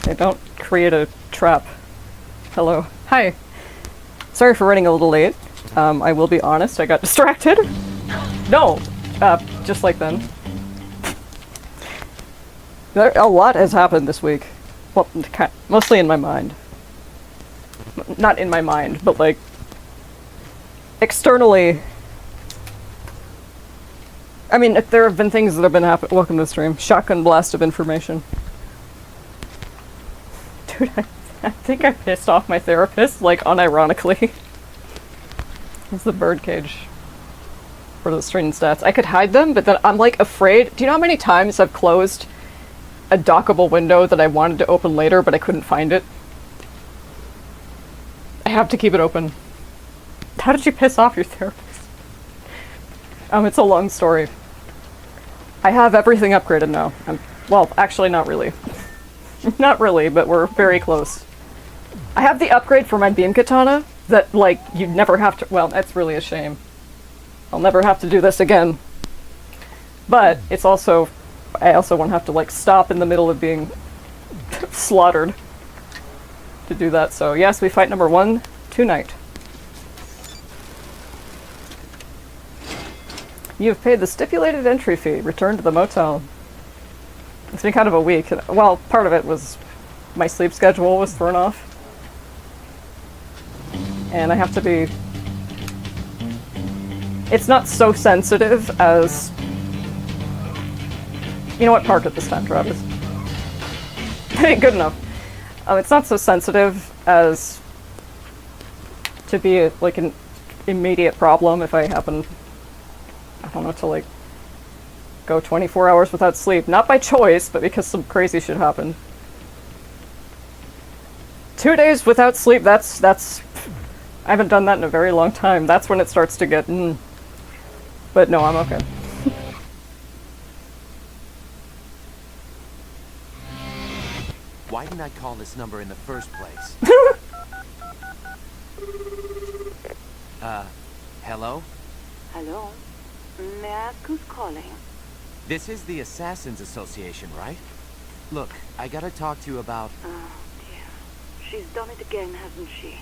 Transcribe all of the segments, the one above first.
They don't create a trap. Hello. Hi. Sorry for running a little late. I will be honest, I got distracted. No! Just like then. A lot has happened this week. Well, mostly in my mind. Not in my mind, but like... externally... I mean, there have been things that have been happening. Welcome to the stream. Shotgun blast of information. Dude, I think I pissed off my therapist, like, unironically. It's the birdcage. For the string stats. I could hide them, but then I'm, like, afraid. Do you know how many times I've closed a dockable window that I wanted to open later, but I couldn't find it? I have to keep it open. How did you piss off your therapist? It's a long story. I have everything upgraded now. Well, actually, not really. Not really, but we're very close. I have the upgrade for my beam katana that, like, you never have to... Well, that's really a shame. I'll never have to do this again. But it's also... I also won't have to, like, stop in the middle of being slaughtered to do that. So, yes, we fight number 1 tonight. You've paid the stipulated entry fee. Return to the motel. It's been kind of a week. Well, part of it was my sleep schedule was thrown off. And I have to be... It's not so sensitive as... You know what? Park at this time, Travis. Good enough. It's not so sensitive as to be like an immediate problem if I happen... I don't know, to like go 24 hours without sleep. Not by choice, but because some crazy shit happened. 2 days without sleep, that's... I haven't done that in a very long time. That's when it starts to get... But no, I'm okay. Why didn't I call this number in the first place? Hello? Hello? May I ask who's calling? This is the Assassins Association, right? Look, I gotta talk to you about... Oh, dear. She's done it again, hasn't she?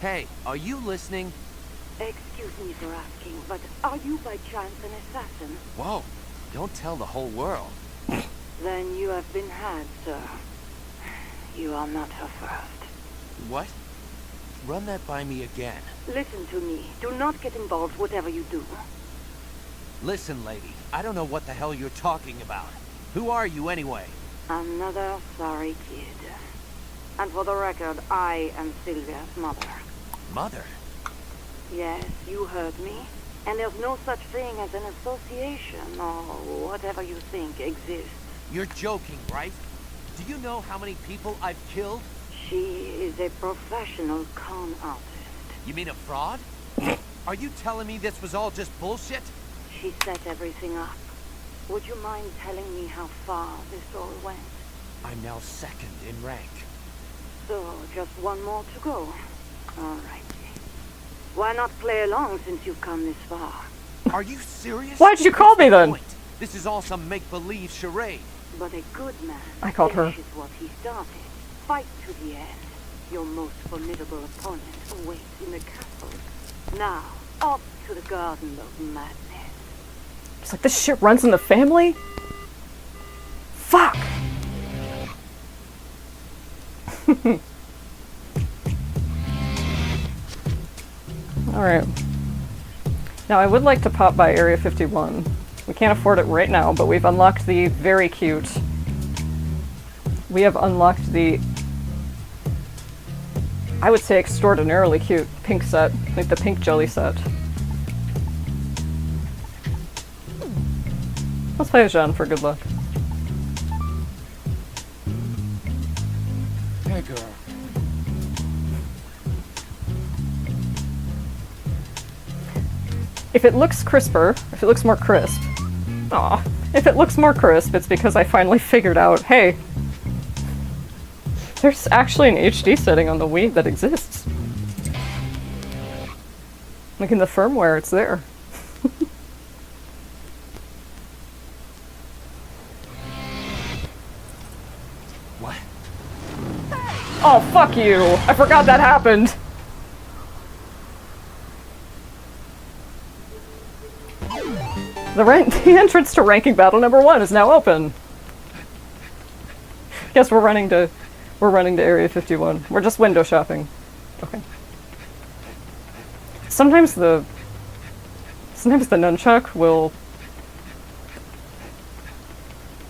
Hey, are you listening? Excuse me for asking, but are you by chance an assassin? Whoa, don't tell the whole world. Then you have been had, sir. You are not her first. What? Run that by me again. Listen to me. Do not get involved whatever you do. Listen, lady, I don't know what the hell you're talking about. Who are you anyway? Another sorry kid. And for the record, I am Sylvia's mother. Mother? Yes, you heard me. And there's no such thing as an association, or whatever you think exists. You're joking, right? Do you know how many people I've killed? She is a professional con artist. You mean a fraud? Are you telling me this was all just bullshit? She set everything up. Would you mind telling me how far this all went? I'm now second in rank. So, just one more to go. Alrighty. Why not play along since you've come this far? Are you serious? Why'd you call me then? This is all some make-believe charade. But a good man I called her. finishes what he started. Fight to the end. Your most formidable opponent awaits in the castle. Now, up to the Garden of Madness. It's like this shit runs in the family? Fuck! Alright. Now I would like to pop by Area 51. We can't afford it right now, but we've unlocked the very cute... We have unlocked the... I would say extraordinarily cute pink set. Like the pink jelly set. Let's play as Jean for good luck. Hey, girl. If it looks crisper, if it looks more crisp... Aw. If it looks more crisp, it's because I finally figured out, hey, there's actually an HD setting on the Wii that exists. Like in the firmware, it's there. What? Oh, fuck you. I forgot that happened. The entrance to ranking battle number 1 is now open. Guess we're running to Area 51. We're just window shopping. Okay. Sometimes the nunchuck will...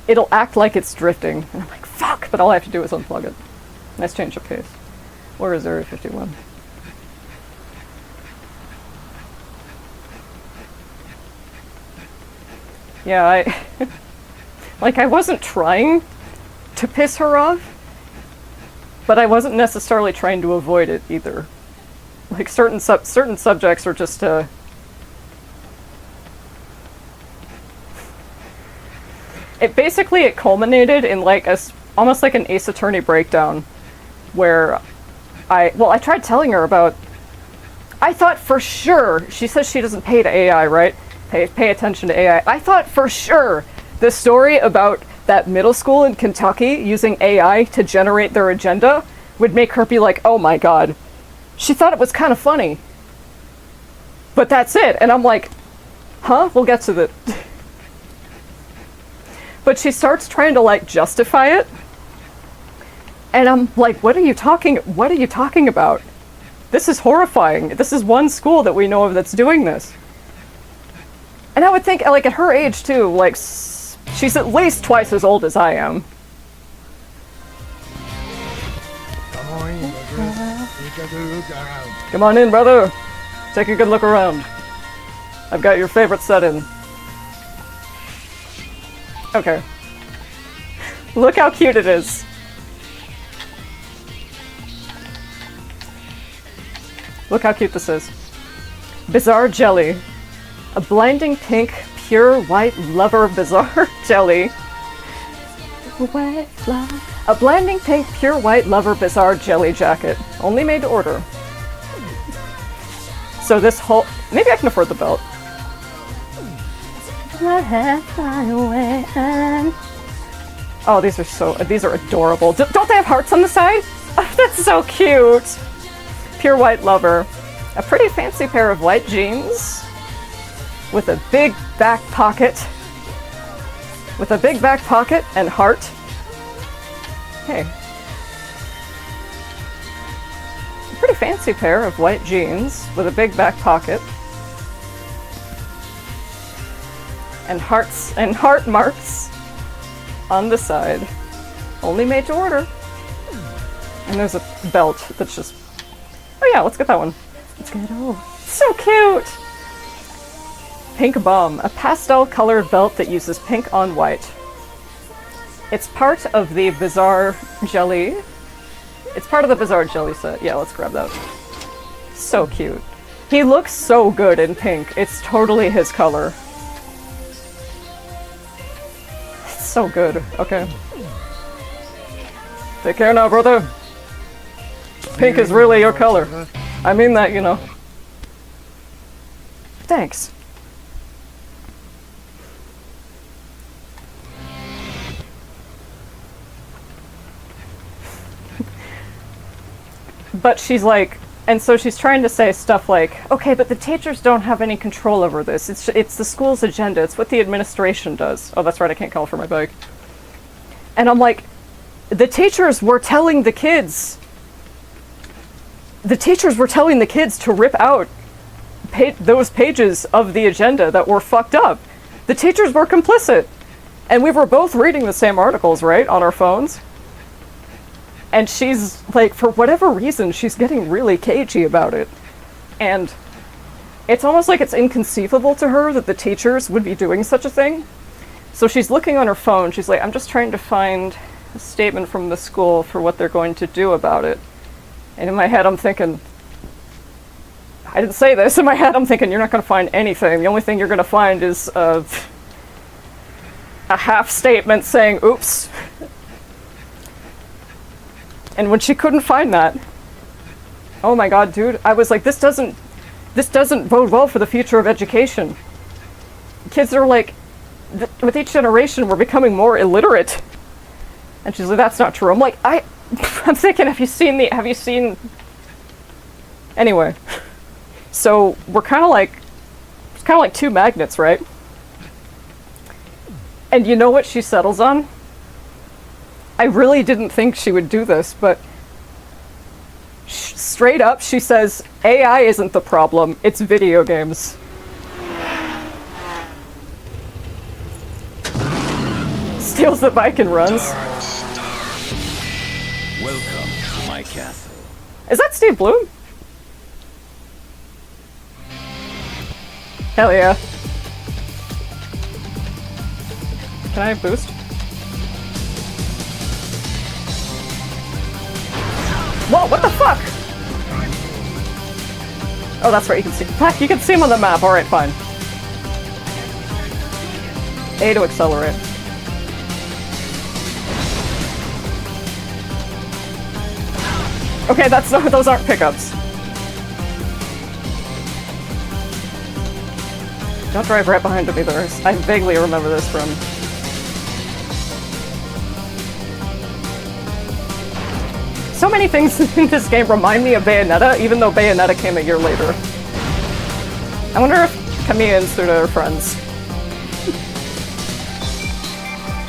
It'll act like it's drifting. And I'm like, fuck! But all I have to do is unplug it. Nice change of pace. Where is Area 51? Yeah, I wasn't trying to piss her off, but I wasn't necessarily trying to avoid it either. Like, certain subjects are just, it culminated in, like, almost like an Ace Attorney breakdown, where I tried telling her about... I thought for sure... She says she doesn't pay to AI, right? Pay attention to AI. I thought for sure the story about that middle school in Kentucky using AI to generate their agenda would make her be like, oh my god. She thought it was kind of funny. But that's it. And I'm like, huh? We'll get to the... But she starts trying to, like, justify it. And I'm like, what are you talking about? This is horrifying. This is one school that we know of that's doing this. And I would think, like, at her age, too, like, she's at least twice as old as I am. Come on in, brother. Take a good look around. I've got your favorite setting. Okay. Look how cute it is. Look how cute this is. Bizarre jelly. A blinding pink, pure white lover bizarre jelly. A blinding pink, pure white lover bizarre jelly jacket. Only made to order. So this whole... Maybe I can afford the belt. Oh, these are adorable. Don't they have hearts on the side? Oh, that's so cute. Pure white lover. A pretty fancy pair of white jeans. With a big back pocket. With a big back pocket and heart. Hey. A pretty fancy pair of white jeans with a big back pocket. And hearts and heart marks on the side. Only made to order. And there's a belt that's just... Oh yeah, let's get that one. Let's get it. Oh, so cute! Pink Bomb, a pastel-colored belt that uses pink on white. It's part of the Bizarre Jelly. It's part of the Bizarre Jelly set. Yeah, let's grab that. So cute. He looks so good in pink. It's totally his color. It's so good. Okay. Take care now, brother. Pink is really your color. I mean that, you know. Thanks. But she's like, and so she's trying to say stuff like, okay, but the teachers don't have any control over this. It's the school's agenda. It's what the administration does. Oh, that's right, I can't call for my bike. And I'm like, the teachers were telling the kids. The teachers were telling the kids to rip out those pages of the agenda that were fucked up. The teachers were complicit. And we were both reading the same articles, right, on our phones. And she's, like, for whatever reason, she's getting really cagey about it. And it's almost like it's inconceivable to her that the teachers would be doing such a thing. So she's looking on her phone. She's like, I'm just trying to find a statement from the school for what they're going to do about it. And in my head, I'm thinking... I didn't say this. In my head, I'm thinking, you're not going to find anything. The only thing you're going to find is a half statement saying, oops. And when she couldn't find that, oh my god, dude, I was like, this doesn't bode well for the future of education. Kids are like, with each generation, we're becoming more illiterate. And she's like, that's not true. I'm like, I'm thinking, have you seen... Anyway. So, we're kind of like two magnets, right? And you know what she settles on? I really didn't think she would do this, but straight up she says, AI isn't the problem, it's video games. Steals the bike and runs. Welcome to my castle. Is that Steve Bloom? Hell yeah. Can I boost? Whoa, what the fuck? Oh, that's right, you can see. Fuck, you can see him on the map. Alright, fine. A to accelerate. Okay, those aren't pickups. Don't drive right behind me, I vaguely remember this from... So many things in this game remind me of Bayonetta, even though Bayonetta came a year later. I wonder if Kamiya and Suda are friends.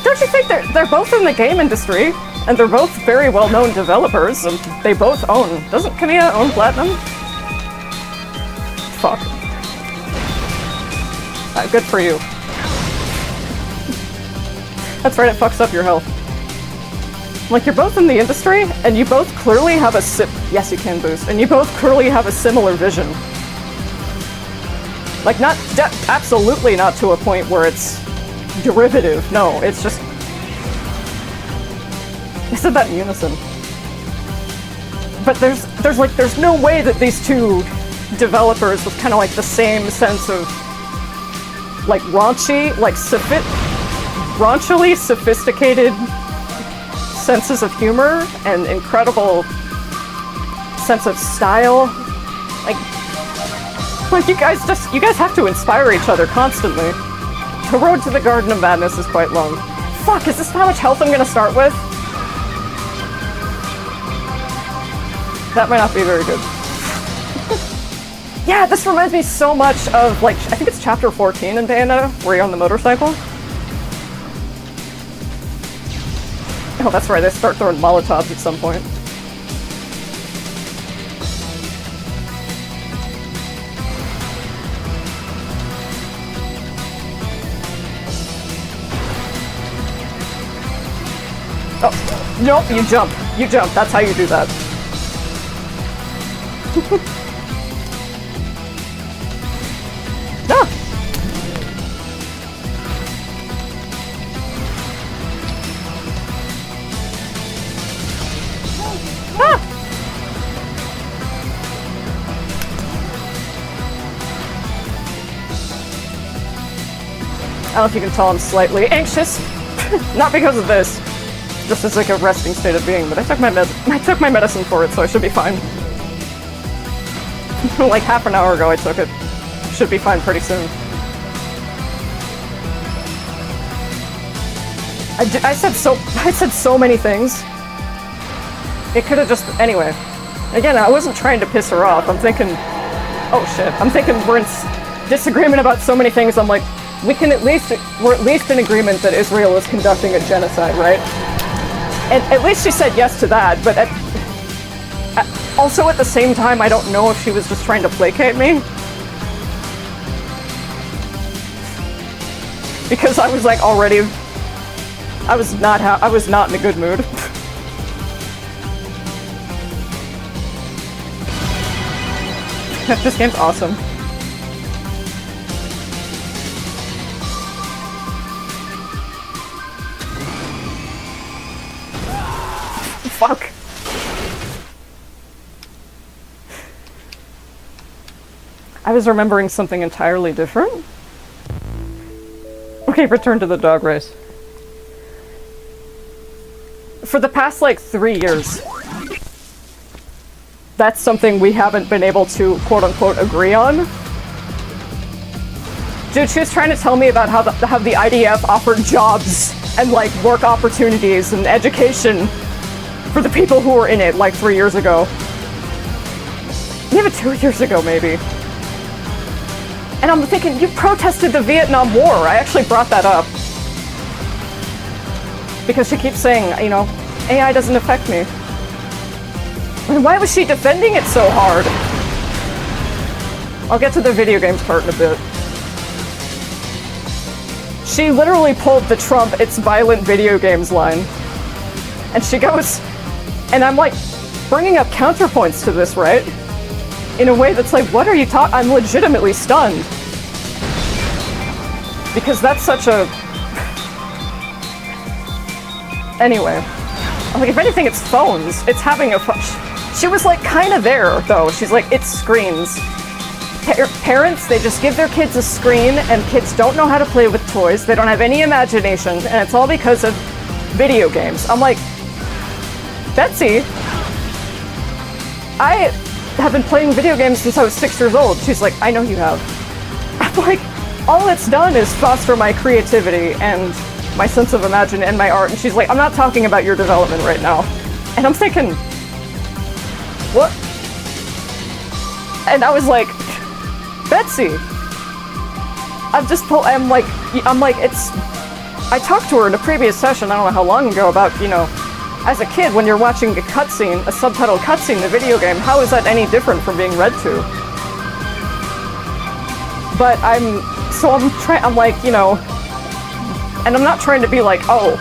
Don't you think they're both in the game industry? And they're both very well-known developers, and they both own... Doesn't Kamiya own Platinum? Fuck. Good for you. That's right, it fucks up your health. Like, you're both in the industry, and you both clearly have a yes, you can boost. And you both clearly have a similar vision. Like, absolutely not to a point where it's derivative. No, it's just... I said that in unison. But there's no way that these two developers with kind of like the same sense of like raunchy, like raunchily sophisticated senses of humor and incredible sense of style. Like you guys have to inspire each other constantly. The road to the Garden of Madness is quite long. Fuck, is this how much health I'm gonna start with? That might not be very good. Yeah, this reminds me so much of, like, I think it's chapter 14 in Bayonetta, where you're on the motorcycle. Oh, that's right, they start throwing Molotovs at some point. Oh, nope, you jump. You jump, that's how you do that. Ah! Ah! I don't know if you can tell I'm slightly anxious. Not because of this. Just as like a resting state of being, but I took my medicine for it, so I should be fine. Like half an hour ago I took it. Should be fine pretty soon. I said so many things. It could have just... Anyway. Again, I wasn't trying to piss her off. I'm thinking... Oh shit. I'm thinking we're in disagreement about so many things. I'm like, we're at least in agreement that Israel is conducting a genocide, right? And at least she said yes to that, but also at the same time, I don't know if she was just trying to placate me. Because I was like already... I was not in a good mood. This game's awesome. Fuck. I was remembering something entirely different. Okay, return to the dog race. For the past, like, 3 years, that's something we haven't been able to, quote-unquote, agree on. Dude, she was trying to tell me about how the IDF offered jobs and, like, work opportunities and education For the people who were in it like 3 years ago. Even 2 years ago, maybe. And I'm thinking, you protested the Vietnam War. I actually brought that up. Because she keeps saying, you know, AI doesn't affect me. And why was she defending it so hard? I'll get to the video games part in a bit. She literally pulled the Trump "it's violent video games" line. And she goes, and I'm like bringing up counterpoints to this, right? In a way that's like, what are you talking? I'm legitimately stunned. Because that's such a... Anyway. I'm like, if anything, it's phones. It's having a phone. She was like kind of there, though. She's like, it's screens. Parents, they just give their kids a screen, and kids don't know how to play with toys. They don't have any imagination, and it's all because of video games. I'm like, Betsy, I have been playing video games since I was 6 years old. She's like, I know you have. I'm like, all it's done is foster my creativity and my sense of imagination and my art. And she's like, I'm not talking about your development right now. And I'm thinking, what? And I was like, Betsy, I'm like, it's, I talked to her in a previous session, I don't know how long ago, about, you know, as a kid, when you're watching a cutscene, a subtitled cutscene in a video game, how is that any different from being read to? But I'm like, you know, and I'm not trying to be like, oh,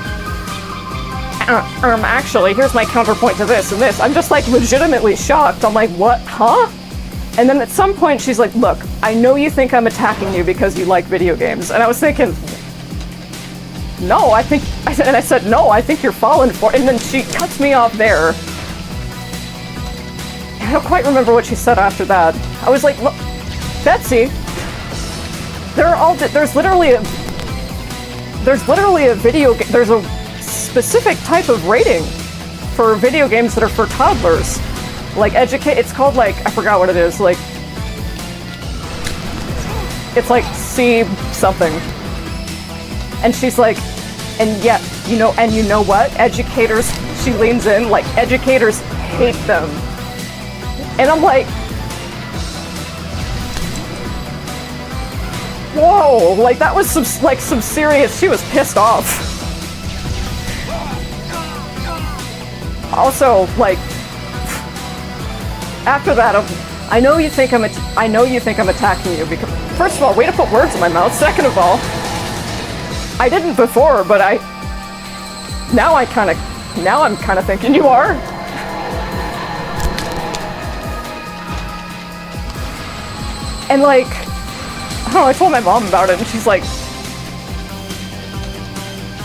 actually, here's my counterpoint to this and this. I'm just like legitimately shocked. I'm like, what, huh? And then at some point she's like, look, I know you think I'm attacking you because you like video games. And I was thinking, no, I said, no, I think you're falling for it. And then she cuts me off there. I don't quite remember what she said after that. I was like, look, Betsy, there's literally a video game, there's a specific type of rating for video games that are for toddlers. Like it's called like, I forgot what it is, like, it's like C something. And she's like, and yet, you know what? Educators, she leans in, like, educators hate them. And I'm like, whoa, like that was some serious, she was pissed off. Also, like, after that, I know you think I'm attacking you because, first of all, way to put words in my mouth. Second of all, I didn't before, but now I'm kind of thinking you are. And like, I told my mom about it, and she's like,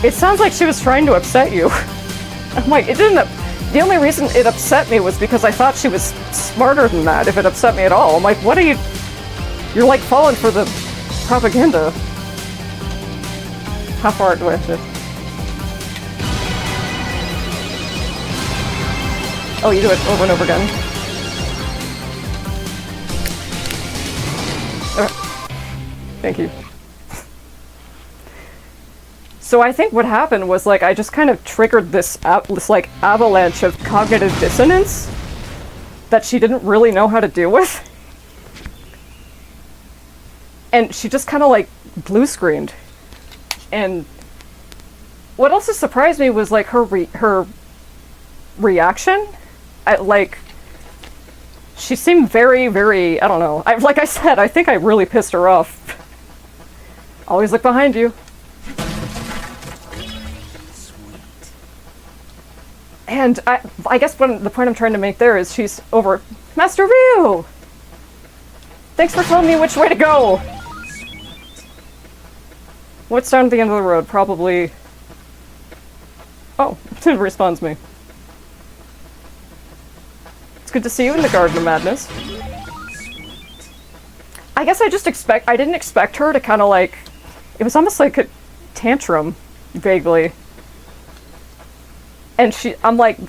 it sounds like she was trying to upset you. I'm like, it didn't. The only reason it upset me was because I thought she was smarter than that, if it upset me at all. I'm like, what are you... You're like falling for the propaganda. How far do I have to... Oh, you do it over and over again. Thank you. So I think what happened was, like, I just kind of triggered this like avalanche of cognitive dissonance that she didn't really know how to deal with. And she just kind of like blue screened. And what also surprised me was like her reaction. Like, she seemed very, very, I don't know. Like I said, I think I really pissed her off. Always look behind you. And I guess the point I'm trying to make there is she's over. Master Ryu! Thanks for telling me which way to go! What's down at the end of the road? Probably... Oh, it responds me. It's good to see you in the Garden of Madness. I guess I didn't expect her to kind of like... It was almost like a tantrum, vaguely. And I'm like,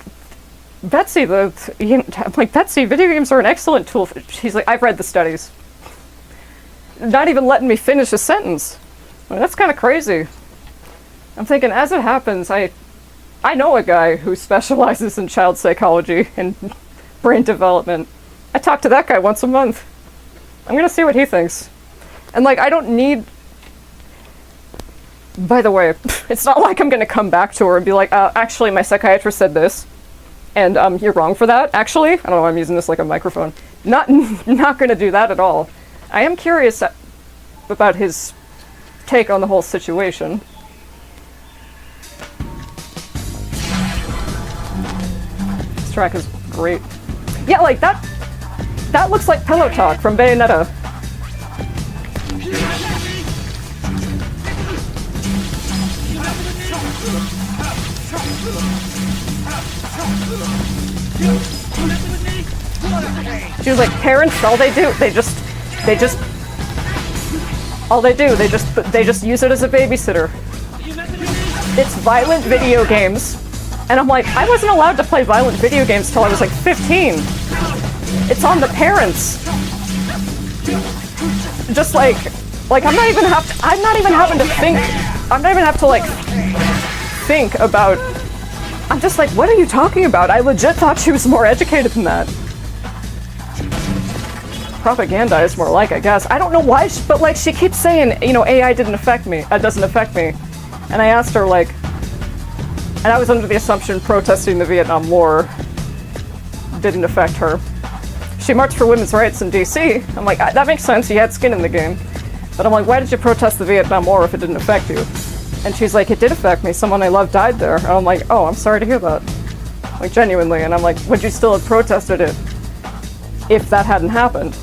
Betsy, Betsy, video games are an excellent tool. She's like, I've read the studies. Not even letting me finish a sentence. Well, that's kind of crazy. I'm thinking, as it happens, I I know a guy who specializes in child psychology and brain development. I talk to that guy once a month. I'm gonna see what he thinks. And like, I don't need... By the way, it's not like I'm gonna come back to her and be like, actually, my psychiatrist said this, and you're wrong for that, actually. I don't know why I'm using this like a microphone. Not gonna do that at all. I am curious about his take on the whole situation. This track is great. Yeah, like that looks like Pillow Talk from Bayonetta. She was like, parents, all they do, they just use it as a babysitter. It's violent video games. And I'm like, I wasn't allowed to play violent video games till I was like 15. It's on the parents. Just like I'm not even having to think about. I'm just like, what are you talking about? I legit thought she was more educated than that. Propaganda is more like, I guess. I don't know why, but like she keeps saying, you know, AI doesn't affect me. And I asked her like, and I was under the assumption protesting the Vietnam War didn't affect her. She marched for women's rights in DC. I'm like, that makes sense, you had skin in the game. But I'm like, why did you protest the Vietnam War if it didn't affect you? And she's like, it did affect me, someone I love died there. And I'm like, oh, I'm sorry to hear that. Like, genuinely. And I'm like, would you still have protested it if that hadn't happened?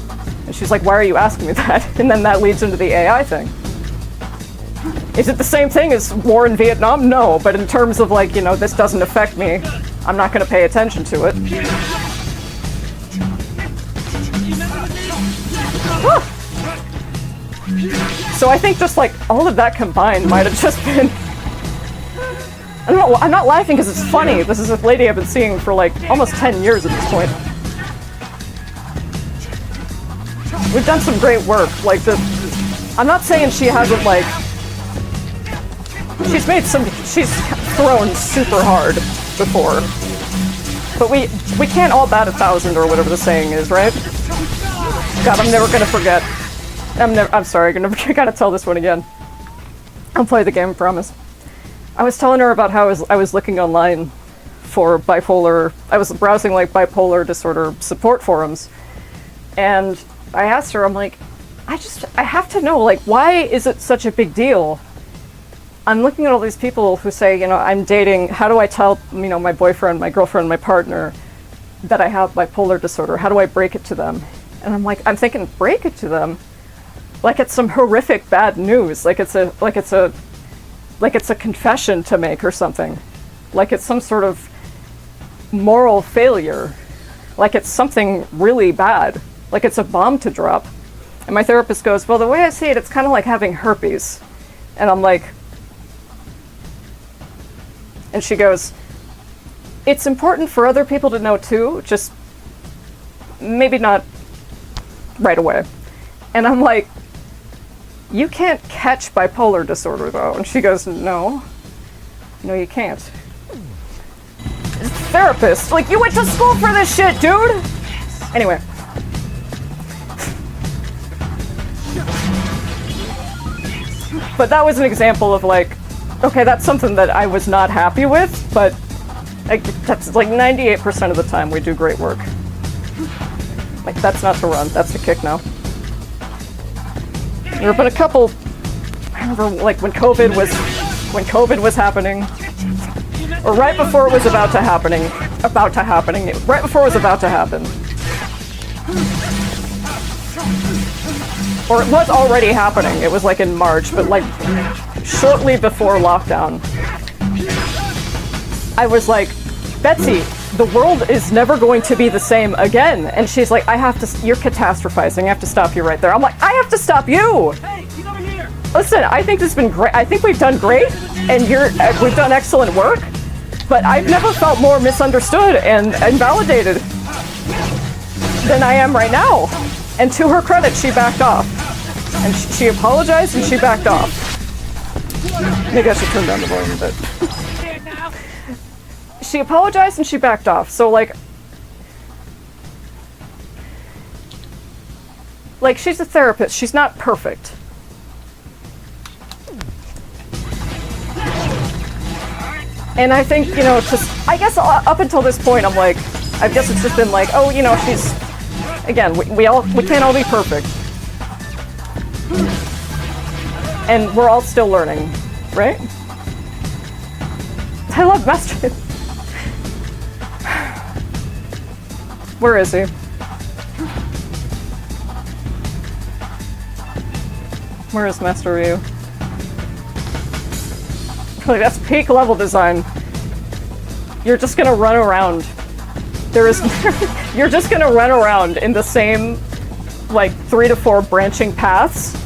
And she's like, why are you asking me that? And then that leads into the AI thing. Is it the same thing as war in Vietnam? No, but in terms of like, you know, this doesn't affect me, I'm not going to pay attention to it. So I think just like all of that combined might have just been... I'm not laughing because it's funny. This is a lady I've been seeing for like almost 10 years at this point. We've done some great work. Like I'm not saying she hasn't like... She's thrown super hard before. But we can't all bat 1,000 or whatever the saying is, right? God, I'm never gonna forget. I'm sorry, I gotta tell this one again. I'll play the game, I promise. I was telling her about how I was looking online for bipolar... I was browsing like bipolar disorder support forums. And I asked her, I'm like, I have to know, like, why is it such a big deal? I'm looking at all these people who say, you know, I'm dating, how do I tell, you know, my boyfriend, my girlfriend, my partner that I have bipolar disorder? How do I break it to them? And I'm like, I'm thinking, break it to them? Like it's some horrific bad news. Like it's a confession to make or something. Like it's some sort of moral failure. Like it's something really bad. Like it's a bomb to drop. And my therapist goes, well, the way I see it, it's kind of like having herpes. And I'm like, and she goes, it's important for other people to know too, just maybe not right away. And I'm like, you can't catch bipolar disorder though. And she goes, no, you can't. Therapist, like you went to school for this shit, dude. Anyway. But that was an example of like, okay, that's something that I was not happy with, but that's like 98% of the time we do great work. Like that's not to run, that's to kick now. There have been a couple, I remember like when COVID was happening, or right before it was about to happen, right before it was about to happen. Or it was already happening, it was like in March, but like shortly before lockdown. I was like, Betsy, the world is never going to be the same again. And she's like, you're catastrophizing, I have to stop you right there. I'm like, I have to stop you! Hey, get over here! Listen, I think this has been great. I think we've done great, and we've done excellent work, but I've never felt more misunderstood and invalidated than I am right now. And to her credit, she backed off. And she apologized and she backed off. Maybe I should turn down the volume a bit. she apologized and she backed off. So like she's a therapist. She's not perfect. And I think, you know, just I guess up until this point, I'm like, I guess it's just been like, oh, you know, she's again, we can't all be perfect, and we're all still learning, right? I love Master. Where is he? Where is Master Ryu? Like, that's peak level design. You're just gonna run around. You're just gonna run around in the same, like, 3 to 4 branching paths.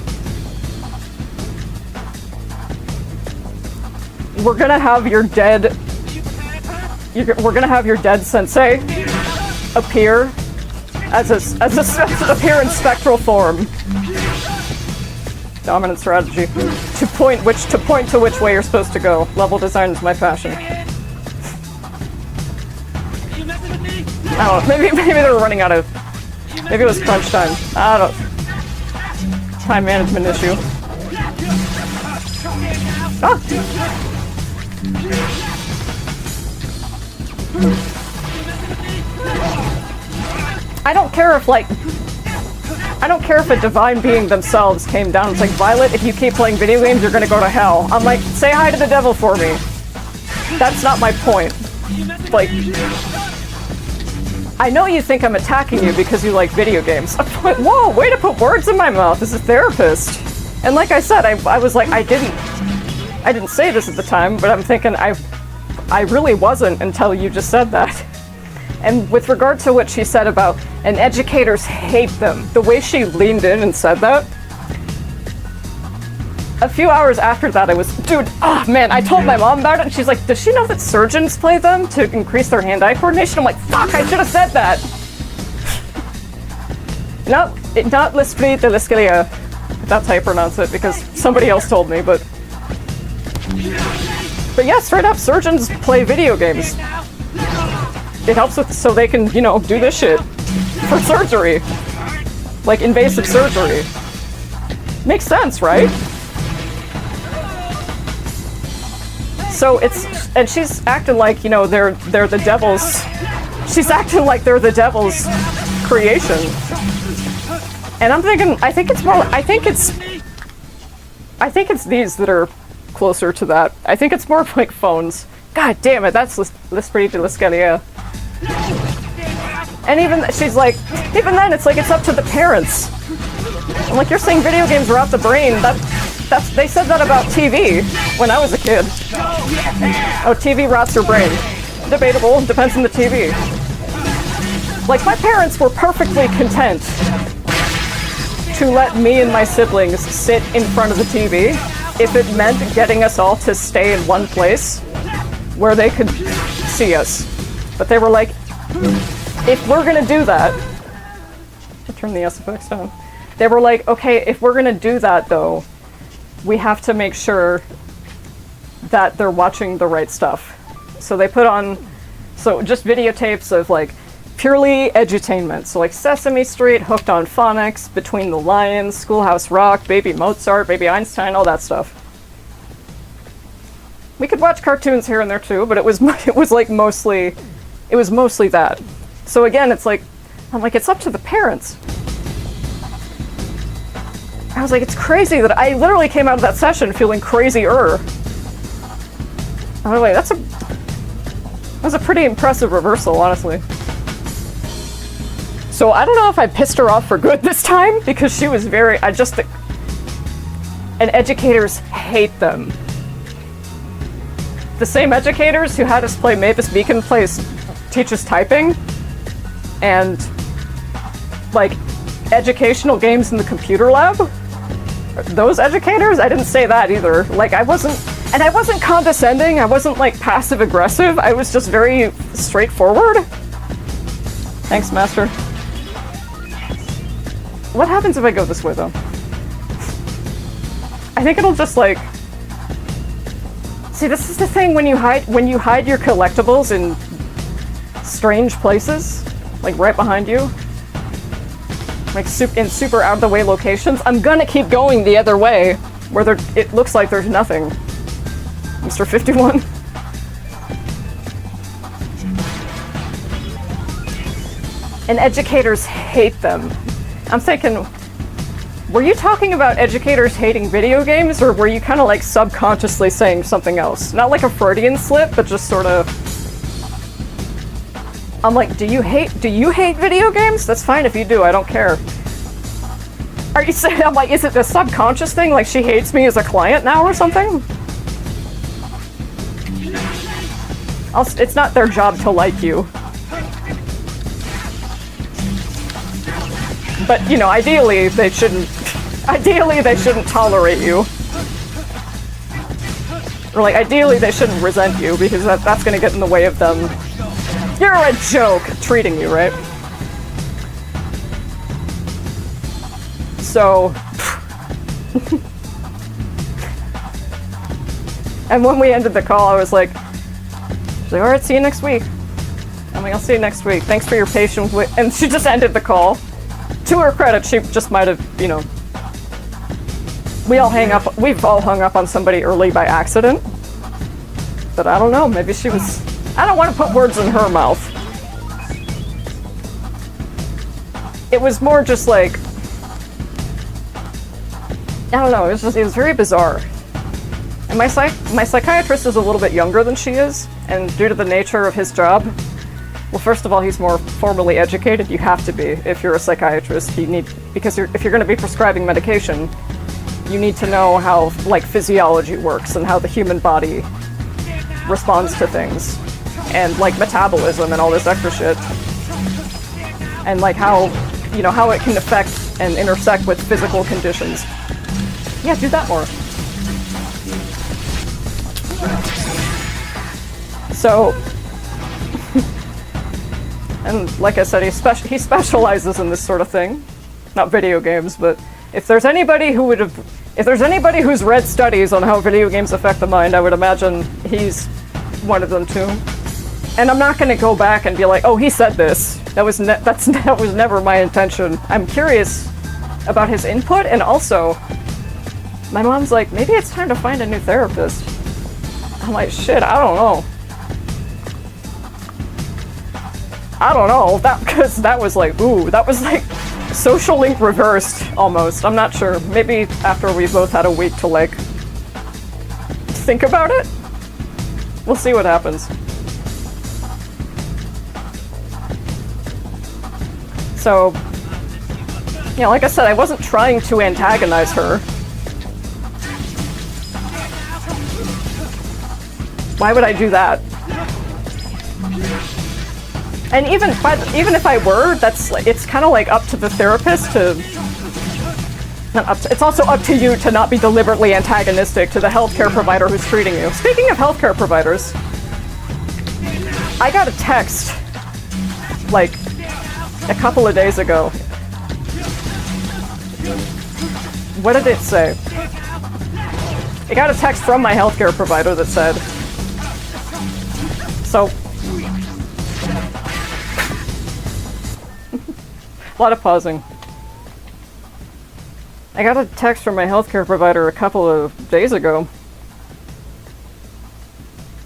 We're gonna have your dead... we're gonna have your dead sensei appear appear in spectral form. Dominant strategy. To point to which way you're supposed to go. Level design is my passion. I don't know, maybe they were running out of... Maybe it was crunch time. I don't... Time management issue. Ah! I don't care if, like... I don't care if a divine being themselves came down. It's like, Violet, if you keep playing video games, you're gonna go to hell. I'm like, say hi to the devil for me. That's not my point. Like... I know you think I'm attacking you because you like video games. Whoa, way to put words in my mouth as a therapist. And like I said, I was like, I didn't say this at the time, but I'm thinking I really wasn't until you just said that. And with regard to what she said about, and educators hate them, the way she leaned in and said that, a few hours after that I was, dude, oh man, I told my mom about it and she's like, does she know that surgeons play them to increase their hand-eye coordination? I'm like, fuck, I should have said that! Not l'esprit de l'escalier, if that's how you pronounce it, because somebody else told me, but yeah, straight up, surgeons play video games. It helps with, so they can, you know, do this shit for surgery. Like invasive surgery. Makes sense, right? So it's, and she's acting like, you know, they're the devil's, she's acting like they're the devil's creation. And I'm thinking, I think it's these that are closer to that. I think it's more like phones. God damn it, that's l'esprit de l'escalier. And even, she's like, even then, it's like, it's up to the parents. I'm like, you're saying video games rot the brain. They said that about TV when I was a kid. Oh, TV rots your brain. Debatable, depends on the TV. Like, my parents were perfectly content to let me and my siblings sit in front of the TV if it meant getting us all to stay in one place where they could see us. But they were like, if we're gonna do that, I'll turn the SFX down. They were like, okay, if we're gonna do that though, we have to make sure that they're watching the right stuff. So they put on, so just videotapes of like purely edutainment. So like Sesame Street, Hooked on Phonics, Between the Lions, Schoolhouse Rock, Baby Mozart, Baby Einstein, all that stuff. We could watch cartoons here and there too, but it was like mostly that. So again, it's like, I'm like, it's up to the parents. I was like, it's crazy that I literally came out of that session feeling crazier. I was like, that was a pretty impressive reversal, honestly. So I don't know if I pissed her off for good this time, because she was very, and educators hate them. The same educators who had us play Mavis Beacon teaches typing, and like educational games in the computer lab. Those educators, I didn't say that either. Like I wasn't condescending, I wasn't like passive aggressive, I was just very straightforward. Thanks, Master. What happens if I go this way though? I think it'll just like See, this is the thing when you hide your collectibles in strange places, like right behind you, like in super out of the way locations. I'm gonna keep going the other way, where it looks like there's nothing. Mr. 51. And educators hate them. I'm thinking, were you talking about educators hating video games, or were you kind of like subconsciously saying something else? Not like a Freudian slip, but just sort of. I'm like, do you hate video games? That's fine if you do, I don't care. Are you saying, I'm like, is it a subconscious thing? Like she hates me as a client now or something? It's not their job to like you. But, you know, ideally they shouldn't tolerate you. Or like, ideally they shouldn't resent you, because that's gonna get in the way of them. You're a joke treating you, right? So... And when we ended the call, I was like, alright, see you next week. I'm like, I'll see you next week. Thanks for your patience with... And she just ended the call. To her credit, she just might have, you know... We've all hung up on somebody early by accident. But I don't know, maybe she was... I don't want to put words in her mouth. It was more just like... I don't know, it was very bizarre. And my psychiatrist is a little bit younger than she is, and due to the nature of his job, well, first of all, he's more formally educated. You have to be if you're a psychiatrist. Because if you're going to be prescribing medication, you need to know how like physiology works and how the human body responds to things, and like metabolism and all this extra shit, and like how it can affect and intersect with physical conditions. Yeah, do that more. So, and like I said, he specializes in this sort of thing. Not video games, but if there's anybody who's read studies on how video games affect the mind, I would imagine he's one of them too. And I'm not going to go back and be like, oh, he said this. That was never my intention. I'm curious about his input, and also, my mom's like, maybe it's time to find a new therapist. I'm like, shit, I don't know. Because that was like, ooh, that was like Social Link reversed, almost. I'm not sure. Maybe after we both had a week to, like, think about it? We'll see what happens. So, yeah, like I said, I wasn't trying to antagonize her. Why would I do that? And even if I were, that's like, it's kind of like up to the therapist to. It's also up to you to not be deliberately antagonistic to the healthcare provider who's treating you. Speaking of healthcare providers, I got a text like a couple of days ago. What did it say? I got a text from my healthcare provider that said, so. A lot of pausing. I got a text from my healthcare provider a couple of days ago.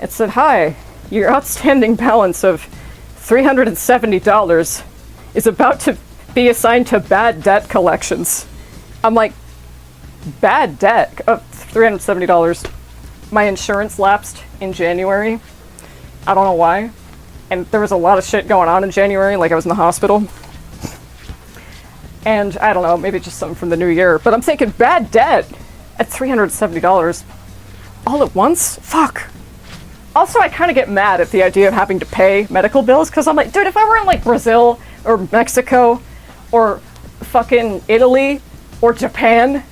It said, hi, your outstanding balance of $370 is about to be assigned to bad debt collections. I'm like, bad debt of $370. My insurance lapsed in January. I don't know why. And there was a lot of shit going on in January, like I was in the hospital. And I don't know, maybe just something from the new year. But I'm thinking, bad debt at $370 all at once? Fuck. Also, I kind of get mad at the idea of having to pay medical bills, because I'm like, dude, if I were in like Brazil or Mexico or fucking Italy or Japan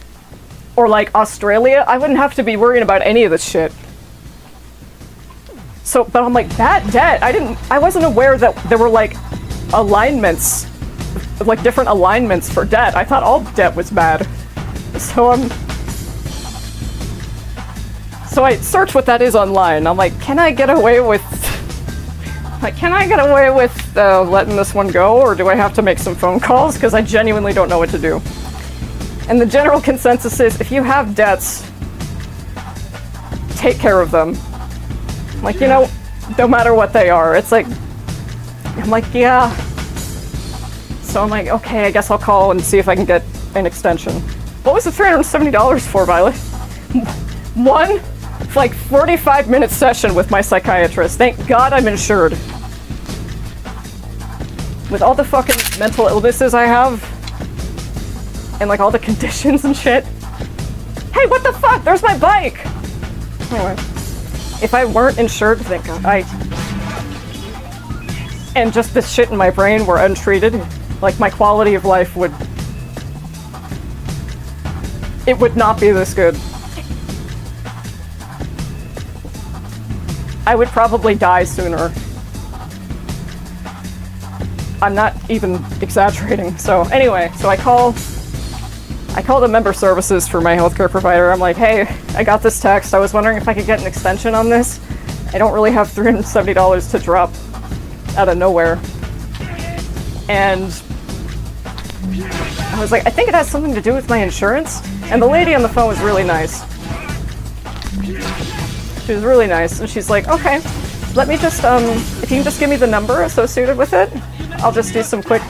or like Australia, I wouldn't have to be worrying about any of this shit. So, but I'm like, bad debt? I wasn't aware that there were like alignments, like different alignments for debt. I thought all debt was bad. So So I search what that is online. I'm like, can I get away with... letting this one go, or do I have to make some phone calls? Because I genuinely don't know what to do. And the general consensus is, if you have debts, take care of them. Like, you know, no matter what they are. It's like... I'm like, yeah. So I'm like, okay, I guess I'll call and see if I can get an extension. What was the $370 for, Violet? One, like, 45-minute session with my psychiatrist. Thank God I'm insured. With all the fucking mental illnesses I have, and like all the conditions and shit. Hey, what the fuck? There's my bike! Anyway, if I weren't insured, thank God, and just this shit in my brain were untreated, like my quality of life would... It would not be this good. I would probably die sooner. I'm not even exaggerating. So anyway, so I call the member services for my healthcare provider. I'm like, hey, I got this text. I was wondering if I could get an extension on this. I don't really have $370 to drop out of nowhere. And I was like, I think it has something to do with my insurance. And the lady on the phone was really nice. She was really nice. And she's like, okay, let me just, if you can just give me the number associated with it, I'll just do some quick,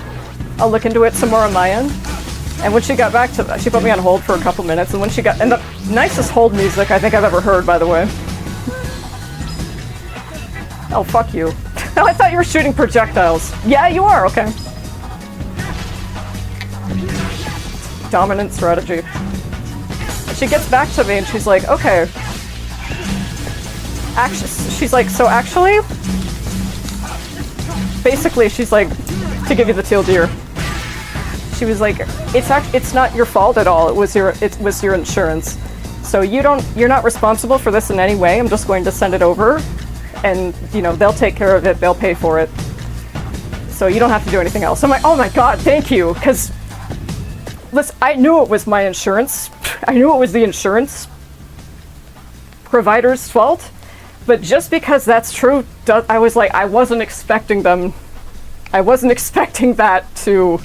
I'll look into it some more on my end. And when she got back to that, she put me on hold for a couple minutes, and when she got, and the nicest hold music I think I've ever heard, by the way. Oh, fuck you. Oh, I thought you were shooting projectiles. Yeah, you are, okay. Dominant strategy. And she gets back to me and she's like, okay. Actually, she's like, so actually, basically, she's like, to give you the teal deer. She was like, it's not your fault at all. It was your insurance. So you're not responsible for this in any way. I'm just going to send it over, and you know they'll take care of it. They'll pay for it. So you don't have to do anything else. I'm like, oh my god, thank you, because listen, I knew it was my insurance. I knew it was the insurance provider's fault. But just because that's true, I was like, I wasn't expecting that to...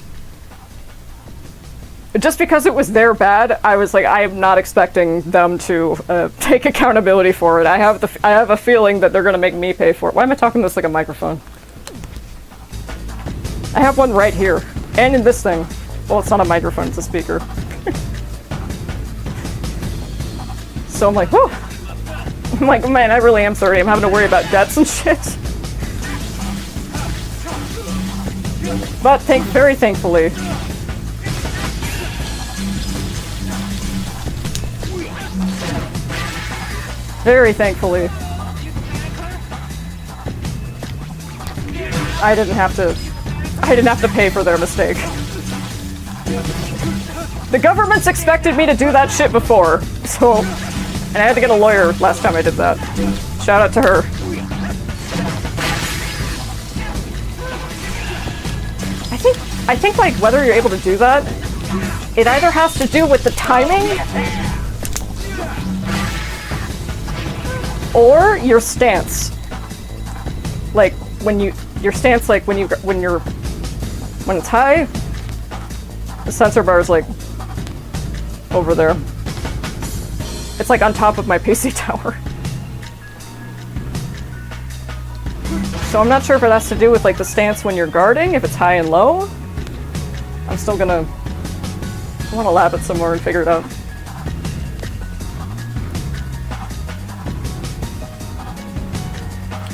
Just because it was their bad, I was like, I am not expecting them to take accountability for it. I have a feeling that they're going to make me pay for it. Why am I talking this like a microphone? I have one right here. And in this thing. Well, it's not a microphone, it's a speaker. So I'm like, whew. I'm like, man, I really am sorry. I'm having to worry about debts and shit. But very thankfully, very thankfully, I didn't have to pay for their mistake. The government's expected me to do that shit before, so, and I had to get a lawyer last time I did that. Shout out to her. I think like whether you're able to do that, it either has to do with the timing or your stance. Like your stance, like when it's high, the sensor bar is like over there. It's like on top of my PC tower. So I'm not sure if it has to do with like the stance when you're guarding, if it's high and low. I'm still gonna, I want to lab it some more and figure it out.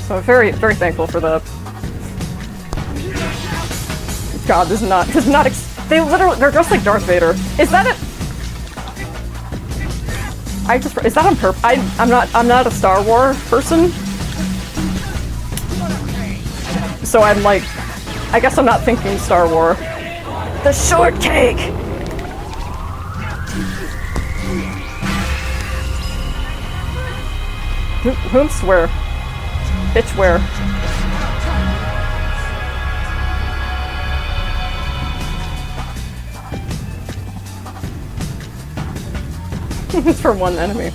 So I'm very, very thankful for that. God, this is not, they're just like Darth Vader. Is that it? Is that on purpose? I'm not a Star Wars person. So I'm like, I guess I'm not thinking Star Wars. The shortcake! Whom swear? Bitch where? It's for one enemy.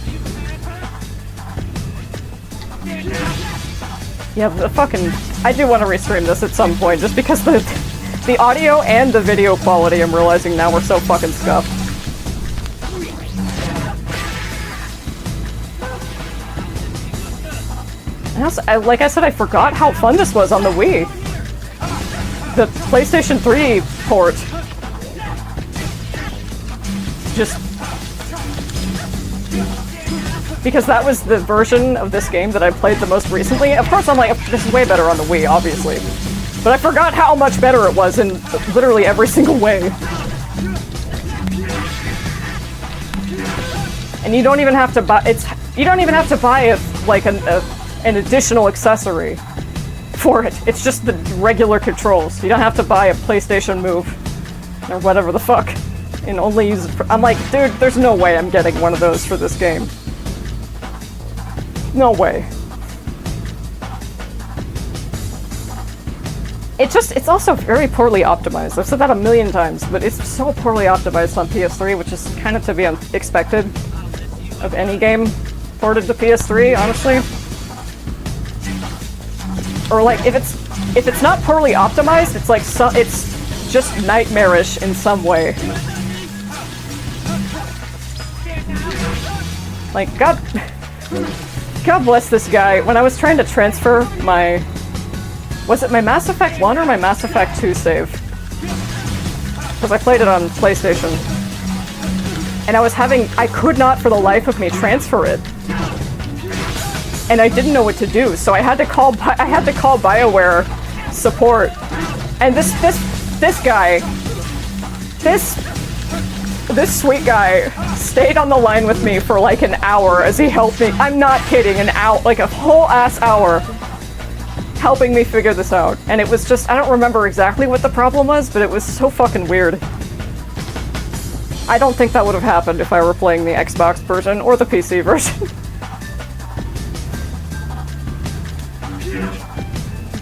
Yeah, the fucking... I do want to restream this at some point, just because the audio and the video quality, I'm realizing now, we're so fucking scuffed. And also, like I said, I forgot how fun this was on the Wii. The PlayStation 3 port. Just... because that was the version of this game that I played the most recently. Of course, I'm like, this is way better on the Wii, obviously. But I forgot how much better it was in literally every single way. And you don't even have to buy... you don't even have to buy an additional accessory for it. It's just the regular controls. You don't have to buy a PlayStation Move or whatever the fuck and only use it for... I'm like, dude, there's no way I'm getting one of those for this game. No way. It's also very poorly optimized. I've said that a million times, but it's so poorly optimized on PS3, which is kind of to be expected of any game ported to PS3, honestly. Or like, if it's not poorly optimized, it's like it's just nightmarish in some way. Like, God bless this guy. When I was trying to transfer my... was it my Mass Effect 1 or my Mass Effect 2 save? Because I played it on PlayStation. And I could not for the life of me transfer it. And I didn't know what to do, so I had to call BioWare support. And this guy, this sweet guy stayed on the line with me for like an hour as he helped me. I'm not kidding, an hour, like a whole ass hour, helping me figure this out. And it was just, I don't remember exactly what the problem was, but it was so fucking weird. I don't think that would have happened if I were playing the Xbox version or the PC version.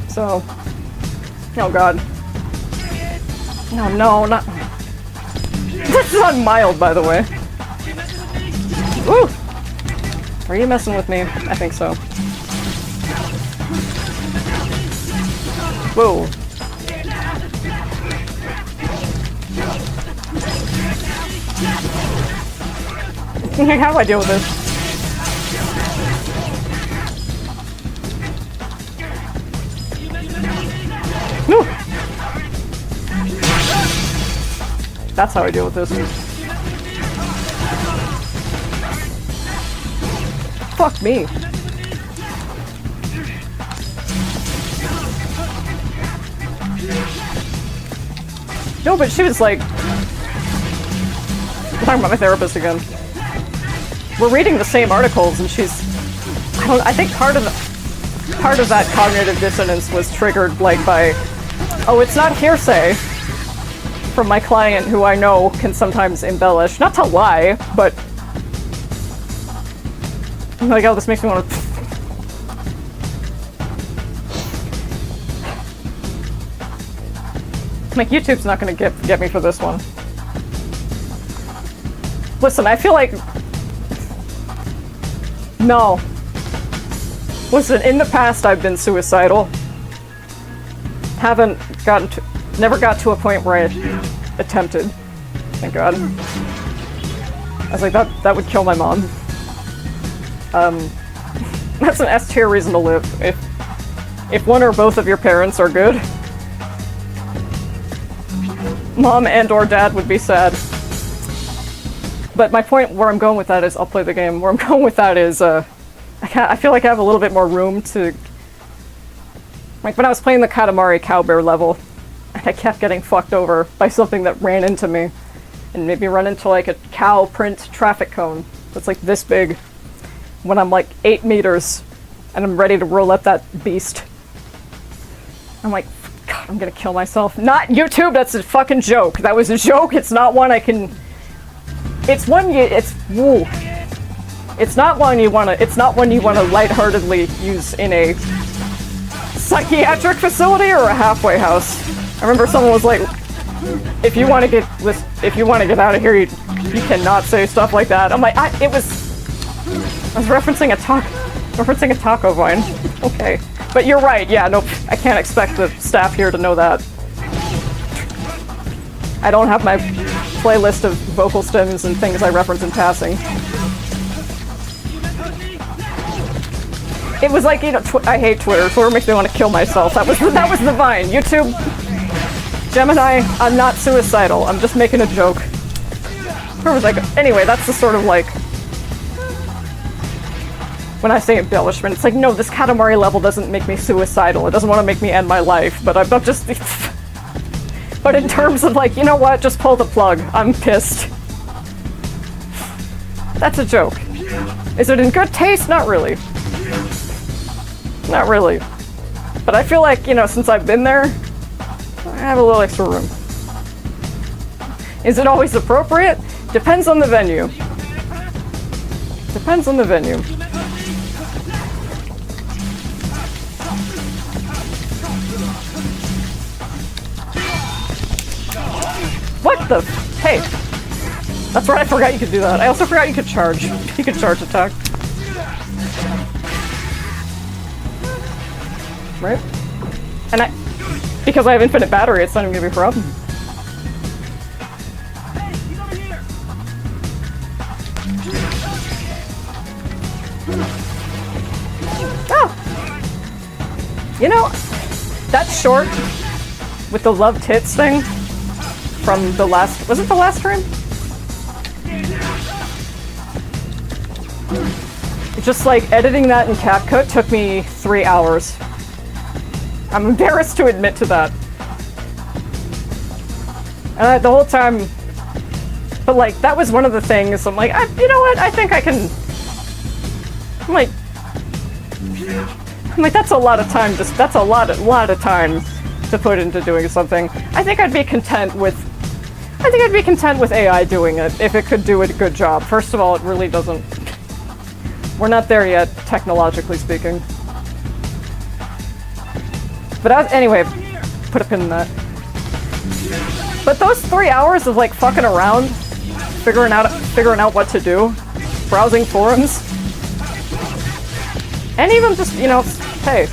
So, oh god. No, not... This is on mild, by the way. Woo! Are you messing with me? I think so. Whoa. How do I deal with this? Woo! That's how I deal with this. Fuck me. No, but she was like... I'm talking about my therapist again. We're reading the same articles and she's... I think part of that cognitive dissonance was triggered like by... oh, it's not hearsay from my client who I know can sometimes embellish. Not to lie, but... I'm like, oh, this makes me want to... like, YouTube's not gonna get me for this one. Listen, I feel like... no. Listen, in the past I've been suicidal. Never got to a point where I attempted. Thank God. I was like, that would kill my mom. That's an S tier reason to live. If one or both of your parents are good, mom and or dad would be sad. But my point where I'm going with that is, I'll play the game. Where I'm going with that is, I feel like I have a little bit more room to... like, when I was playing the Katamari Cowbear level, I kept getting fucked over by something that ran into me. And made me run into, like, a cow print traffic cone that's, like, this big. When I'm, like, 8 meters, and I'm ready to roll up that beast. I'm like, God, I'm gonna kill myself. Not YouTube, that's a fucking joke. That was a joke, it's not one I can... it's one woo. It's not one you wanna lightheartedly use in a psychiatric facility or a halfway house. I remember someone was like, if you want to get out of here, you cannot say stuff like that. I'm like, I was referencing a taco vine. Okay. But you're right, yeah, nope. I can't expect the staff here to know that. I don't have my playlist of vocal stems and things I reference in passing. It was like, you know, I hate Twitter. Twitter makes me want to kill myself. That was the Vine. YouTube, Gemini, I'm not suicidal. I'm just making a joke. Where was I anyway, that's the sort of like, when I say embellishment, it's like, no, this Katamari level doesn't make me suicidal. It doesn't want to make me end my life, but I'm just... But in terms of like, you know what, just pull the plug. I'm pissed. That's a joke. Is it in good taste? Not really. Not really. But I feel like, you know, since I've been there, I have a little extra room. Is it always appropriate? Depends on the venue. Depends on the venue. What the? Hey. That's right, I forgot you could do that. I also forgot you could charge. You could charge attack. Right? And because I have infinite battery, it's not even gonna be a problem. Oh! You know, that short with the love tits thing from the last, was it the last stream? Just like editing that in CapCut took me 3 hours. I'm embarrassed to admit to that. And the whole time, but like that was one of the things. I'm like, you know what? I think I can. I'm like that's a lot of time. That's a lot of time to put into doing something. I think I'd be content with AI doing it if it could do a good job. First of all, it really doesn't. We're not there yet, technologically speaking. But anyway, put a pin in that. But those 3 hours of like fucking around, figuring out what to do, browsing forums, and even just, you know, hey.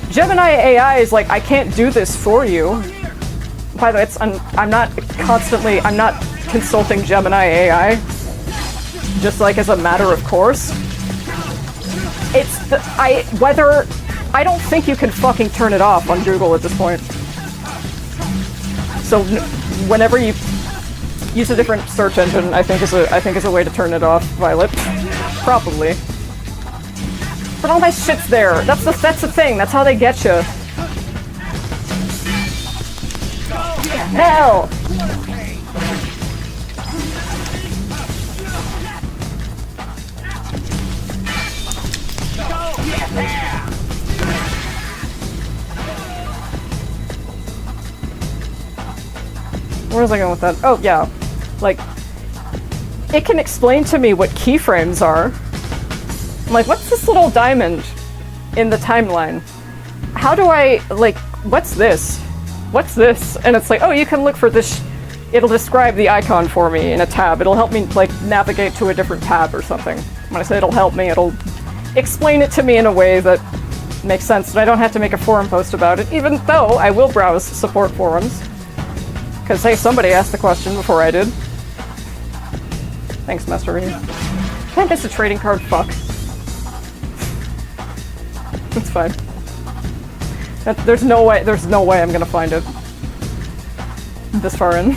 Gemini AI is like, I can't do this for you. By the way, I'm not consulting Gemini AI, just like as a matter of course. I don't think you can fucking turn it off on Google at this point. So whenever you use a different search engine, I think is a way to turn it off, Violet. Probably. But all my shit's there. That's the thing. That's how they get you. Hell! Where was I going with that? Oh, yeah. Like, it can explain to me what keyframes are. I'm like, what's this little diamond in the timeline? How do I, like, what's this? What's this? And it's like, oh, you can look for this. It'll describe the icon for me in a tab. It'll help me, like, navigate to a different tab or something. When I say it'll help me, it'll explain it to me in a way that makes sense, and I don't have to make a forum post about it, even though I will browse support forums. Because, hey, somebody asked the question before I did. Thanks, Master Reed. Can't miss a trading card, fuck. It's fine. There's no way I'm gonna find it. This far in.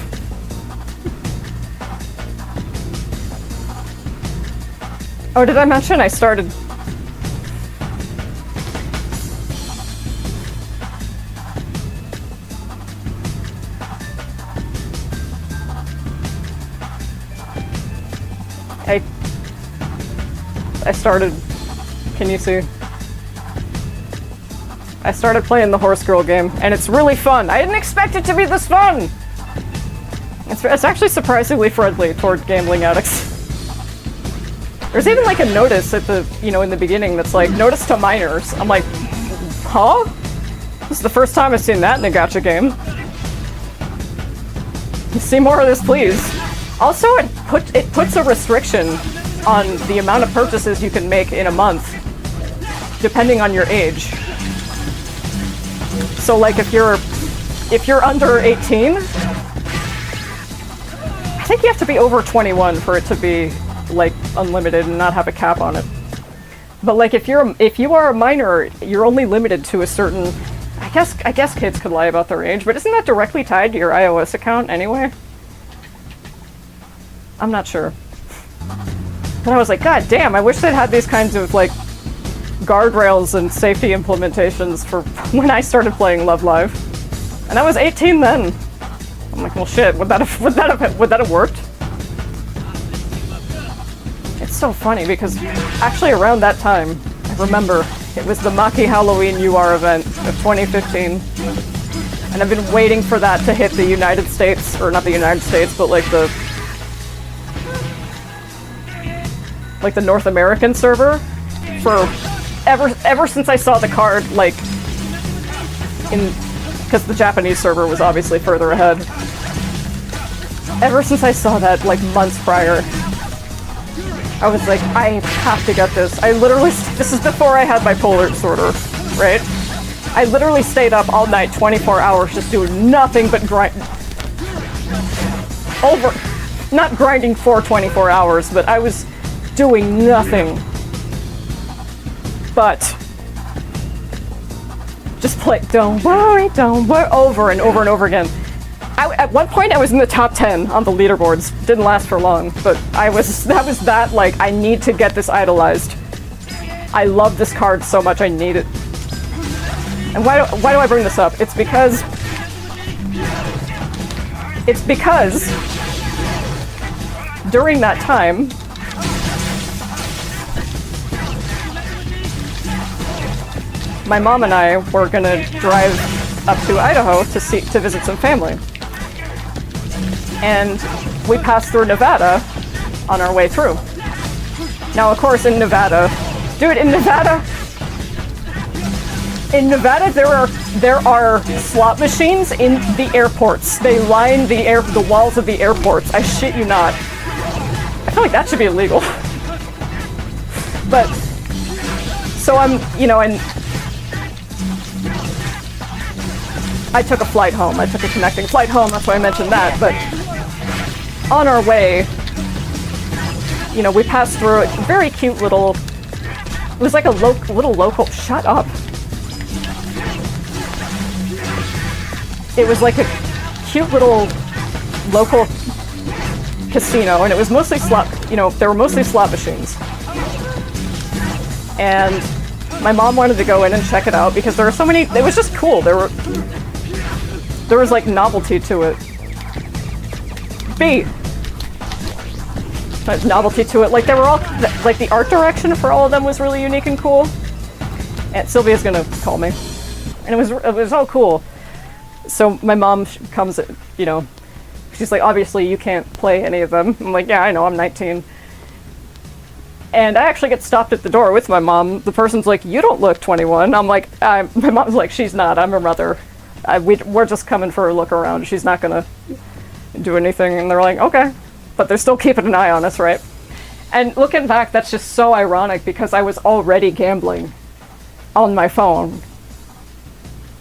Oh, did I mention I started... I started... Can you see? I started playing the Horse Girl game, and it's really fun. I didn't expect it to be this fun! It's actually surprisingly friendly toward gambling addicts. There's even like a notice at the, you know, in the beginning that's like, notice to minors. I'm like, huh? This is the first time I've seen that in a gacha game. See more of this, please. Also, it puts a restriction on the amount of purchases you can make in a month, depending on your age. So like if you're under 18, I think you have to be over 21 for it to be like unlimited and not have a cap on it. But like if you are a minor, you're only limited to a certain. I guess kids could lie about their age, but isn't that directly tied to your iOS account anyway? I'm not sure. But I was like, God damn, I wish they'd had these kinds of like guardrails and safety implementations for when I started playing Love Live. And I was 18 then. I'm like, well shit, would that have worked? It's so funny because actually around that time, I remember it was the Maki Halloween UR event of 2015. And I've been waiting for that to hit the United States, or not the United States, but like the North American server for ever since I saw the card, like because the Japanese server was obviously further ahead. Ever since I saw that, like months prior, I was like, I have to get this. This is before I had bipolar disorder, right? I literally stayed up all night, 24 hours, just doing nothing but not grinding for 24 hours, but I was doing nothing but just play don't worry, over and over and over again. At one point I was in the top 10 on the leaderboards. Didn't last for long, but that was like, I need to get this idolized. I love this card so much, I need it. And why do I bring this up? It's because during that time, my mom and I were gonna drive up to Idaho to visit some family. And we passed through Nevada on our way through. Now, of course, in Nevada, there are slot machines in the airports. They line the walls of the airports. I shit you not. I feel like that should be illegal. But so and I took a flight home. I took a connecting flight home. That's why I mentioned that. But on our way, we passed through a very cute little. It was like a little local. Shut up. It was like a cute little local casino, and it was mostly slot. There were mostly slot machines. And my mom wanted to go in and check it out because there were so many. It was just cool. There was like novelty to it. Novelty to it. Like they were all like the art direction for all of them was really unique and cool. And Sylvia's gonna call me, and it was all cool. So my mom comes, she's like, obviously you can't play any of them. I'm like, yeah, I know, I'm 19. And I actually get stopped at the door with my mom. The person's like, you don't look 21. I'm like, my mom's like, she's not, I'm her mother. We're just coming for a look around. She's not gonna do anything. And they're like, okay. But they're still keeping an eye on us, right? And looking back, that's just so ironic because I was already gambling on my phone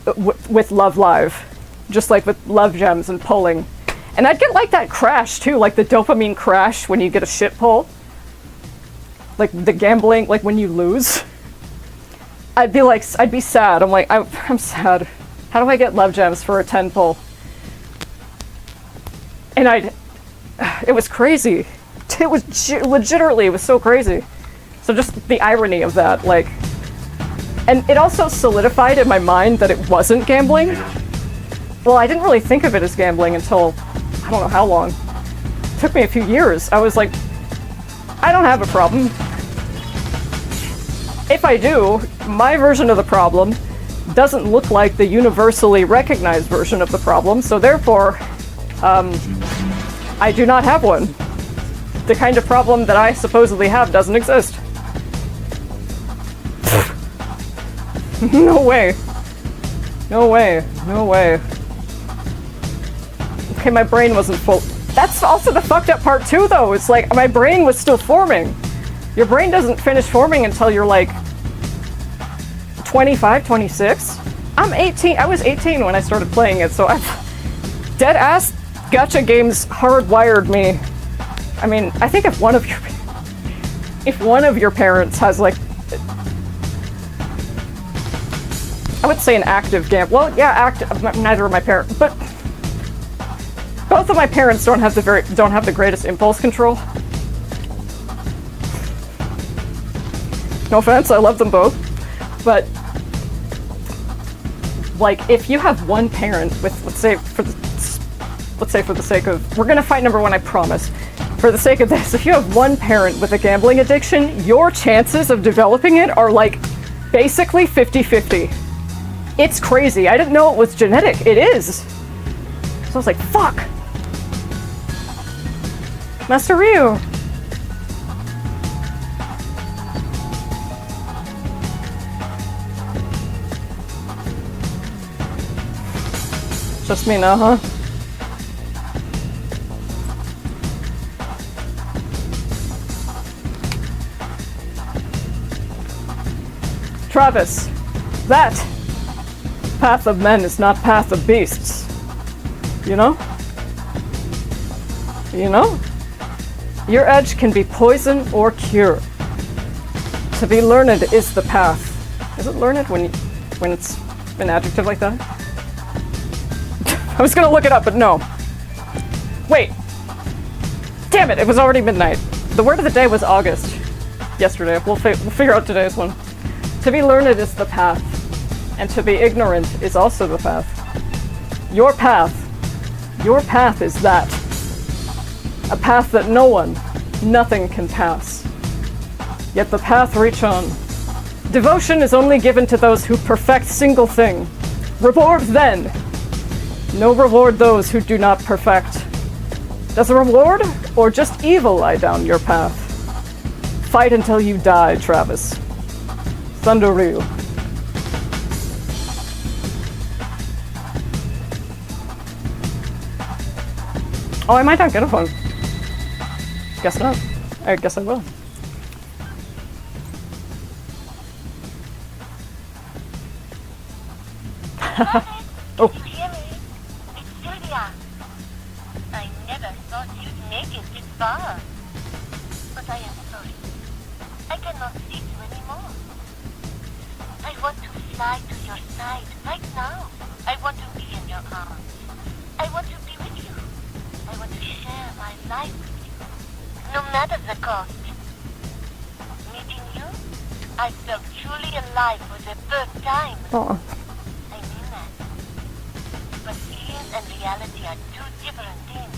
with Love Live. Just like with Love Gems and pulling. And I'd get like that crash too, like the dopamine crash when you get a shit pull. Like the gambling, like when you lose. I'd be sad. I'm like, I'm sad. How do I get Love Gems for a 10 pull? And it was crazy. It was legitimately, it was so crazy. So just the irony of that, like, and it also solidified in my mind that it wasn't gambling. Well, I didn't really think of it as gambling until, I don't know how long. It took me a few years. I was like, I don't have a problem. If I do, my version of the problem doesn't look like the universally recognized version of the problem, so therefore, I do not have one. The kind of problem that I supposedly have doesn't exist. No way. No way. No way. Okay, my brain wasn't full. That's also the fucked up part too, though. It's like my brain was still forming. Your brain doesn't finish forming until you're like 25, 26. I'm 18. I was 18 when I started playing it, so I've dead ass gacha games hardwired me. I mean, I think if one of your parents has like, I would say an active game. Well, yeah, active. Neither of my parents, but both of my parents don't have the greatest impulse control. No offense, I love them both, but like if you have one parent with, let's say for the sake of, we're gonna fight number one, I promise. For the sake of this, if you have one parent with a gambling addiction, your chances of developing it are like basically 50-50. It's crazy. I didn't know it was genetic. It is. So I was like, fuck. Master Ryu. Just me now, huh? Travis, that path of men is not path of beasts. You know? You know? Your edge can be poison or cure. To be learned is the path. Is it learned when it's an adjective like that? I was gonna look it up, but no. Wait. Damn it, it was already midnight. The word of the day was August. Yesterday. We'll figure out today's one. To be learned is the path, and to be ignorant is also the path. Your path is that. A path that no one, nothing can pass. Yet the path reach on. Devotion is only given to those who perfect single thing. Reward then. No reward those who do not perfect. Does a reward or just evil lie down your path? Fight until you die, Travis. Thunder Ryu. Oh, I might not get a phone. Guess not. I guess I will. Oh. Can you hear me? It's Sylvia. I never thought you'd make it this far. But I am sorry. I cannot see you anymore. I want to fly to your side right now. I want to be in your arms. I want to be with you. I want to share my life with you. No matter the cost. Meeting you, I felt truly alive for the first time. Oh. I mean that. But feeling and reality are two different things.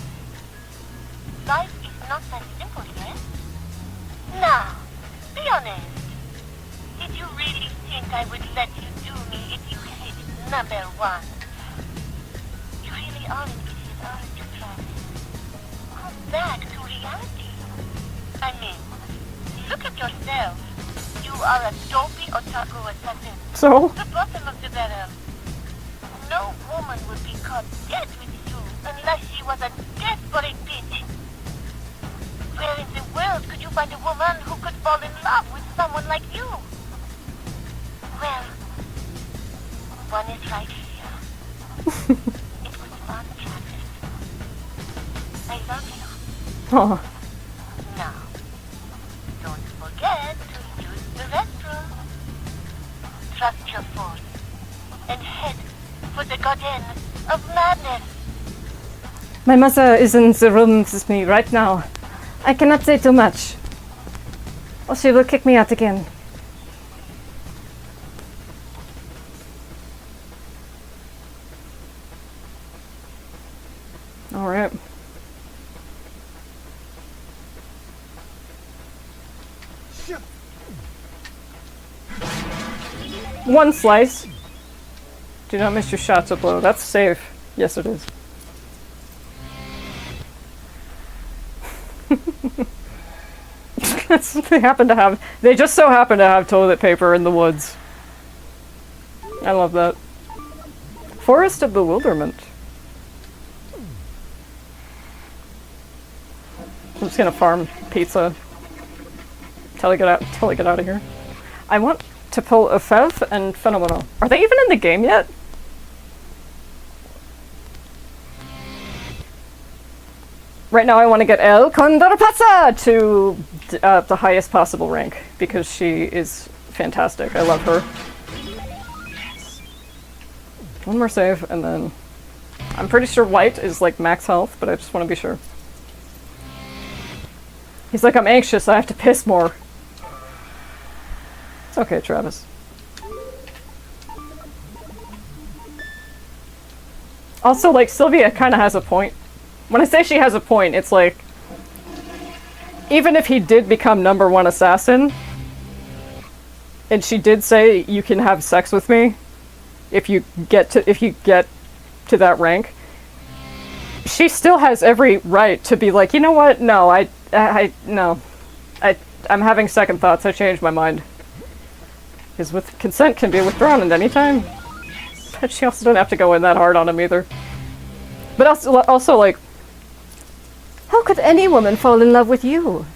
Life is not that simple, yes? Now, be honest. Did you really think I would let you do me if you hit number one? You really are an idiot, aren't you, Travis? Go back to reality. I mean, look at yourself. You are a dopey otaku assassin. So? The bottom of the barrel. No woman would be caught dead with you unless she was a desperate bitch. Where in the world could you find a woman who could fall in love with someone like you? Well, one is right here. It was fun, Travis. I love you. Oh. Now, don't forget to use the restroom. Trust your force and head for the garden of madness. My mother is in the room with me right now. I cannot say too much, or she will kick me out again. All right. One slice. Do not miss your shots of blow. That's safe. Yes, it is. They just so happen to have toilet paper in the woods. I love that. Forest of Bewilderment. I'm just gonna farm pizza. Till I get out of here. I want to pull a Fev and Phenomenal. Are they even in the game yet? Right now I want to get El Condorpasa to the highest possible rank, because she is fantastic. I love her. One more save, and then... I'm pretty sure White is like max health, but I just want to be sure. He's like, I'm anxious, I have to piss more. It's okay, Travis. Also, like, Sylvia kind of has a point. When I say she has a point, it's like... Even if he did become #1 assassin, and she did say, you can have sex with me, if you get to that rank, she still has every right to be like, you know what? No, I'm having second thoughts. I changed my mind. Because with consent can be withdrawn at any time. But she also doesn't have to go in that hard on him either. But also like, how could any woman fall in love with you?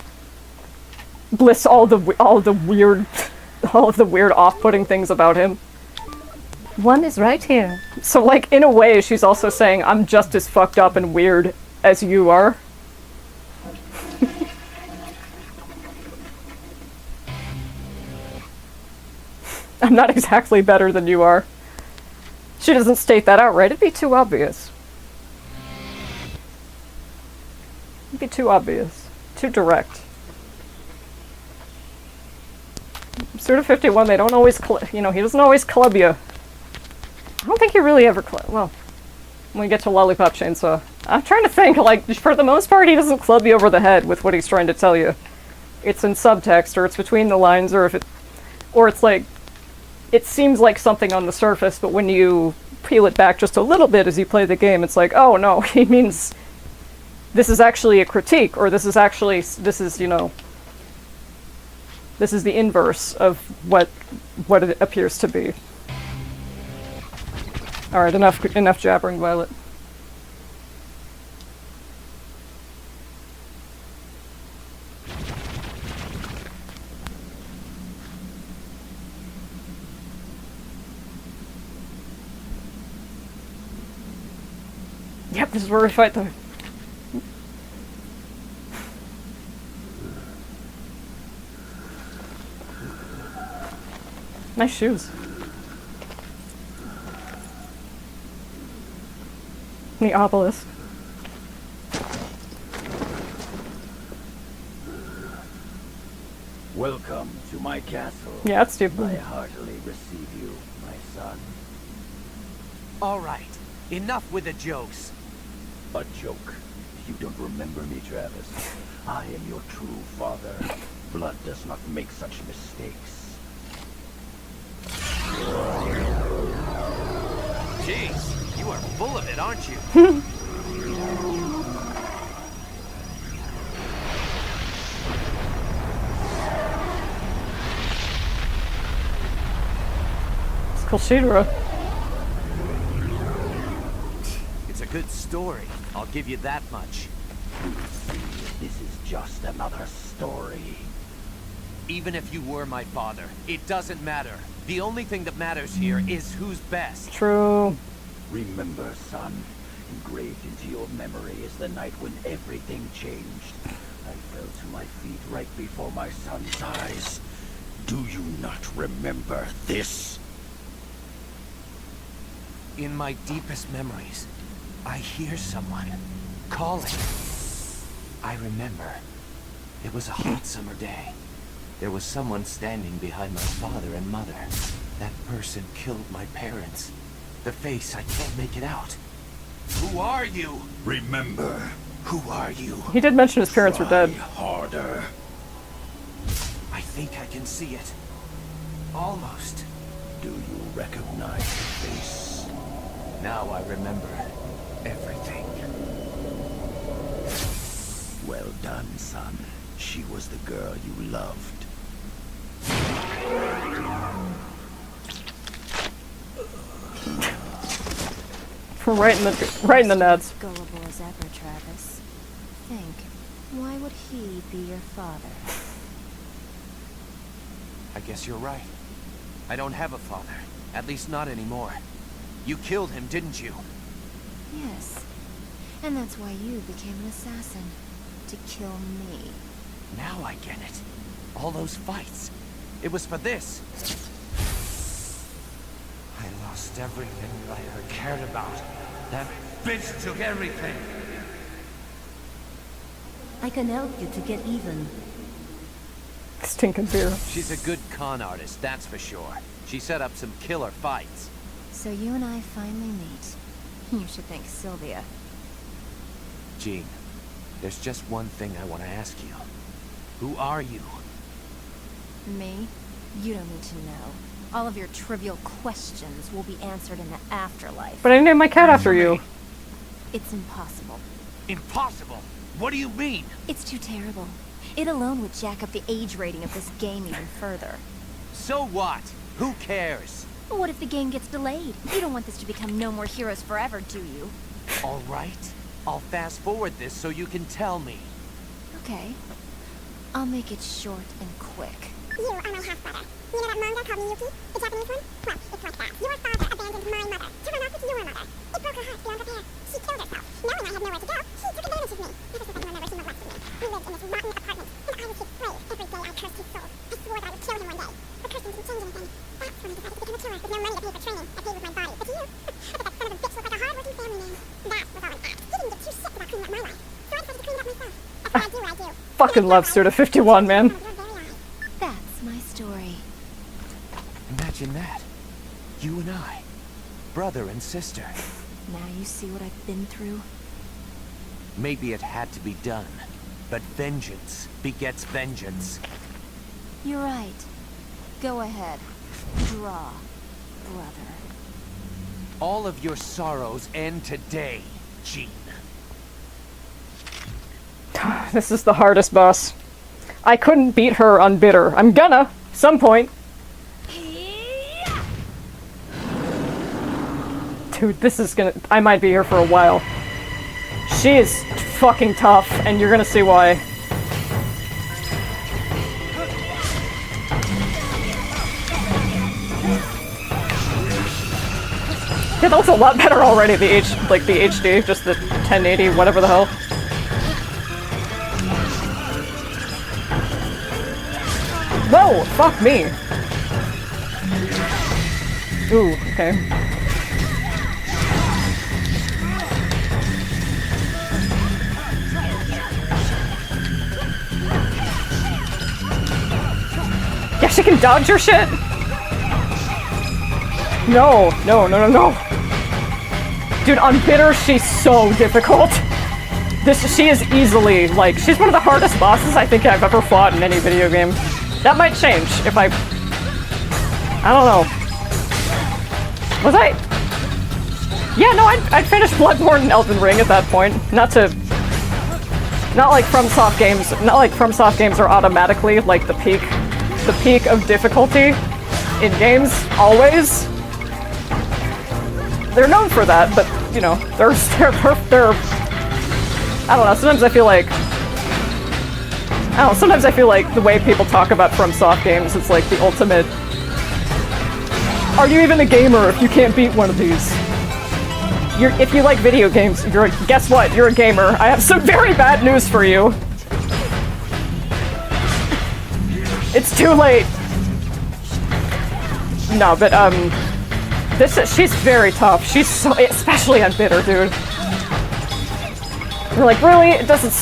Bliss all the weird, all of the weird off-putting things about him. One is right here. So, like, in a way, she's also saying, I'm just as fucked up and weird as you are. I'm not exactly better than you are. She doesn't state that outright. It'd be too obvious. It'd be too obvious. Too direct. Suda 51, they don't always, he doesn't always club you. I don't think he really ever well, when we get to Lollipop Chainsaw. I'm trying to think, like, for the most part, he doesn't club you over the head with what he's trying to tell you. It's in subtext, or it's between the lines, or it's like, it seems like something on the surface, but when you peel it back just a little bit as you play the game, it's like, oh no, he means this is actually a critique, or this is the inverse of what it appears to be. Alright, enough jabbering, Violet. Yep, this is where we fight though. Nice shoes. The obelisk. Welcome to my castle. Yeah, that's stupid. I heartily receive you, my son. All right, enough with the jokes. A joke. You don't remember me, Travis. I am your true father. Blood does not make such mistakes. Jeez, you are full of it, aren't you? It's Kushidra. It's a good story, I'll give you that much. This is just another story. Even if you were my father, it doesn't matter. The only thing that matters here is who's best. True. Remember, son, engraved into your memory is the night when everything changed. I fell to my feet right before my son's eyes. Do you not remember this? In my deepest memories, I hear someone calling. I remember. It was a hot summer day. There was someone standing behind my father and mother. That person killed my parents. The face, I can't make it out. Who are you? Remember, who are you? He did mention his parents were dead. Try harder. I think I can see it. Almost. Do you recognize the face? Now I remember everything. Well done, son. She was the girl you loved. Right in the nuts. Gullible as ever, Travis. Think, why would he be your father? I guess you're right. I don't have a father. At least not anymore. You killed him, didn't you? Yes. And that's why you became an assassin. To kill me. Now I get it. All those fights. It was for this. I lost everything I ever cared about. That bitch took everything. I can help you to get even. Stinking beer. She's a good con artist, that's for sure. She set up some killer fights. So you and I finally meet. You should thank Sylvia. Jean, there's just one thing I want to ask you. Who are you? Me? You don't need to know. All of your trivial questions will be answered in the afterlife. But I named my cat after you. It's impossible. Impossible! What do you mean? It's too terrible. It alone would jack up the age rating of this game even further. So what? Who cares? What if the game gets delayed? You don't want this to become No More Heroes Forever, do you? All right. I'll fast forward this so you can tell me. Okay. I'll make it short and quick. You are my half-brother. You know that manga called Miyuki? The Japanese one? Well, it's like that. Your father abandoned my mother to run off with your mother. It broke her heart beyond repair. She killed herself. Knowing I had nowhere to go, he took advantage of me. Ever since I knew I never seen the last of me. We lived in this rotten apartment, and I was his slave. Every day I cursed his soul. I swore that I would kill him one day. The cursing didn't change anything. That's when I decided to become a killer with no money to pay for training. I paid with my body. But to you, I bet that son of a bitch looked like a hard-working family man. That was all an act. He didn't give two shits about cleaning up my life. So I decided to clean it up myself. That's what I do. Fucking love Suda 51, man. That's my story. Imagine that. You and I. Brother and sister. Now you see what I've been through? Maybe it had to be done. But vengeance begets vengeance. You're right. Go ahead. Draw, brother. All of your sorrows end today, Jean. This is the hardest boss. I couldn't beat her on bitter. I'm gonna, some point. Dude, this is gonna... I might be here for a while. She is fucking tough, and you're gonna see why. Yeah, that looks a lot better already, the HD, just the 1080, whatever the hell. Whoa! Fuck me! Ooh, okay. Yeah, she can dodge your shit? No, no, no, no, no. Dude, on bitter, she's so difficult. She is easily, like, she's one of the hardest bosses I think I've ever fought in any video game. That might change if I don't know. Was I? Yeah, no, I'd finished Bloodborne and Elden Ring at that point. Not like FromSoft games. Not like FromSoft games are automatically like the peak of difficulty in games. Always. They're known for that, but you know, they're I don't know. Sometimes I feel like the way people talk about FromSoft games, it's like the ultimate. Are you even a gamer if you can't beat one of these? If you like video games, guess what? You're a gamer. I have some very bad news for you. It's too late. No, but she's very tough. She's so, especially on bitter, dude. You're like, really? It doesn't.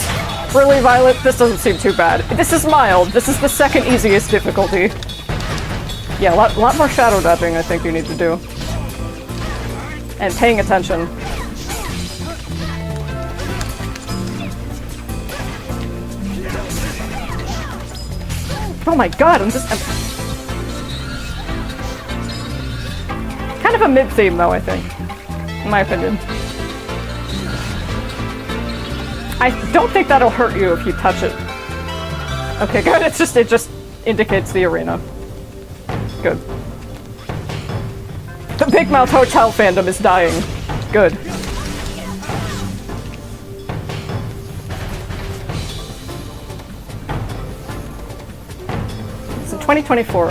Really, Violet? This doesn't seem too bad. This is mild. This is the second easiest difficulty. Yeah, a lot more shadow dodging I think you need to do. And paying attention. Oh my god, I'm kind of a mid-theme though, I think. In my opinion. I don't think that'll hurt you if you touch it. Okay, good. It just indicates the arena. Good. The Big Mouth Hotel fandom is dying. Good. It's a 2024.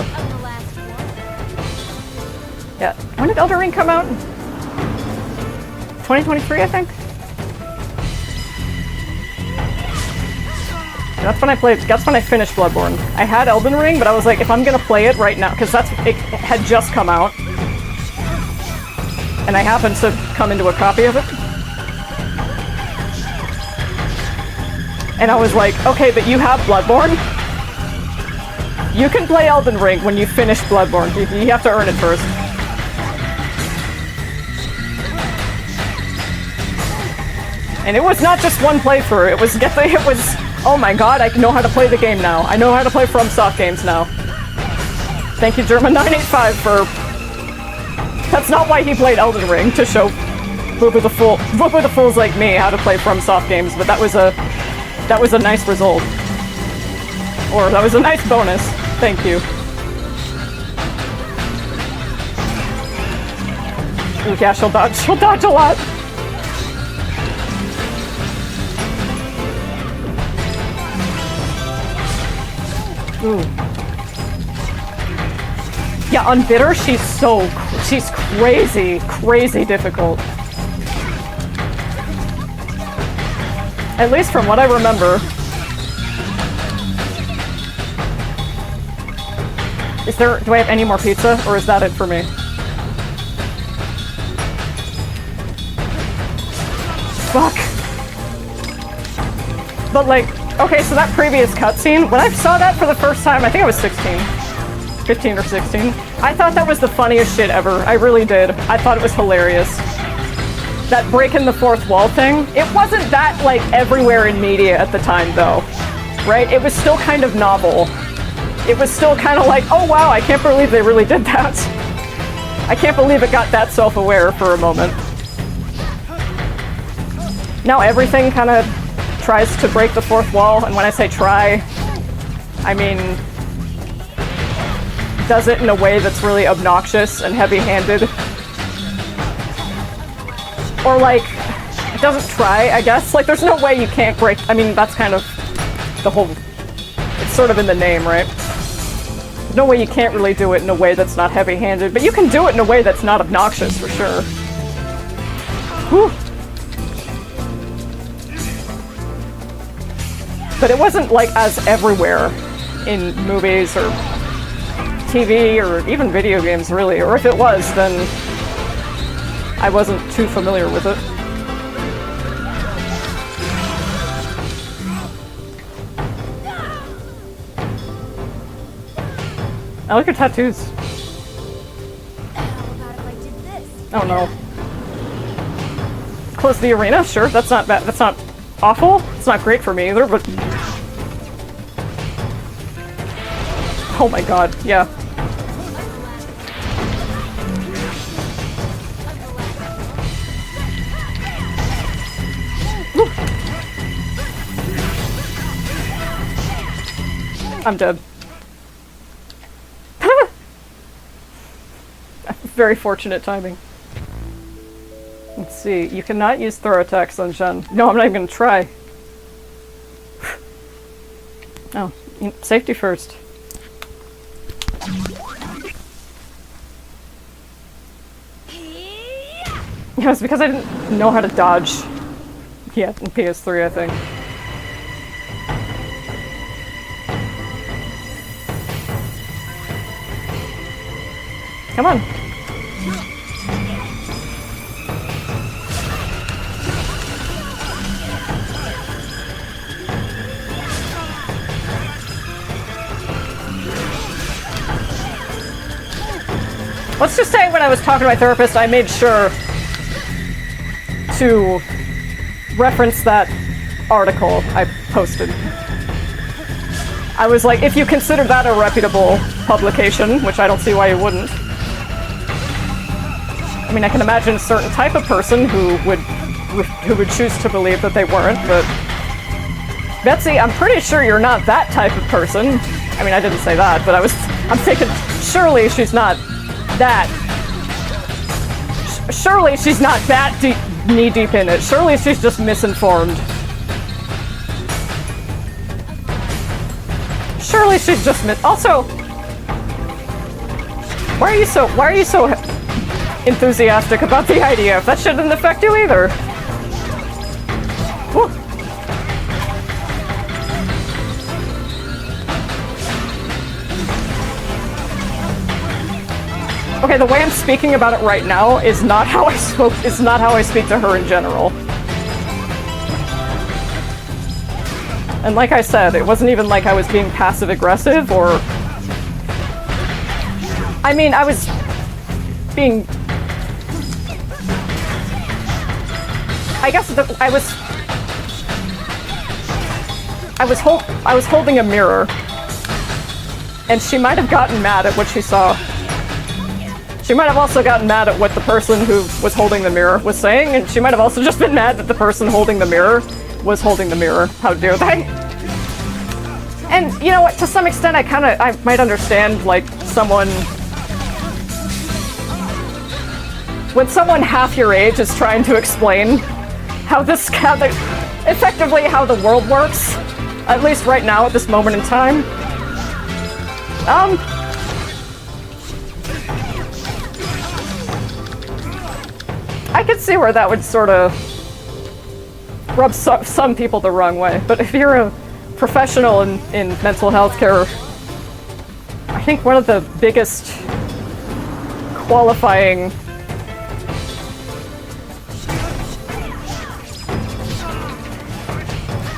Yeah. When did Elden Ring come out? 2023, I think? That's when I played, that's when I finished Bloodborne. I had Elden Ring, but I was like, if I'm gonna play it right now, because it had just come out. And I happened to come into a copy of it. And I was like, okay, but you have Bloodborne? You can play Elden Ring when you finish Bloodborne. You have to earn it first. And it was not just one playthrough, it was, oh my god, I know how to play the game now. I know how to play FromSoft games now. Thank you, German985, for... That's not why he played Elden Ring, to show Booba the Fools like me how to play FromSoft games, but that was a nice result. Or, that was a nice bonus. Thank you. Ooh, yeah, she'll dodge a lot. Ooh. Yeah, on Bitter, she's crazy difficult. At least from what I remember. Do I have any more pizza, or is that it for me? Fuck. But like, okay, so that previous cutscene, when I saw that for the first time, I think I was 16. 15 or 16. I thought that was the funniest shit ever. I really did. I thought it was hilarious. That breaking the fourth wall thing, it wasn't that, like, everywhere in media at the time, though. Right? It was still kind of novel. It was still kind of like, oh wow, I can't believe they really did that. I can't believe it got that self-aware for a moment. Now everything kind of tries to break the fourth wall, and when I say try, I mean does it in a way that's really obnoxious and heavy-handed. Or like, it doesn't try, I guess. Like, there's no way you can't break, I mean, that's kind of the whole, it's sort of in the name, right? There's no way you can't really do it in a way that's not heavy-handed, but you can do it in a way that's not obnoxious, for sure. Whew. But it wasn't, like, as everywhere in movies or TV or even video games, really. Or if it was, then I wasn't too familiar with it. I like your tattoos. Oh no. Close the arena? Sure, that's not bad. That's not awful. It's not great for me either, but... Oh my god, yeah. Woo. I'm dead. Very fortunate timing. Let's see, you cannot use throw attacks on Shen. No, I'm not even gonna try. Oh, safety first. Yeah, it's because I didn't know how to dodge yet in PS3, I think. Come on. Let's just say when I was talking to my therapist, I made sure to reference that article I posted. I was like, if you consider that a reputable publication, which I don't see why you wouldn't. I mean, I can imagine a certain type of person who would choose to believe that they weren't, but Betsy, I'm pretty sure you're not that type of person. I mean, I didn't say that, but I'm thinking, surely she's not that. Surely she's not that knee-deep in it. Surely she's just misinformed. Surely she's just also, Why are you so enthusiastic about the IDF? That shouldn't affect you either. Whew. Okay, the way I'm speaking about it right now is not how I speak to her in general. And like I said, it wasn't even like I was being passive aggressive or I mean, I was being I guess I was holding a mirror. And she might have gotten mad at what she saw. She might have also gotten mad at what the person who was holding the mirror was saying, and she might have also just been mad that the person holding the mirror was holding the mirror. How dare they? And you know what, to some extent I might understand, like, when someone half your age is trying to explain effectively how the world works, at least right now at this moment in time. I could see where that would sort of rub some people the wrong way, but if you're a professional in mental health care, I think one of the biggest qualifying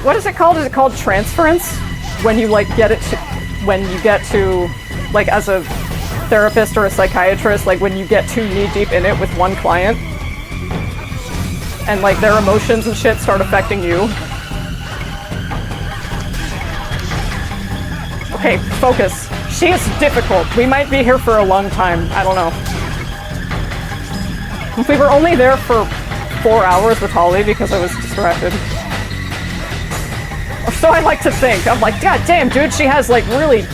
what is it called? Is it called transference? When you get to like as a therapist or a psychiatrist, like when you get too knee deep in it with one client and like their emotions and shit start affecting you. Okay, focus. She is difficult. We might be here for a long time. I don't know. If we were only there for 4 hours with Holly because I was distracted. Or so I like to think. I'm like, God damn, dude, she has like really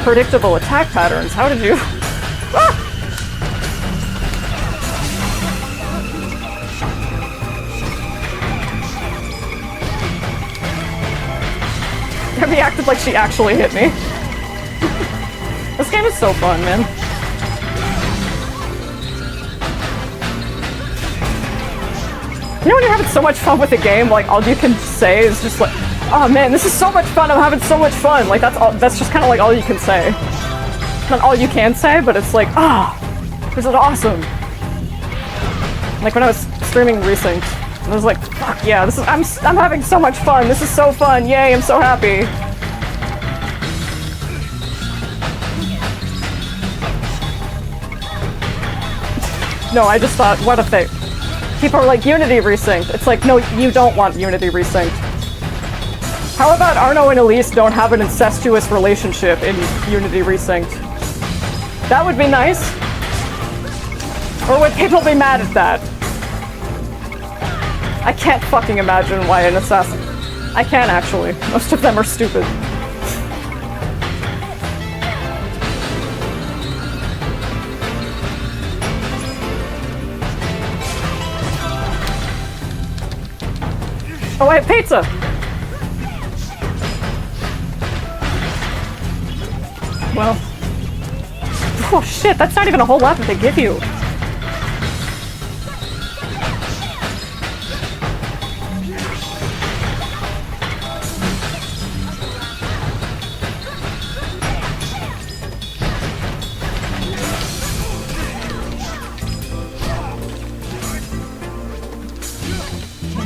predictable attack patterns. How did you... Ah! Debbie acted like she actually hit me. This game is so fun, man. You know when you're having so much fun with a game, like all you can say is just like, oh man, this is so much fun, I'm having so much fun. Like that's just kind of like all you can say. Not all you can say, but it's like, this is awesome. Like when I was streaming Resync, I was like, fuck yeah, I'm having so much fun, this is so fun, yay, I'm so happy. No, I just thought, what if people are like, Unity Resynced. It's like, no, you don't want Unity Resynced. How about Arno and Elise don't have an incestuous relationship in Unity Resynced? That would be nice. Or would people be mad at that? I can't fucking imagine why an assassin... I can actually. Most of them are stupid. Oh, I have pizza! Well... Oh shit, that's not even a whole lot that they give you.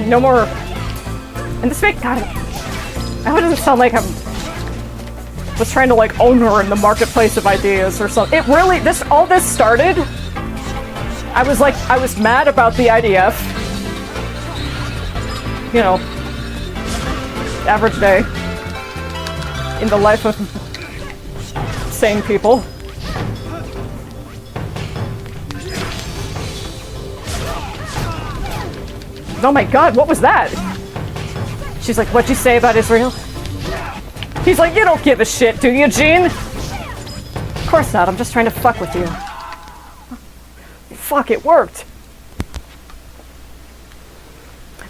No more... And this makes... God... I hope it doesn't sound like I'm... was trying to like own her in the marketplace of ideas or something. It really... all this started... I was mad about the IDF. You know... Average day. In the life of... sane people. Oh my god, what was that? She's like, what'd you say about Israel? He's like, you don't give a shit, do you, Gene? Of course not, I'm just trying to fuck with you. Fuck, it worked!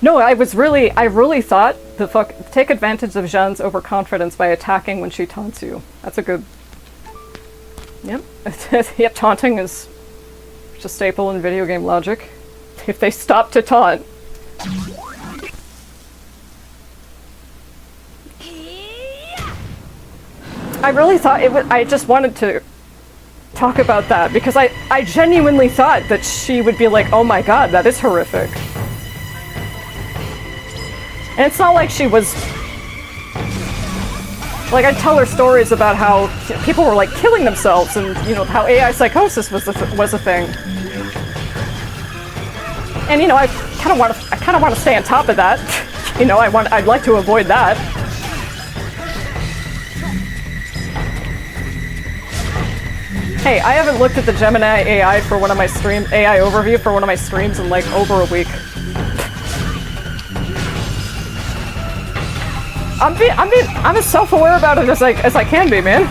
No, I really thought take advantage of Jeanne's overconfidence by attacking when she taunts you. That's a good... Yep. Yep, taunting is just a staple in video game logic. If they stop to taunt. I really thought it was, I just wanted to talk about that because I genuinely thought that she would be like, oh my god, that is horrific. And it's not like she was... Like, I'd tell her stories about how people were, like, killing themselves and, you know, how AI psychosis was a thing. And, you know, I kind of want to stay on top of that. You know, I'd like to avoid that. Hey, I haven't looked at the Gemini AI for one of my AI overview for one of my streams in, like, over a week. I'm as self-aware about it as I can be, man.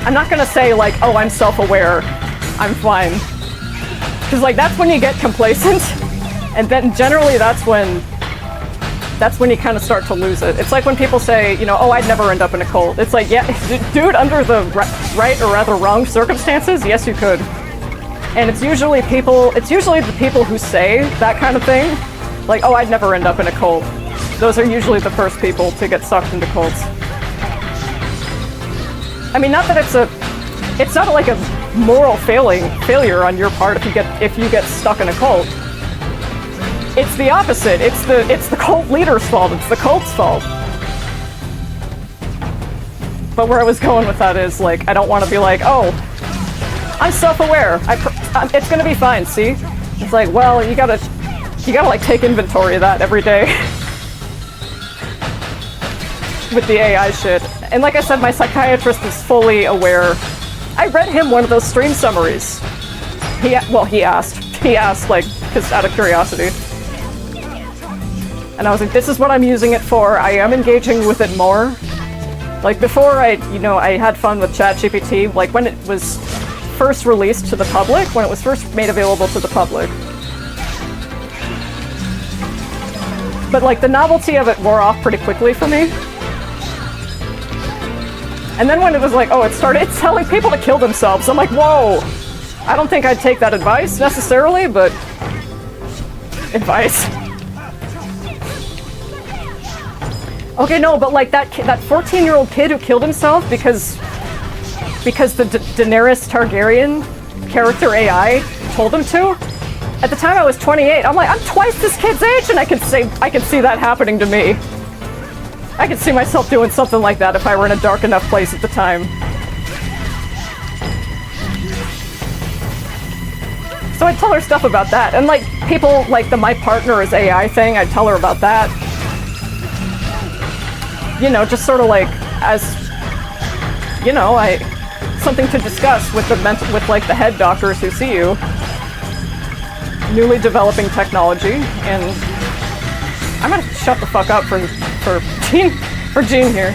I'm not gonna say like, oh, I'm self-aware, I'm fine. Because like that's when you get complacent, and then generally that's when you kind of start to lose it. It's like when people say, you know, oh, I'd never end up in a cult. It's like, yeah, dude, under the right or rather wrong circumstances, yes, you could. And it's usually the people who say that kind of thing, like, oh, I'd never end up in a cult. Those are usually the first people to get sucked into cults. I mean, not that it's not like a moral failure on your part if you get stuck in a cult. It's the opposite. It's the cult leader's fault. It's the cult's fault. But where I was going with that is, like, I don't want to be like, oh, I'm self-aware. It's gonna be fine. See, it's like, well, you gotta like take inventory of that every day with the AI shit. And like I said, my psychiatrist is fully aware. I read him one of those stream summaries. He asked like, because out of curiosity. And I was like, this is what I'm using it for. I am engaging with it more. Like before I had fun with ChatGPT, like when it was first released to the public, when it was first made available to the public. But like the novelty of it wore off pretty quickly for me. And then when it was like, oh, it's telling people to kill themselves, I'm like, whoa! I don't think I'd take that advice necessarily, but advice. Okay, no, but like that 14-year-old kid who killed himself because the Daenerys Targaryen character AI told him to. At the time I was 28. I'm like, I'm twice this kid's age, and I could see that happening to me. I could see myself doing something like that if I were in a dark enough place at the time. So I'd tell her stuff about that, and like people like the my partner is AI thing. I'd tell her about that. You know, just sort of like as you know, something to discuss with like the head doctors who see you. Newly developing technology, and I'm gonna shut the fuck up for Jean here.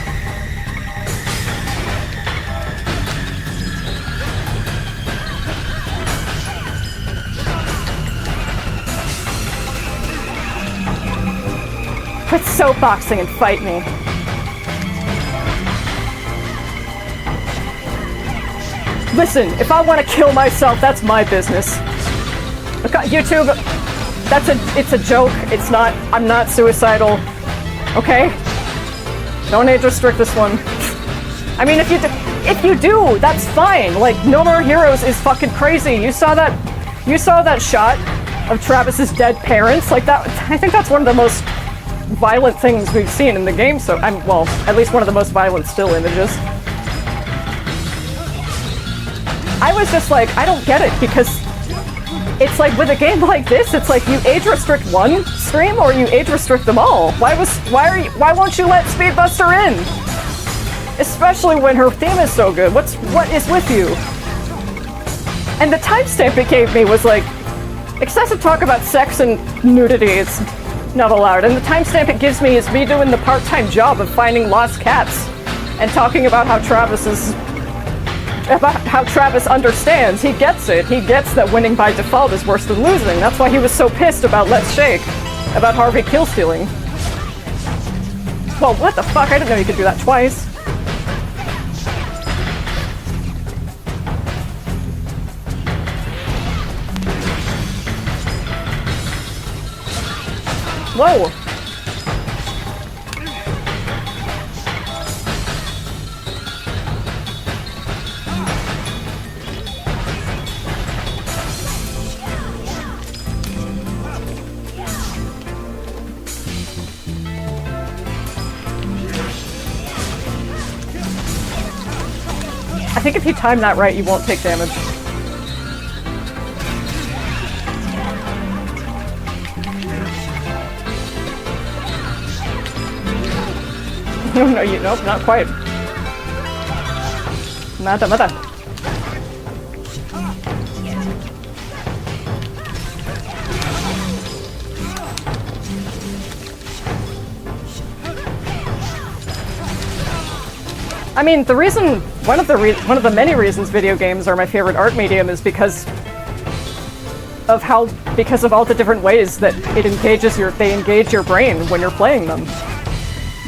Quit soapboxing and fight me. Listen, if I want to kill myself, that's my business. YouTube, it's a joke. It's not, I'm not suicidal. Okay? Don't age restrict this one. I mean, if you do, that's fine. Like, No More Heroes is fucking crazy. You saw that shot of Travis's dead parents? Like that, I think that's one of the most violent things we've seen in the game, so well, at least one of the most violent still images. I was just like, I don't get it, because it's like with a game like this, it's like you age restrict one stream or you age restrict them all. Why won't you let Speedbuster in? Especially when her theme is so good. What is with you? And the timestamp it gave me was like, excessive talk about sex and nudity is not allowed. And the timestamp it gives me is me doing the part-time job of finding lost cats and talking about how Travis understands. He gets it. He gets that winning by default is worse than losing. That's why he was so pissed about Let's Shake, about Harvey kill stealing. Whoa, what the fuck? I didn't know you could do that twice. Whoa! I think if you time that right, you won't take damage. No, nope, not quite. Nada. I mean, the reason, one of the many reasons video games are my favorite art medium is because of all the different ways that they engage your brain when you're playing them.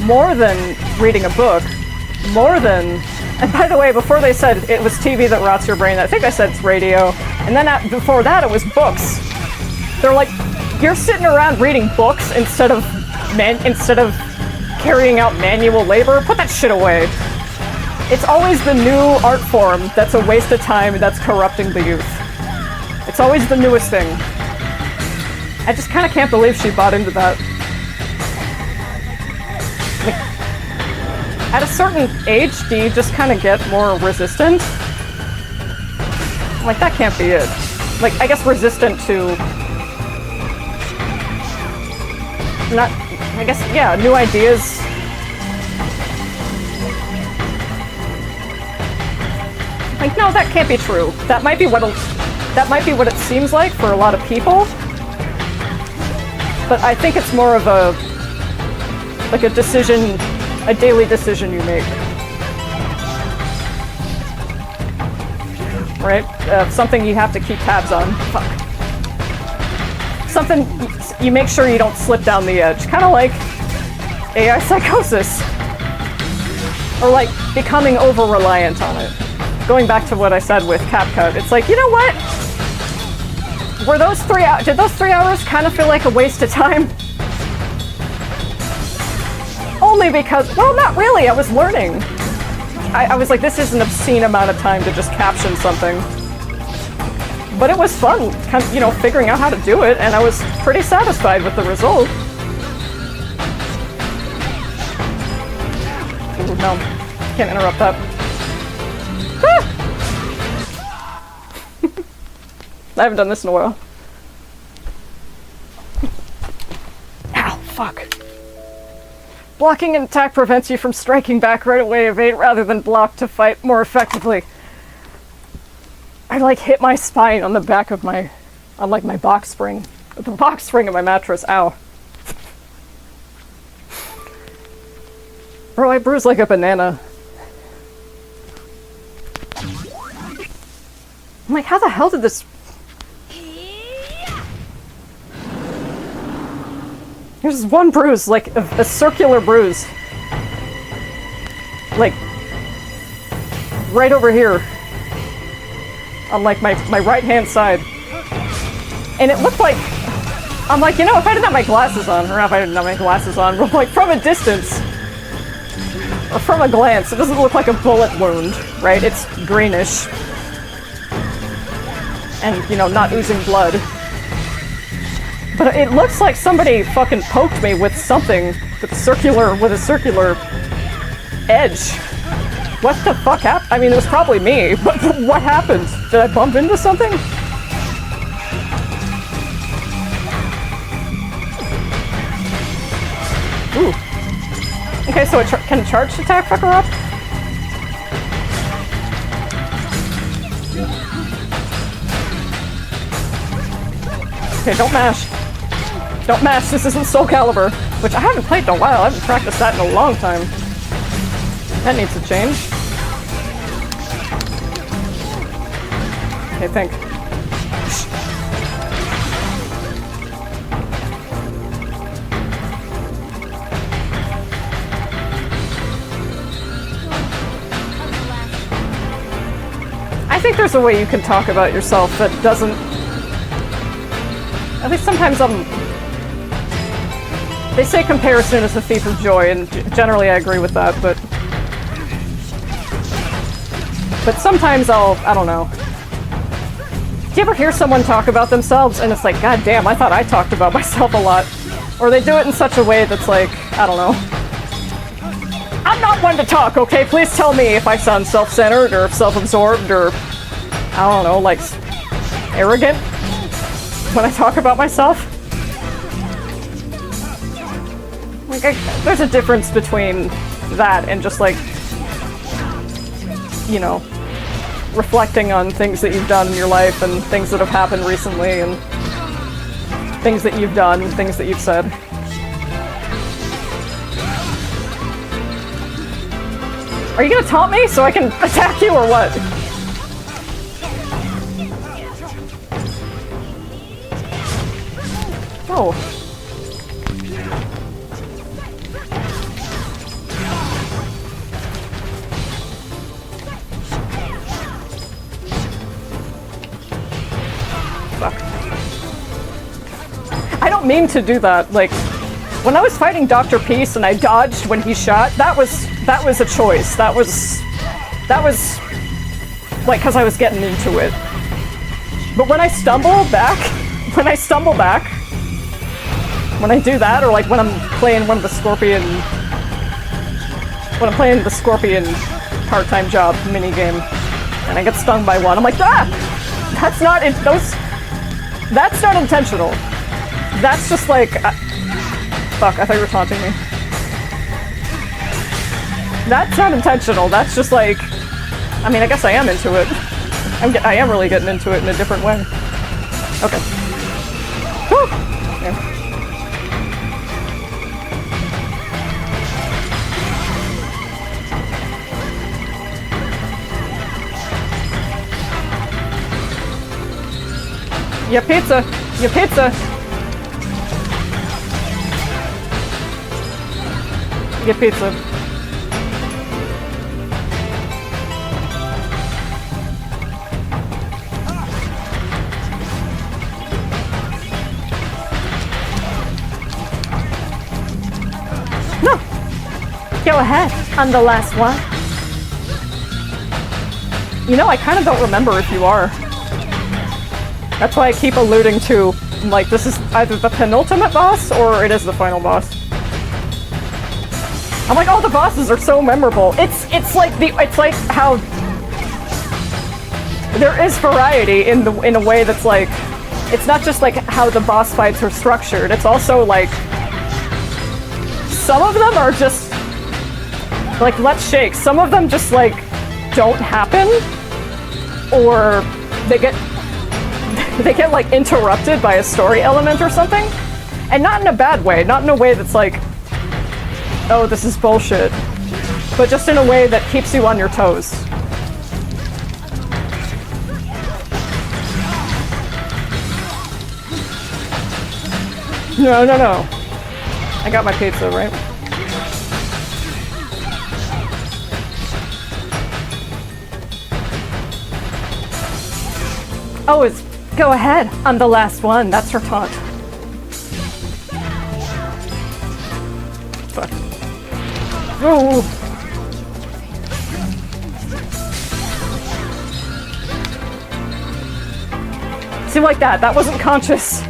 More than reading a book, and by the way, before they said it was TV that rots your brain, I think I said it's radio, and then before that it was books. They're like, you're sitting around reading books instead of carrying out manual labor? Put that shit away. It's always the new art form that's a waste of time and that's corrupting the youth. It's always the newest thing. I just kind of can't believe she bought into that. Like, at a certain age, do you just kind of get more resistant? Like, that can't be it. Like, I guess resistant to... new ideas. Like, no, that can't be true. That might be what it seems like for a lot of people. But I think it's more of a decision, a daily decision you make. Right? Something you have to keep tabs on. Fuck. Something you make sure you don't slip down the edge. Kind of like AI psychosis. Or like becoming over-reliant on it. Going back to what I said with CapCut, it's like, you know what? Did those 3 hours kind of feel like a waste of time? Only because, well, not really, I was learning. I was like, this is an obscene amount of time to just caption something. But it was fun, kind of, figuring out how to do it, and I was pretty satisfied with the result. Ooh, no, can't interrupt that. I haven't done this in a while. Ow, fuck. Blocking an attack prevents you from striking back right away, evade rather than block to fight more effectively. I like hit my spine on the back of my box spring. The box spring of my mattress, ow. Bro, I bruise like a banana. I'm like, how the hell did this... There's one bruise, like a circular bruise. Like, right over here. On like my right hand side. And it looked like, I'm like, if I didn't have my glasses on, or if I didn't have my glasses on, but like from a distance, or from a glance, it doesn't look like a bullet wound, right? It's greenish. And, not oozing blood. But it looks like somebody fucking poked me with something with a circular edge. What the fuck happened? I mean, it was probably me, but what happened? Did I bump into something? Ooh. Okay, so can a charged attack fuck her up? Okay, don't mash. Don't mash, this isn't Soul Calibur, which I haven't played in a while. I haven't practiced that in a long time. That needs to change. Okay, think. I think there's a way you can talk about yourself that doesn't... At least sometimes they say comparison is the thief of joy, and generally I agree with that, but sometimes I don't know. Do you ever hear someone talk about themselves and it's like, God damn, I thought I talked about myself a lot? Or they do it in such a way that's like, I don't know. I'm not one to talk, okay? Please tell me if I sound self-centered or self-absorbed or, I don't know, like, arrogant when I talk about myself. Like, there's a difference between that and just, like, you know, reflecting on things that you've done in your life and things that have happened recently and things that you've done, things that you've said. Are you gonna taunt me so I can attack you or what? Oh. Fuck. I don't mean to do that. Like, when I was fighting Dr. Peace and I dodged when he shot, that was a choice. That was like, because I was getting into it. But when I stumble back, when I do that, or like when I'm playing one of the Scorpion, part-time job minigame, and I get stung by one, I'm like, ah! That's not intentional. That's just like, fuck, I thought you were taunting me. That's not intentional, that's just like, I mean, I guess I am into it. I am really getting into it in a different way. Okay. Whew! Yeah. Your pizza! Your pizza! Your pizza. No! Go ahead, I'm the last one. You know, I kind of don't remember if you are. That's why I keep alluding to, like, this is either the penultimate boss or it is the final boss. I'm like, oh, the bosses are so memorable. It's like how there is variety in a way that's like, it's not just like how the boss fights are structured. It's also like some of them are just like, let's shake. Some of them just like don't happen, or they get like interrupted by a story element or something, and not in a bad way, not in a way that's like, oh, this is bullshit, but just in a way that keeps you on your toes. No. I got my pizza, right? Oh, it's go ahead. I'm the last one. That's her taunt. Fuck. Ooh. See, like that. That wasn't conscious.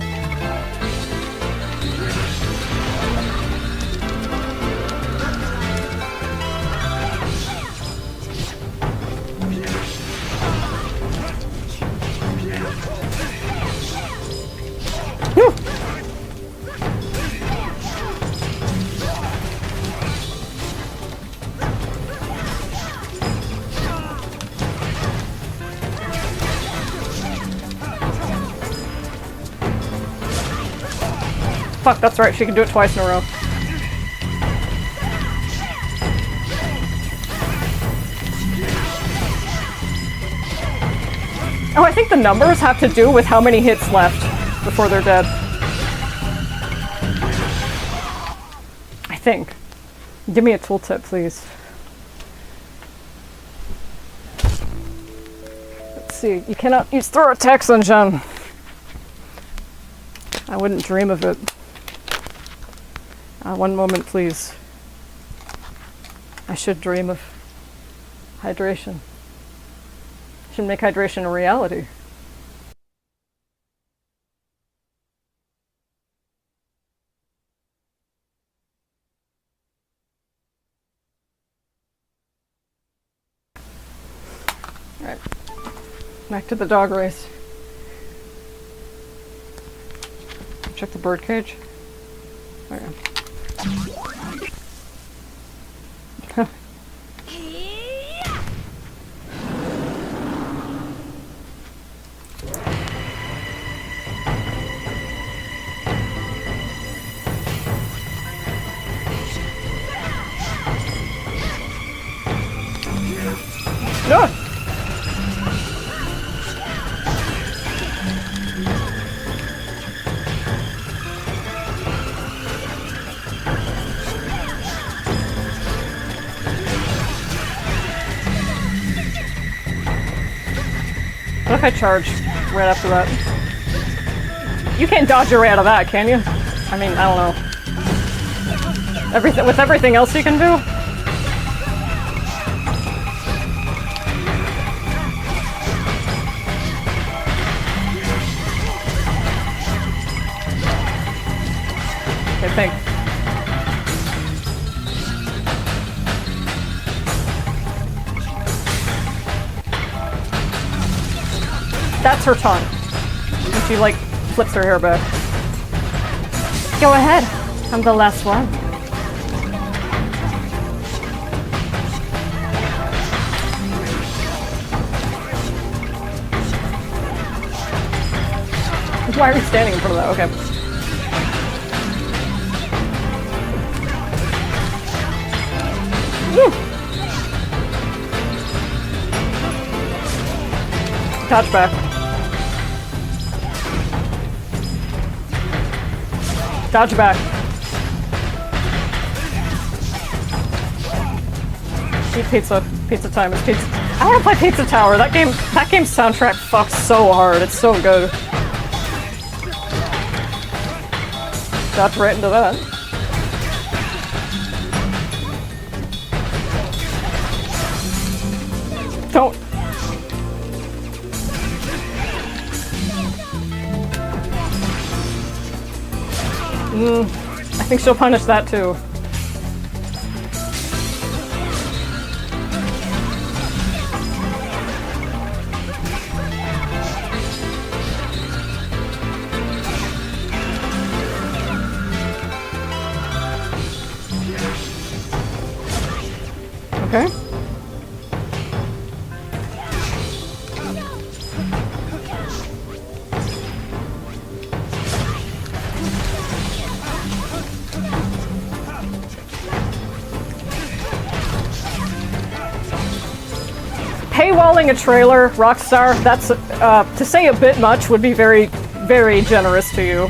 Fuck, that's right, she can do it twice in a row. Oh, I think the numbers have to do with how many hits left before they're dead. I think. Give me a tooltip, please. see. You cannot use throw attacks on Jean. I wouldn't dream of it. One moment, please. I should dream of hydration. I should make hydration a reality. Alright. Back to the dog race. Check the bird cage. There you go. No! What if I charge right after that? You can't dodge your way out of that, can you? I mean, I don't know. With everything else you can do? Okay, thanks. That's her tongue. And she, like, flips her hair back. Go ahead. I'm the last one. Why are we standing in front of that? Okay. Woo! Touch back. Dodge back. Eat pizza. Pizza time is pizza. I want to play Pizza Tower. That game's soundtrack fucks so hard. It's so good. Dodge right into that. Don't. I think she'll punish that too. Okay. Paywalling a trailer, Rockstar, that's, to say a bit much would be very, very generous to you.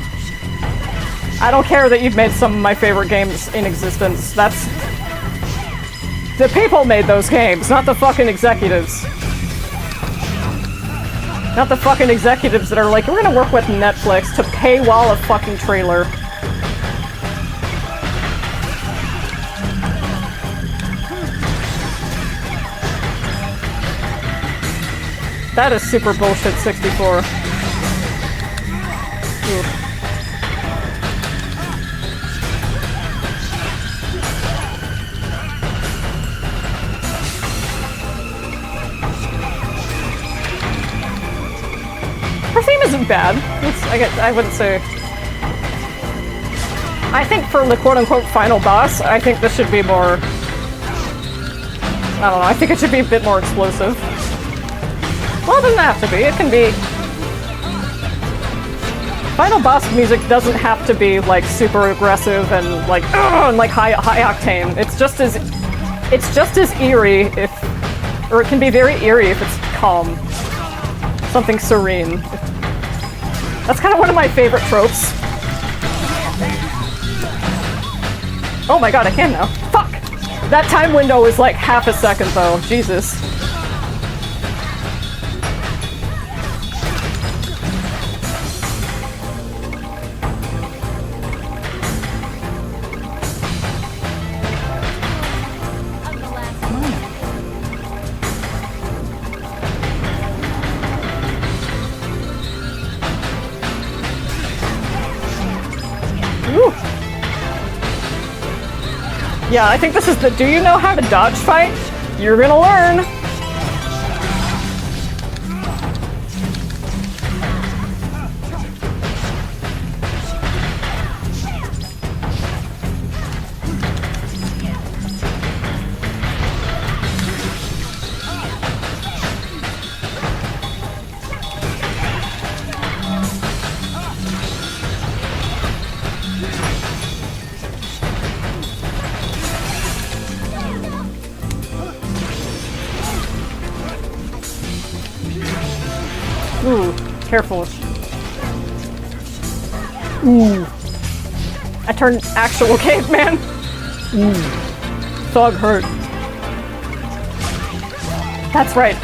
I don't care that you've made some of my favorite games in existence. That's... The people made those games, not the fucking executives. Not the fucking executives that are like, we're gonna work with Netflix to paywall a fucking trailer. That is super bullshit 64. Ooh. Her theme isn't bad. I wouldn't say. I think for the quote-unquote final boss, I think this should be more... I don't know, I think it should be a bit more explosive. Well, it doesn't have to be. It can be... Final boss music doesn't have to be, like, super aggressive and, like, and, like, high octane. It's just as eerie if... Or it can be very eerie if it's calm. Something serene. That's kind of one of my favorite tropes. Oh my god, I can now. Fuck! That time window is like half a second, though. Jesus. Yeah, I think this is the do you know how to dodge fight? You're gonna learn. Ooh, careful. Ooh. I turned actual caveman. Ooh. Thug hurt. That's right.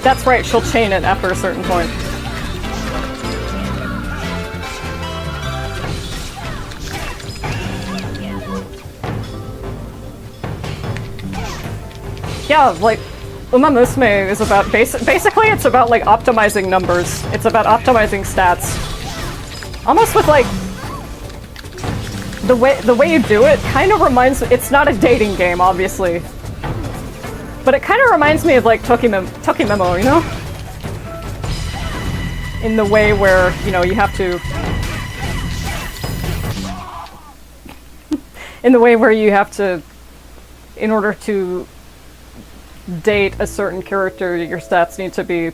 That's right, she'll chain it after a certain point. Yeah, like, Uma Musume is about basically it's about like optimizing numbers. It's about optimizing stats. Almost with like the way you do it kind of reminds. It's not a dating game, obviously, but it kind of reminds me of like Tokimemo, you know, in the way where you know you have to. In the way where you have to, in order to date a certain character, your stats needs to be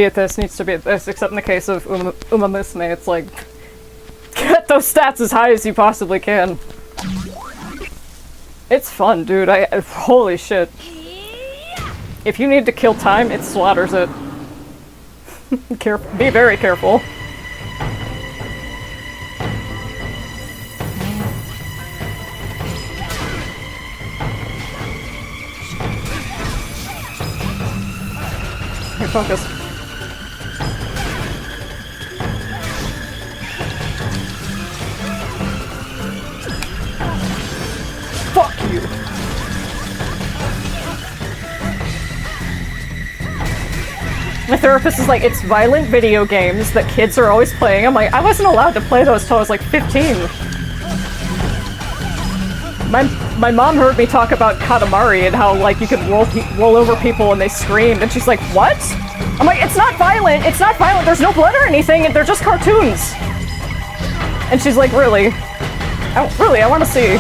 at this, except in the case of Uma Musume, it's like, get those stats as high as you possibly can. It's fun, dude. Holy shit. If you need to kill time, it slaughters it. Be very careful. Focus. Fuck you. My therapist is like, it's violent video games that kids are always playing. I'm like, I wasn't allowed to play those till I was like 15. My mom heard me talk about Katamari and how like you could roll over people and they screamed, and she's like, what? I'm like, it's not violent, there's no blood or anything, they're just cartoons. And she's like, really? I want to see.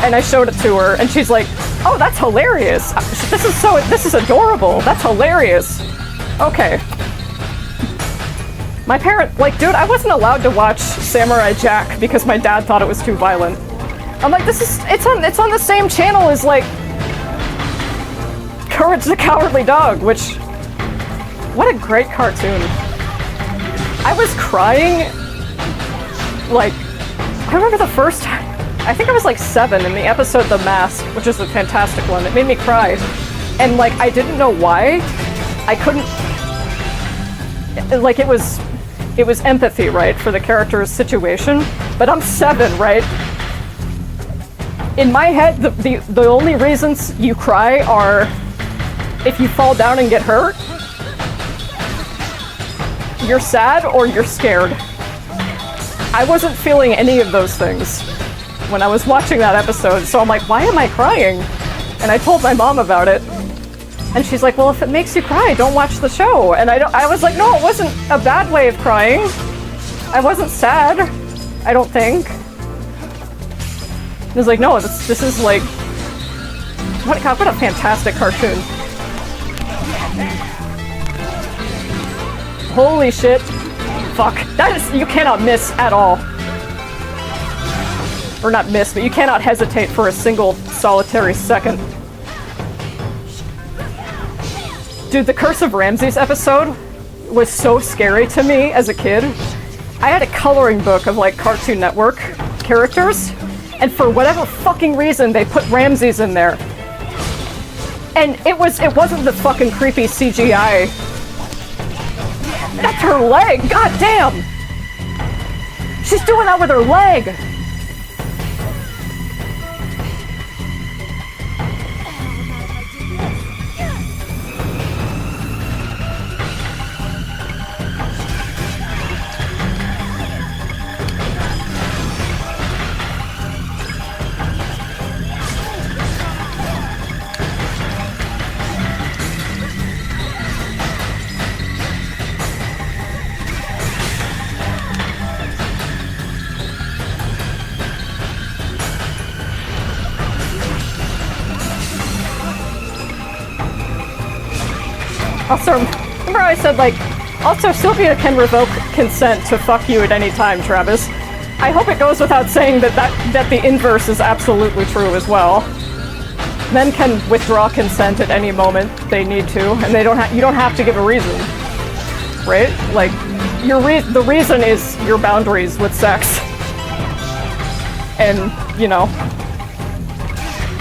And I showed it to her, and she's like, oh, that's hilarious. This is adorable. That's hilarious. Okay. My parent, like, dude, I wasn't allowed to watch Samurai Jack because my dad thought it was too violent. I'm like, it's on the same channel as, like, Courage the Cowardly Dog, which, what a great cartoon. I was crying, like, I remember the first time, I think I was like 7 in the episode The Mask, which is a fantastic one. It made me cry. And, like, I didn't know why. I couldn't, like, it was empathy, right, for the character's situation, but I'm 7, right? In my head, the only reasons you cry are if you fall down and get hurt, you're sad, or you're scared. I wasn't feeling any of those things when I was watching that episode, so I'm like, why am I crying? And I told my mom about it, and she's like, well, if it makes you cry, don't watch the show. And I was like, no, it wasn't a bad way of crying. I wasn't sad, I don't think. I was like, no, this is like, what a fantastic cartoon. Holy shit. Fuck. That is, you cannot miss at all. Or not miss, but you cannot hesitate for a single solitary second. Dude, the Curse of Ramses episode was so scary to me as a kid. I had a coloring book of like Cartoon Network characters, and for whatever fucking reason, they put Ramses in there. And it wasn't the fucking creepy CGI. That's her leg, god damn! She's doing that with her leg! Also, remember I said, like, also Sylvia can revoke consent to fuck you at any time, Travis. I hope it goes without saying that the inverse is absolutely true as well. Men can withdraw consent at any moment they need to, and you don't have to give a reason. Right? Like, the reason is your boundaries with sex. And, you know,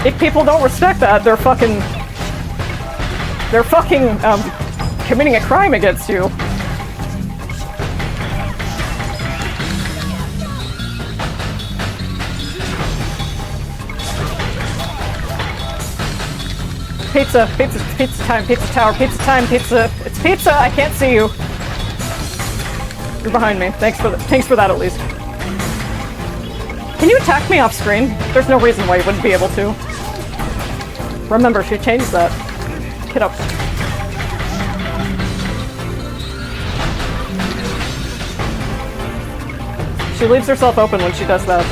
if people don't respect that, they're fucking committing a crime against you. Pizza time, pizza tower, pizza time, pizza. It's pizza, I can't see you. You're behind me. Thanks for that at least. Can you attack me off screen? There's no reason why you wouldn't be able to. Remember, she changed that. Get up. She leaves herself open when she does that.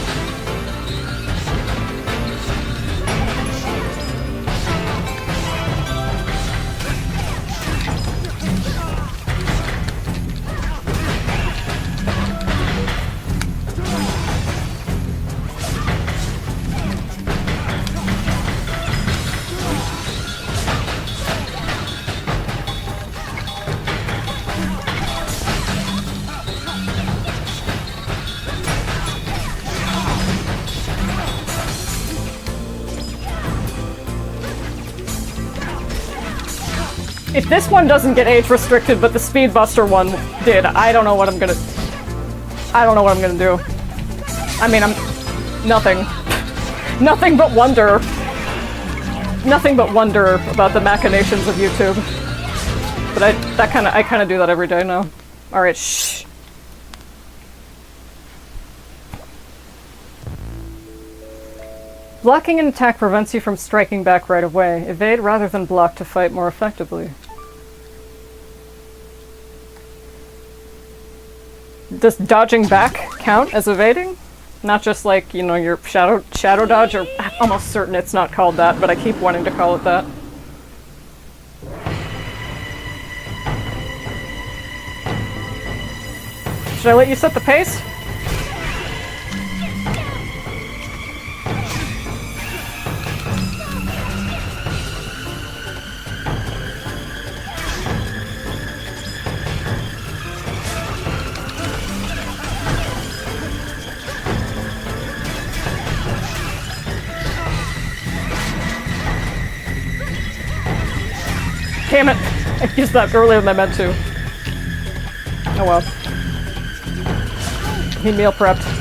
If this one doesn't get age restricted, but the Speedbuster one did, I don't know what I'm gonna do. I mean, I'm nothing. Nothing but wonder. Nothing but wonder about the machinations of YouTube. But I kinda do that every day now. Alright, shh. Blocking an attack prevents you from striking back right away. Evade rather than block to fight more effectively. Does dodging back count as evading? Not just like, you know, your shadow dodge, or I'm almost certain it's not called that, but I keep wanting to call it that. Should I let you set the pace? Damn it! I used that earlier than I meant to. Oh well. He meal prepped.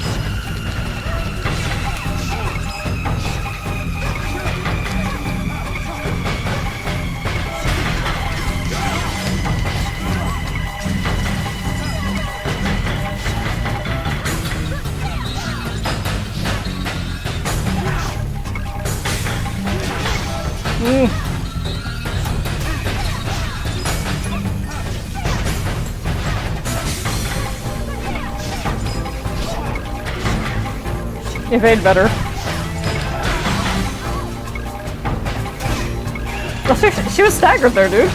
Evade better. Oh, she was staggered there, dude.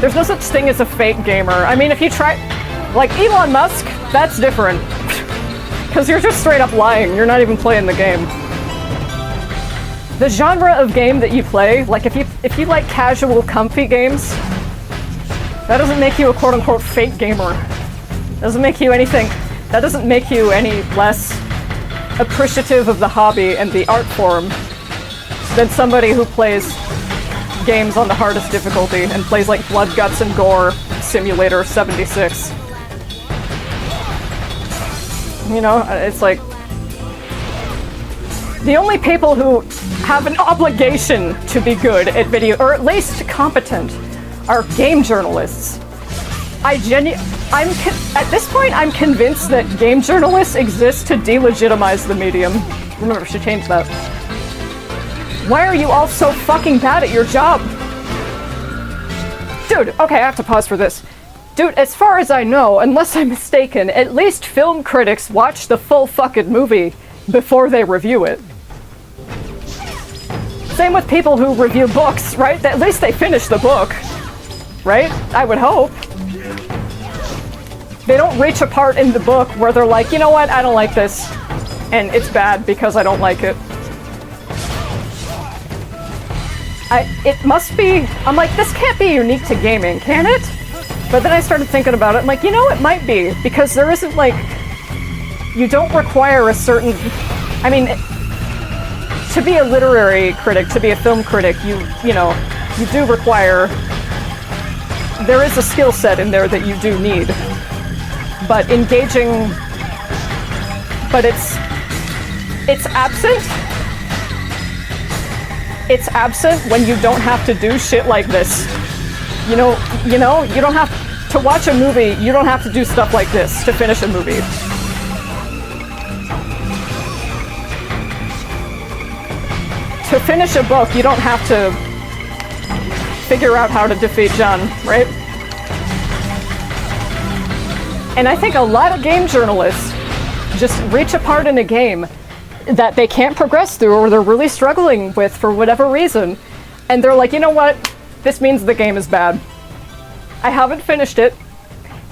There's no such thing as a fake gamer. I mean, if you try... Like, Elon Musk, that's different. Because you're just straight up lying. You're not even playing the game. The genre of game that you play, like, if you like casual, comfy games, that doesn't make you a quote-unquote fake gamer. Doesn't make you anything. That doesn't make you any less appreciative of the hobby and the art form than somebody who plays games on the hardest difficulty and plays like Blood, Guts, and Gore Simulator 76. You know, it's like... The only people who have an obligation to be good at video, or at least competent, are game journalists. At this point, I'm convinced that game journalists exist to delegitimize the medium. Remember, she changed that. Why are you all so fucking bad at your job? Dude, okay, I have to pause for this. Dude, as far as I know, unless I'm mistaken, at least film critics watch the full fucking movie before they review it. Same with people who review books, right? At least they finish the book, right? I would hope. They don't reach a part in the book where they're like, you know what, I don't like this, and it's bad because I don't like it. It must be, I'm like, this can't be unique to gaming, can it? But then I started thinking about it, I'm like, you know, it might be, because there isn't like, you don't require a certain, I mean, to be a literary critic, to be a film critic, you know, you do require, there is a skill set in there that you do need. But engaging, but it's absent. It's absent when you don't have to do shit like this. You know, you don't have to watch a movie, you don't have to do stuff like this to finish a movie. To finish a book, you don't have to figure out how to defeat John, right? And I think a lot of game journalists just reach a part in a game that they can't progress through or they're really struggling with for whatever reason. And they're like, you know what? This means the game is bad. I haven't finished it,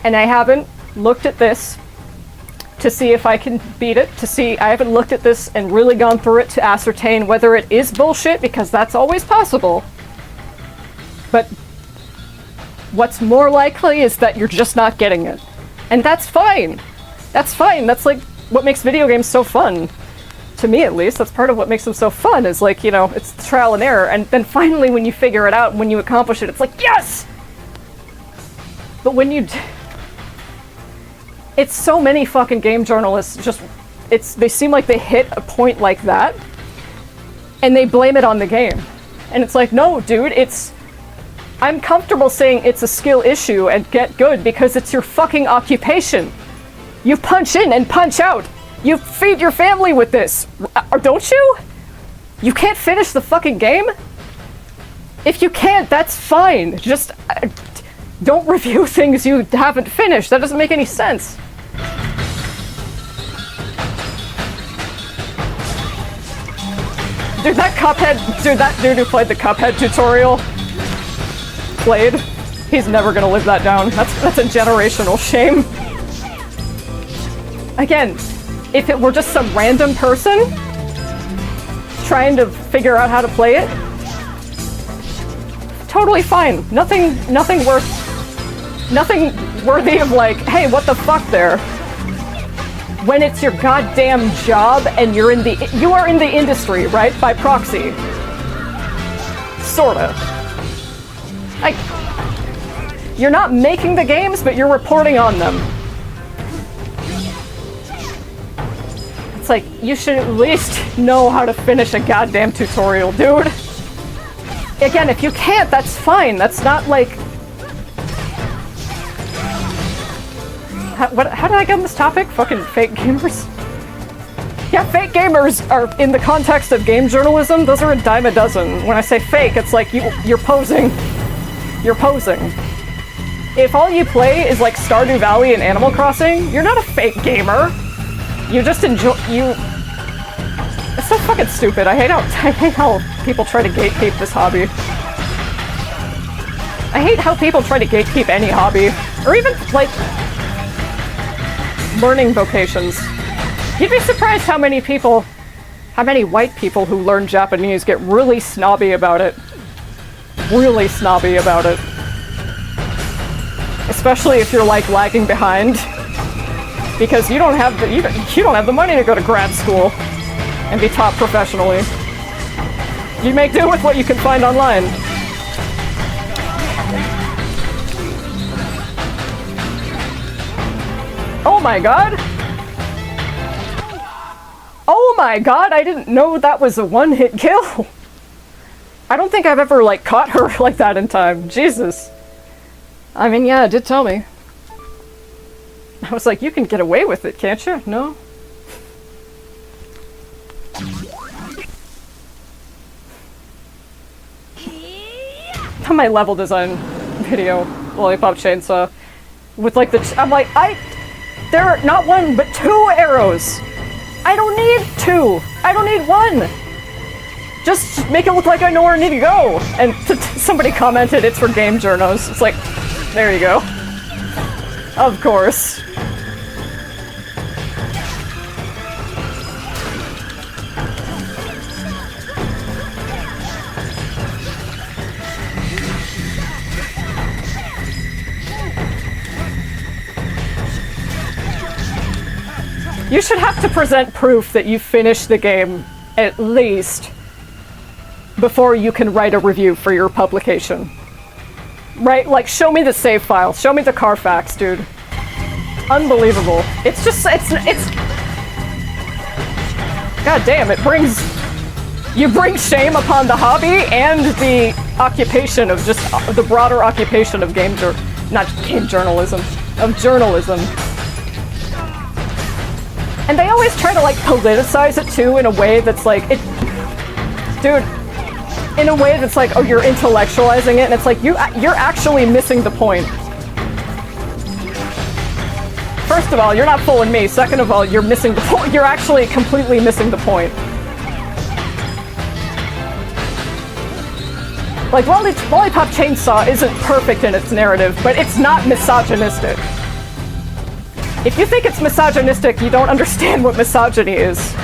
and I haven't looked at this to see if I can beat it, I haven't looked at this and really gone through it to ascertain whether it is bullshit, because that's always possible. But what's more likely is that you're just not getting it. And that's fine. That's fine. That's like what makes video games so fun. To me, at least, that's part of what makes them so fun, is like, you know, it's trial and error. And then finally, when you figure it out, when you accomplish it, it's like, yes! But when you... It's so many fucking game journalists just... They seem like they hit a point like that, and they blame it on the game. And it's like, no, dude, it's... I'm comfortable saying it's a skill issue and get good because it's your fucking occupation. You punch in and punch out. You feed your family with this, or don't you? You can't finish the fucking game? If you can't, that's fine. Just don't review things you haven't finished. That doesn't make any sense. Dude, that dude who played the Cuphead tutorial, he's never gonna live that down. That's a generational shame. Again, if it were just some random person trying to figure out how to play it, totally fine. Nothing worthy of like, hey, what the fuck there? When it's your goddamn job and you are in the industry, right? By proxy. Sorta. Like, you're not making the games, but you're reporting on them. It's like, you should at least know how to finish a goddamn tutorial, dude. Again, if you can't, that's fine. That's not like... How did I get on this topic? Fucking fake gamers? Yeah, fake gamers are, in the context of game journalism, those are a dime a dozen. When I say fake, it's like you're posing. You're posing. If all you play is like Stardew Valley and Animal Crossing, you're not a fake gamer. You just enjoy... It's so fucking stupid. I hate how people try to gatekeep this hobby. I hate how people try to gatekeep any hobby. Or even, like... learning vocations. You'd be surprised how many white people who learn Japanese get really snobby about it. Really snobby about it. Especially if you're like lagging behind. Because you don't have the money to go to grad school and be taught professionally. You make do with what you can find online. Oh my god! Oh my god, I didn't know that was a one-hit kill! I don't think I've ever, like, caught her like that in time. Jesus. I mean, yeah, it did tell me. I was like, you can get away with it, can't you? No? On my level design video, Lollipop Chainsaw, with like I'm like, there are not one, but 2 arrows! I don't need 2! I don't need 1! Just make it look like I know where I need to go. And somebody commented it's for game journos. It's like, there you go. Of course. You should have to present proof that you finished the game, at least, before you can write a review for your publication. Right? Like, show me the save file. Show me the Carfax, dude. Unbelievable. It's just, it's... God damn, it brings... You bring shame upon the hobby and the occupation of just... the broader occupation of not game journalism. Of journalism. And they always try to, like, politicize it, too, in a way that's, like, Dude, in a way that's like, oh, you're intellectualizing it, and it's like, you're actually missing the point. First of all, you're not fooling me. Second of all, you're missing the point. You're actually completely missing the point. Like, Lollipop Chainsaw isn't perfect in its narrative, but it's not misogynistic. If you think it's misogynistic, you don't understand what misogyny is.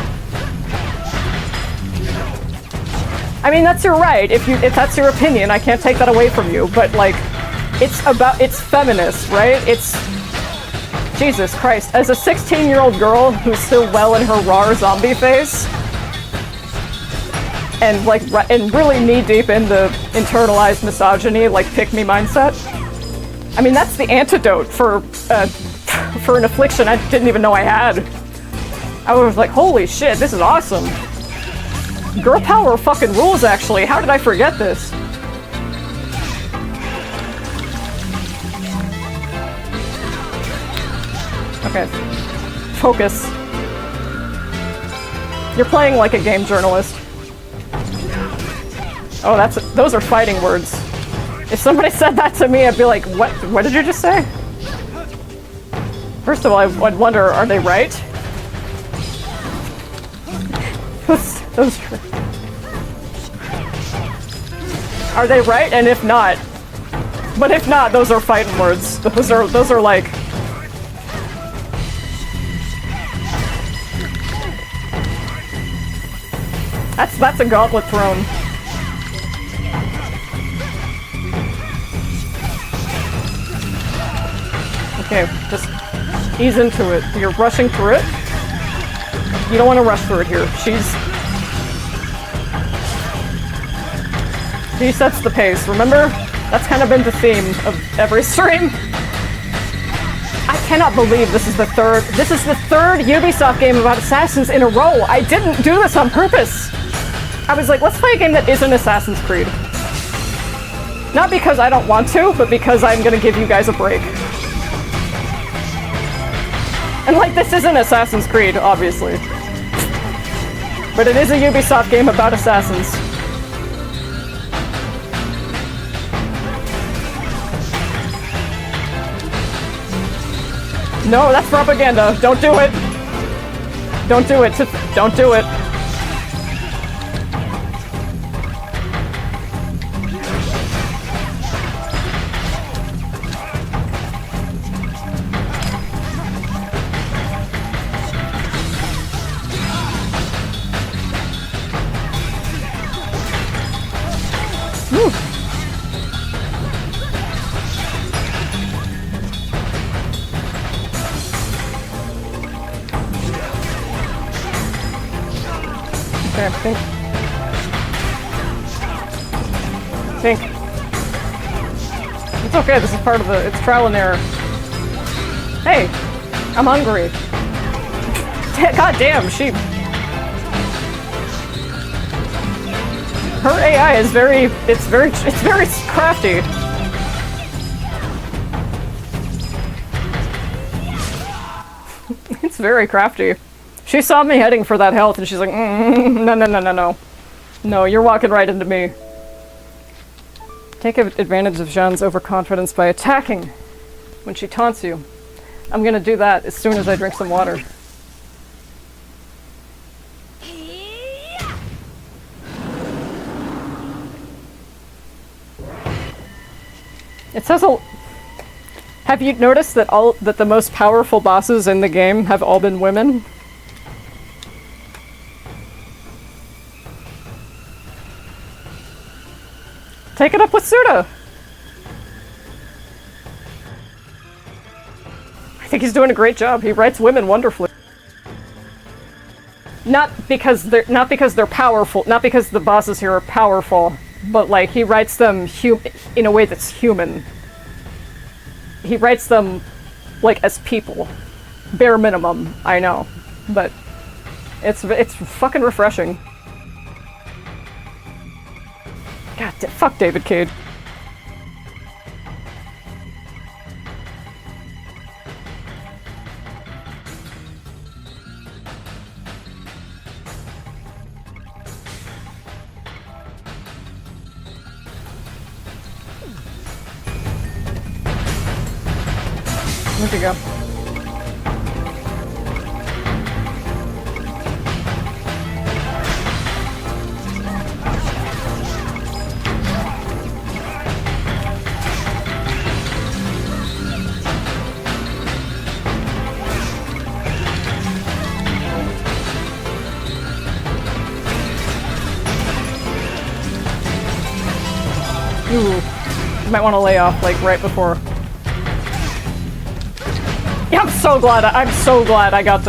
I mean, that's your right. If that's your opinion, I can't take that away from you. But, like, it's feminist, right? It's... Jesus Christ. As a 16-year-old girl who's still well in her raw zombie phase, and, like, and really knee-deep in the internalized misogyny, like, pick-me mindset, I mean, that's the antidote for an affliction I didn't even know I had. I was like, holy shit, this is awesome. Girl power fucking rules, actually. How did I forget this? Okay. Focus. You're playing like a game journalist. Oh, those are fighting words. If somebody said that to me, I'd be like, what did you just say? First of all, I'd wonder, are they right? those are they right? And if not, but if not, those are fighting words. Those are like... That's a gauntlet thrown. Okay, just ease into it. You're rushing through it. You don't want to rush through it here. She sets the pace, remember? That's kind of been the theme of every stream. I cannot believe this is the third Ubisoft game about assassins in a row. I didn't do this on purpose. I was like, let's play a game that isn't Assassin's Creed. Not because I don't want to, but because I'm gonna give you guys a break. And like, this isn't Assassin's Creed, obviously. But it is a Ubisoft game about assassins. No, that's propaganda. Don't do it. Don't do it. Don't do it. Think. It's okay, this is part of it's trial and error. Hey, I'm hungry. God damn, sheep. Her AI is it's very crafty. It's very crafty. She saw me heading for that health and she's like, no. No, you're walking right into me. Take advantage of Jeanne's overconfidence by attacking when she taunts you. I'm gonna do that as soon as I drink some water. It says a... Have you noticed that that the most powerful bosses in the game have all been women? Take it up with Suda! I think he's doing a great job. He writes women wonderfully. Not because they're powerful, not because the bosses here are powerful, but like he writes them in a way that's human. He writes them like as people. Bare minimum, I know, but it's fucking refreshing. God, fuck David Cage. Where'd you go? Ooh, you might want to lay off like right before. Yeah, I'm so glad I got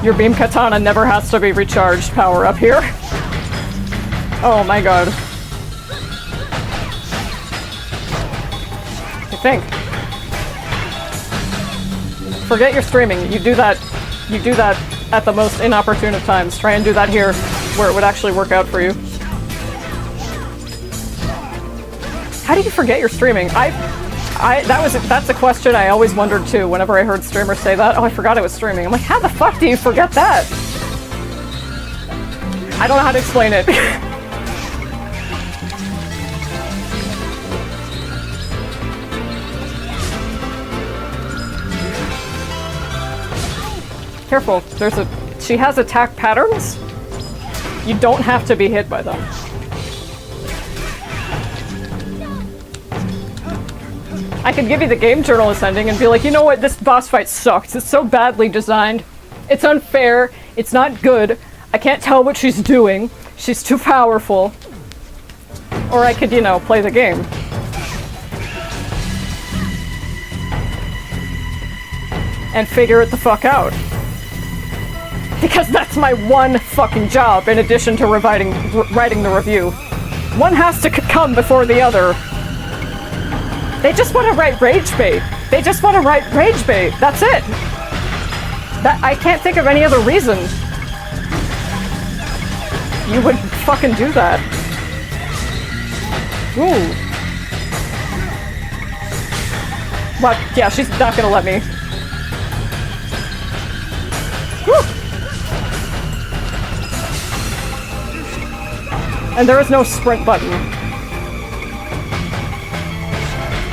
your beam katana never has to be recharged power up here. Oh my god. I think. Forget your streaming. You do that at the most inopportune of times. Try and do that here where it would actually work out for you. How do you forget your streaming? That's a question I always wondered too whenever I heard streamers say that. Oh, I forgot I was streaming. I'm like, how the fuck do you forget that? I don't know how to explain it. Careful, she has attack patterns. You don't have to be hit by them. I could give you the game journalist ending and be like, you know what, this boss fight sucks. It's so badly designed. It's unfair. It's not good. I can't tell what she's doing. She's too powerful. Or I could, play the game. And figure it the fuck out. Because that's my one fucking job in addition to writing the review. One has to come before the other. They just want to write rage bait. They just want to write rage bait. That's it. I can't think of any other reason you would fucking do that. Ooh. What? Yeah, she's not gonna let me. Woo. And there is no sprint button.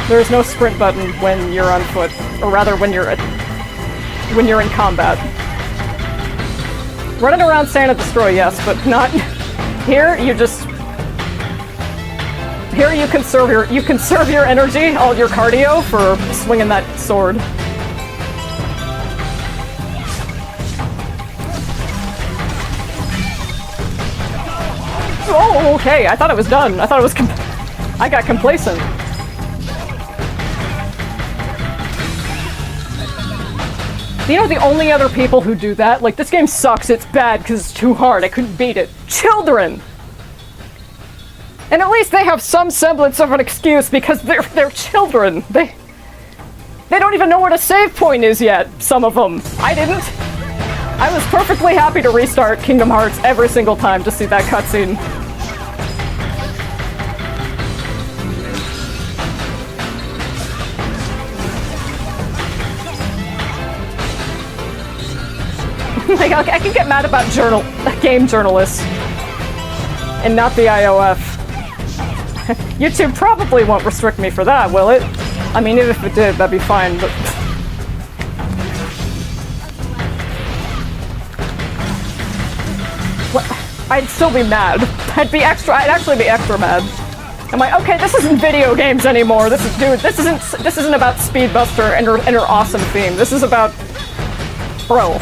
There is no sprint button when you're on foot, or rather when you're in combat. Running around Santa Destroy, yes, but not here. Here you conserve your energy, all your cardio for swinging that sword. Oh, okay. I thought it was done. I thought it was. I got complacent. The only other people who do that, like, this game sucks, it's bad because it's too hard, I couldn't beat it. Children! And at least they have some semblance of an excuse because they're children. They don't even know what a save point is yet, some of them. I didn't. I was perfectly happy to restart Kingdom Hearts every single time to see that cutscene. Like, I can get mad about game journalists and not the IOF. YouTube probably won't restrict me for that, will it? I mean, even if it did, that'd be fine, but... What? I'd still be mad. I'd actually be extra mad. I'm like, okay, this isn't video games anymore. This isn't about Speedbuster and her awesome theme. This is about, bro.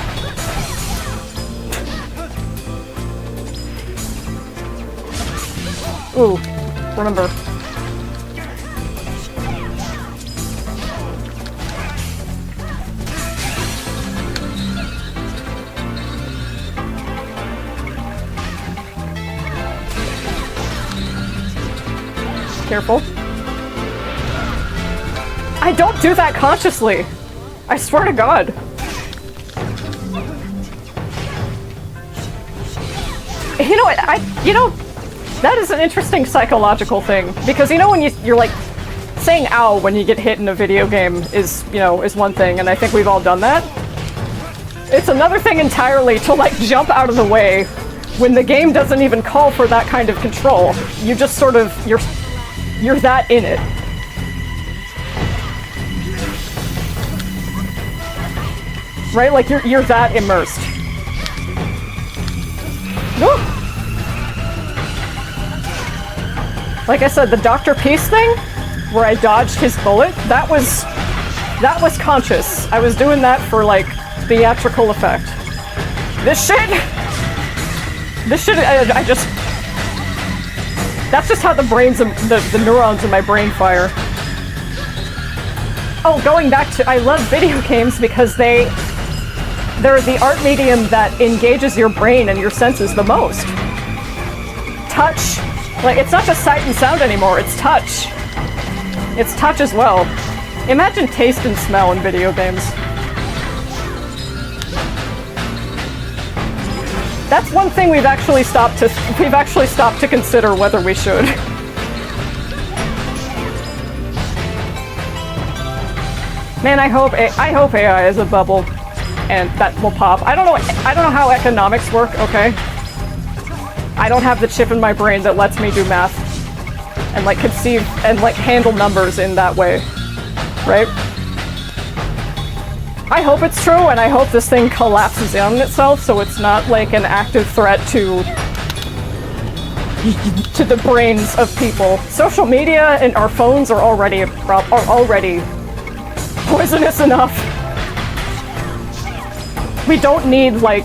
Ooh, remember. Careful. I don't do that consciously. I swear to God. You know what? That is an interesting psychological thing, because you know when you're like saying "ow" when you get hit in a video game is one thing, and I think we've all done that. It's another thing entirely to like jump out of the way when the game doesn't even call for that kind of control. You just sort of you're that in it. Right? Like you're that immersed. Woo! Like I said, the Dr. Peace thing, where I dodged his bullet, that was conscious. I was doing that for like theatrical effect. This shit, I just, that's just how the neurons in my brain fire. Oh, going back to, I love video games because they're the art medium that engages your brain and your senses the most. Touch. Like, it's not just sight and sound anymore, it's touch. It's touch as well. Imagine taste and smell in video games. That's one thing we've actually stopped to consider whether we should. Man, I hope AI is a bubble and that will pop. I don't know how economics work, okay? I don't have the chip in my brain that lets me do math and like conceive and like handle numbers in that way, right? I hope it's true, and I hope this thing collapses in on itself so it's not like an active threat to the brains of people. Social media and our phones are already poisonous enough. We don't need like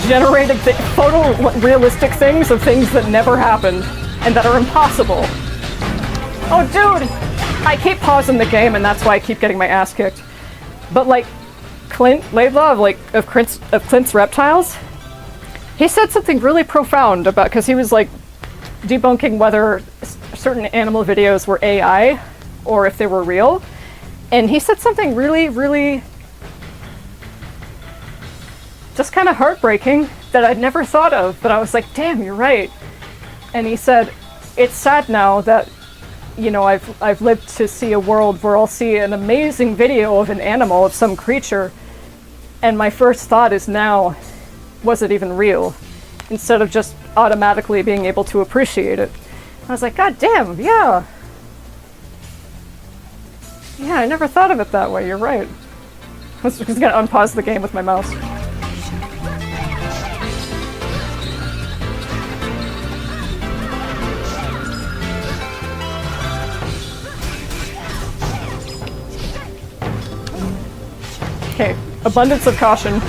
generated photorealistic things of things that never happened and that are impossible. Oh dude! I keep pausing the game and that's why I keep getting my ass kicked. But like Clint Laidlaw of Clint's Reptiles, he said something really profound about, because he was like debunking whether certain animal videos were AI or if they were real. And he said something really, really just kind of heartbreaking that I'd never thought of, but I was like, damn, you're right. And he said, it's sad now that, you know, I've lived to see a world where I'll see an amazing video of an animal, of some creature, and my first thought is now, was it even real? Instead of just automatically being able to appreciate it. I was like, God damn, yeah. Yeah, I never thought of it that way, you're right. I was just gonna unpause the game with my mouse. Okay, abundance of caution.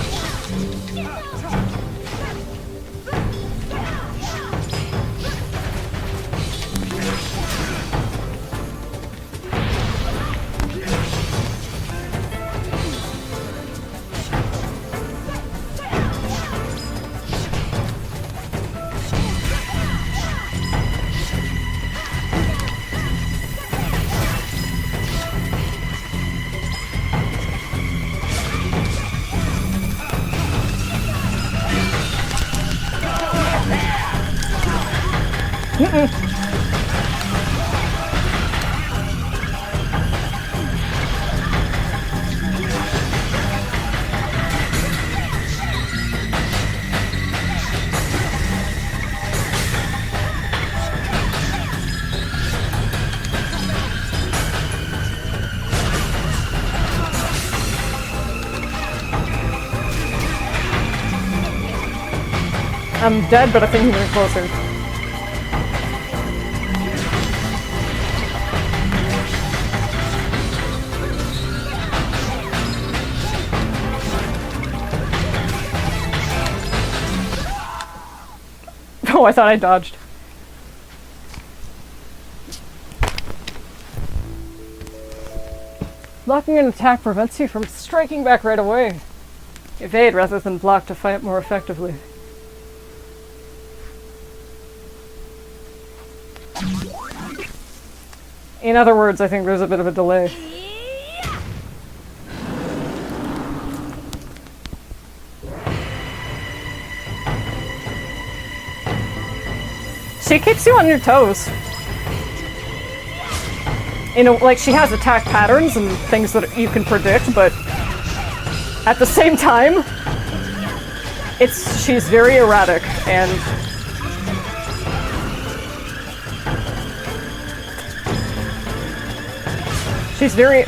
I'm dead, but I think he's getting closer. Oh, I thought I dodged. Blocking an attack prevents you from striking back right away. Evade rather than block to fight more effectively. In other words, I think there's a bit of a delay. She keeps you on your toes. You know, like, she has attack patterns and things that you can predict, but at the same time, she's very erratic, and she's very...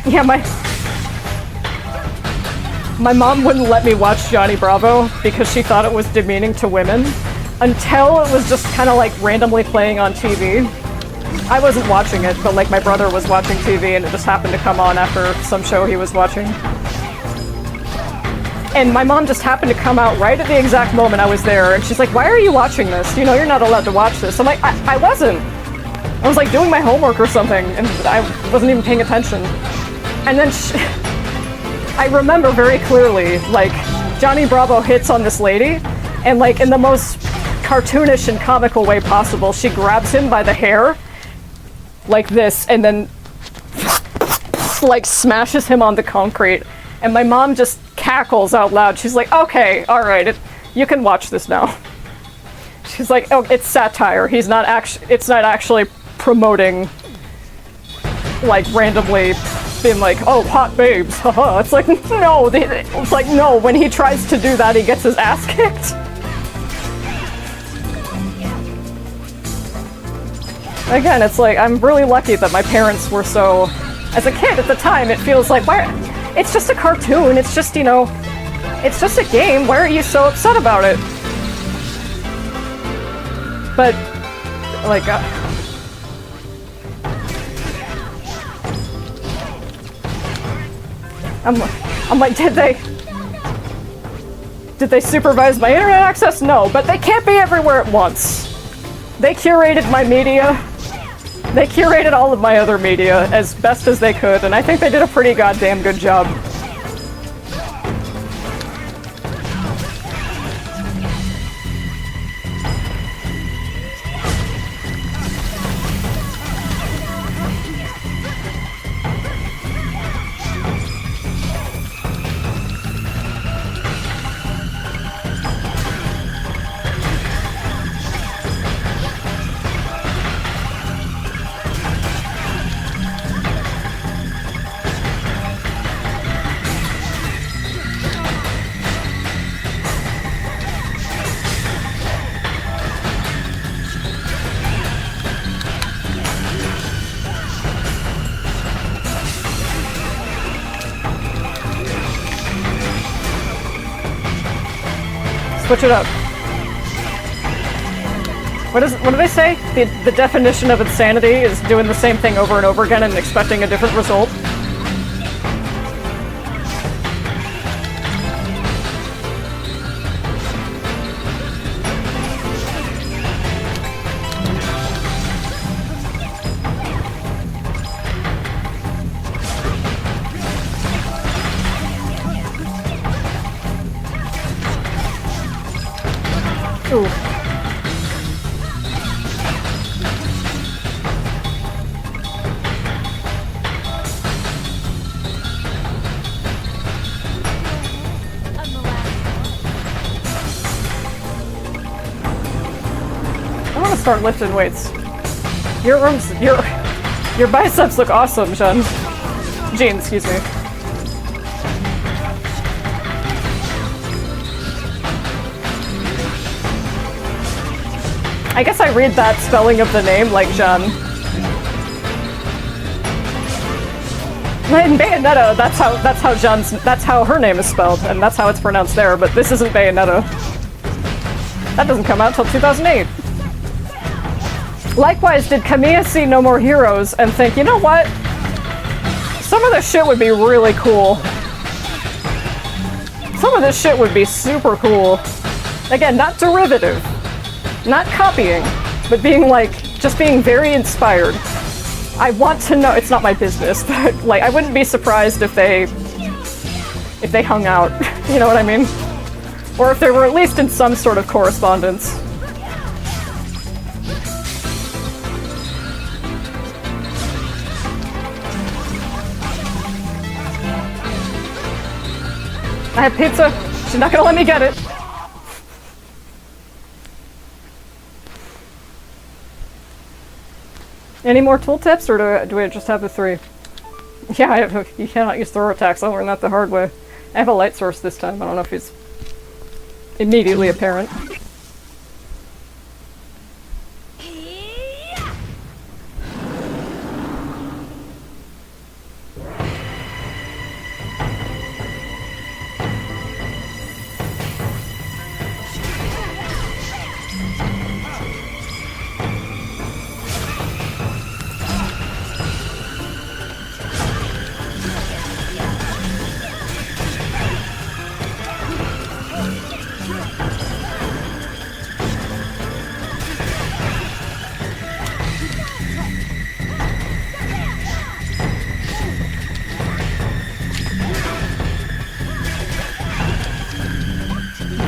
Yeah, my mom wouldn't let me watch Johnny Bravo because she thought it was demeaning to women until it was just kind of like randomly playing on TV. I wasn't watching it, but like my brother was watching TV and it just happened to come on after some show he was watching. And my mom just happened to come out right at the exact moment I was there, and she's like, "Why are you watching this? You know, you're not allowed to watch this." I'm like, I wasn't. I was like doing my homework or something, and I wasn't even paying attention. And then I remember very clearly, like, Johnny Bravo hits on this lady, and like in the most cartoonish and comical way possible, she grabs him by the hair, like this, and then like smashes him on the concrete. And my mom just cackles out loud. She's like, "Okay, all right, you can watch this now." She's like, "Oh, it's satire. It's not actually promoting, like, randomly being like, oh, hot babes, haha." It's like, no, it's like, no, when he tries to do that, he gets his ass kicked. Again, it's like, I'm really lucky that my parents were so... As a kid at the time, it feels like, why... It's just a cartoon, it's just, you know... It's just a game, why are you so upset about it? But, like, I'm like, did they supervise my internet access? No, but they can't be everywhere at once. They curated my media. They curated all of my other media as best as they could, and I think they did a pretty goddamn good job. Switch it up. What do they say? The definition of insanity is doing the same thing over and over again and expecting a different result. Ooh. I want to start lifting weights. Your biceps look awesome, Jean, excuse me. I guess I read that spelling of the name like Jeanne. In Bayonetta, that's how her name is spelled, and that's how it's pronounced there, but this isn't Bayonetta. That doesn't come out till 2008. Likewise, did Kamiya see No More Heroes and think, you know what? Some of this shit would be really cool. Some of this shit would be super cool. Again, not derivative, not copying, but being like, just being very inspired. I want to know, it's not my business, but like, I wouldn't be surprised if they hung out, you know what I mean? Or if they were at least in some sort of correspondence. I have pizza. She's not gonna let me get it. Any more tooltips, or do I just have the 3? Yeah, you cannot use throw attacks. I learned that the hard way. I have a light source this time. I don't know if it's immediately apparent.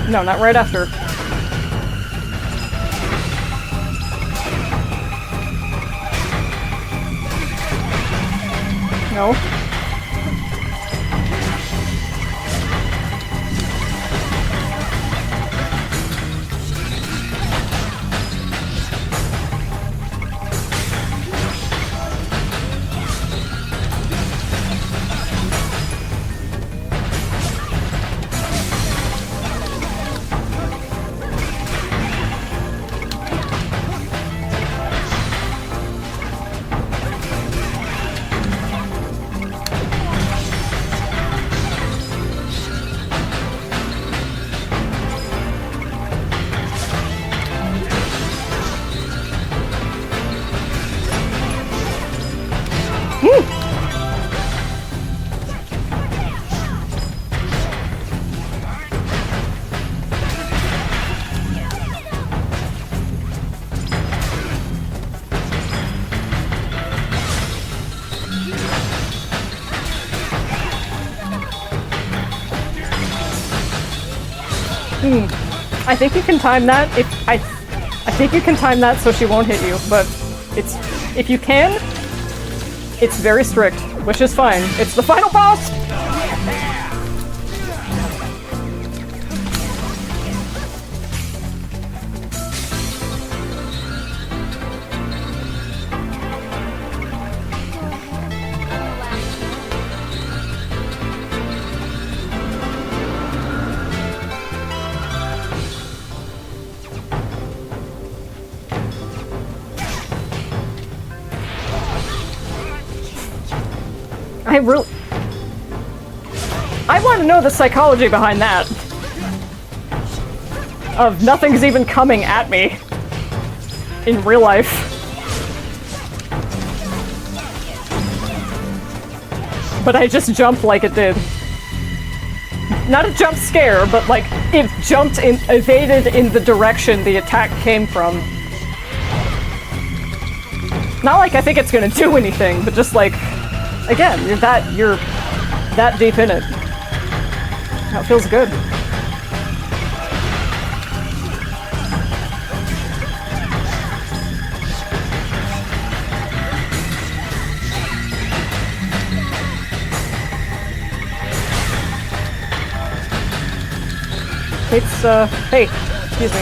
No, not right after. No. I think you can time that. I think you can time that so she won't hit you, but if you can, it's very strict, which is fine. It's the final boss! I want to know the psychology behind that. Of nothing's even coming at me. In real life. But I just jumped like it did. Not a jump scare, but like, it evaded in the direction the attack came from. Not like I think it's gonna do anything, but just like, again, you're that deep in it. That feels good. Hey, excuse me.